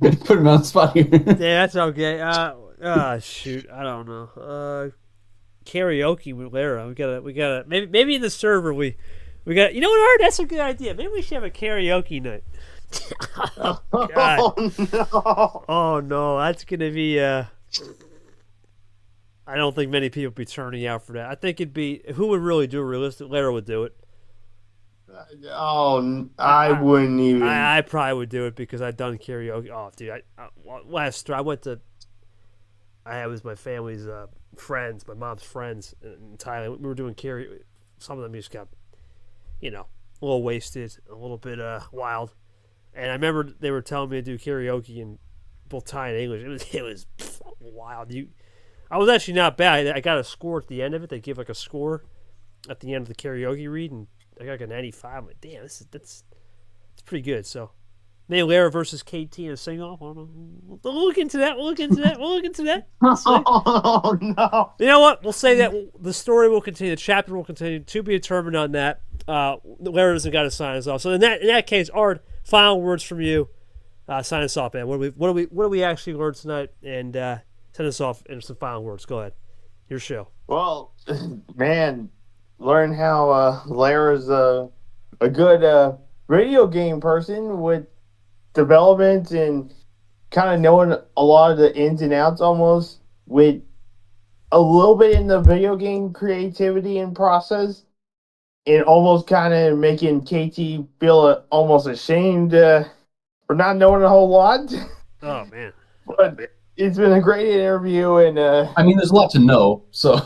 Gotta put him on the spot here. Yeah, that's okay. Shoot, I don't know. Karaoke with Lara. We gotta. Maybe in the server we got. You know what, Art? That's a good idea. Maybe we should have a karaoke night. Oh God. Oh no! Oh no, that's gonna be. I don't think many people be turning out for that. I think it'd be who would really do it realistic. Lara would do it. Oh, I wouldn't even. I probably would do it because I've done karaoke. Oh, dude, last I went to. I was my family's friends, my mom's friends in Thailand. We were doing karaoke. Some of them just got, a little wasted, a little bit wild. And I remember they were telling me to do karaoke in both Thai and English. It was wild. I was actually not bad. I got a score at the end of it. They give like a score at the end of the karaoke read, and I got like a 95. I'm like, damn, that's pretty good. So maybe Lara versus KT in a sing-off. I don't know. We'll look into that. We'll look into that. Oh no! You know what? We'll say that the story will continue. The chapter will continue. To be determined on that. Lara doesn't got to sign us off. So in that case, Art, final words from you. Sign us off, man. What do we actually learn tonight? And send us off in some final words. Go ahead. Your show. Well, man, learn how Lara's a good video game person with development and kind of knowing a lot of the ins and outs almost with a little bit in the video game creativity and process and almost kind of making KT feel almost ashamed for not knowing a whole lot. Oh man. But it's been a great interview and I mean, there's a lot to know, so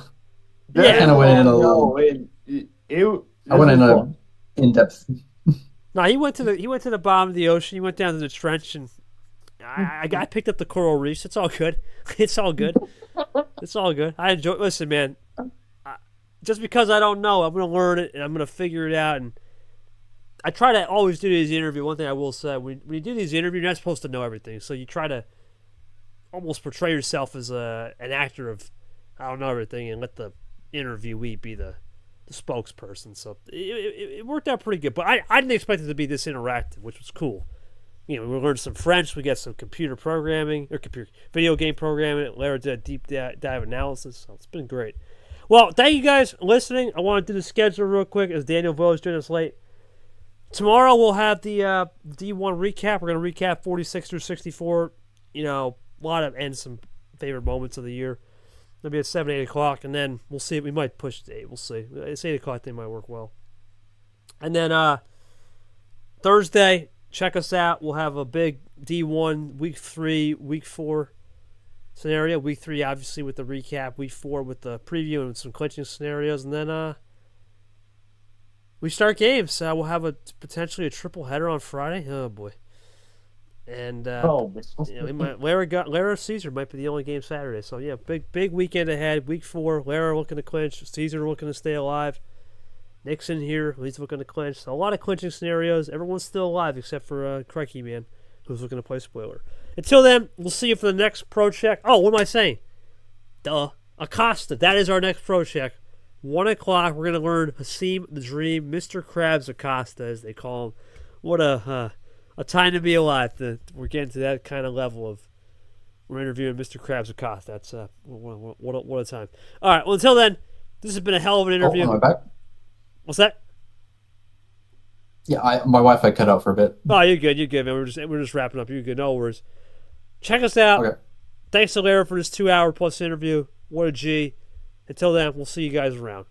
Yeah. kind of went in a little. I went in a in depth. No, he went to the bottom of the ocean. He went down to the trench, and I picked up the coral reefs. It's all good. It's all good. It's all good. I enjoy. Listen, man. Just because I don't know, I'm gonna learn it and I'm gonna figure it out. And I try to always do these interviews. One thing I will say: when you do these interviews, you're not supposed to know everything. So you try to almost portray yourself as an actor of I don't know everything, and let the interviewee be the spokesperson. So it worked out pretty good. But I didn't expect it to be this interactive, which was cool. We learned some French. We got some computer programming or computer video game programming. Lara did a deep dive analysis. So it's been great. Well, thank you guys for listening. I want to do the schedule real quick as Daniel Vo is doing us late. Tomorrow we'll have the D1 recap. We're going to recap 46 through 64. A lot of and some favorite moments of the year. It'll be at 7, 8 o'clock, and then we'll see. We might push to 8. We'll see. It's 8 o'clock. They might work well. And then Thursday, check us out. We'll have a big D1 Week 3, Week 4 scenario. Week 3, obviously, with the recap. Week 4 with the preview and some clinching scenarios. And then we start games. We'll have potentially a triple header on Friday. Oh, boy. And Lara Caesar might be the only game Saturday. So, yeah, big weekend ahead. Week 4, Lara looking to clinch. Caesar looking to stay alive. Nixon here, he's looking to clinch. So a lot of clinching scenarios. Everyone's still alive except for Crikey Man, who's looking to play spoiler. Until then, we'll see you for the next ProCheck. Oh, what am I saying? Acosta. That is our next ProCheck. 1 o'clock, we're going to learn Hasim the Dream, Mr. Krabs Acosta, as they call him. What a time to be alive. We're getting to that kind of level of we're interviewing Mr. Krabs Acosta. That's what a time. All right, well, until then, this has been a hell of an interview. Oh, am I back? What's that? Yeah, my Wi-Fi cut out for a bit. Oh, you're good, man. We're just wrapping up. You're good. No worries. Check us out. Okay. Thanks to Lara for this 2-hour plus interview. What a G. Until then, we'll see you guys around.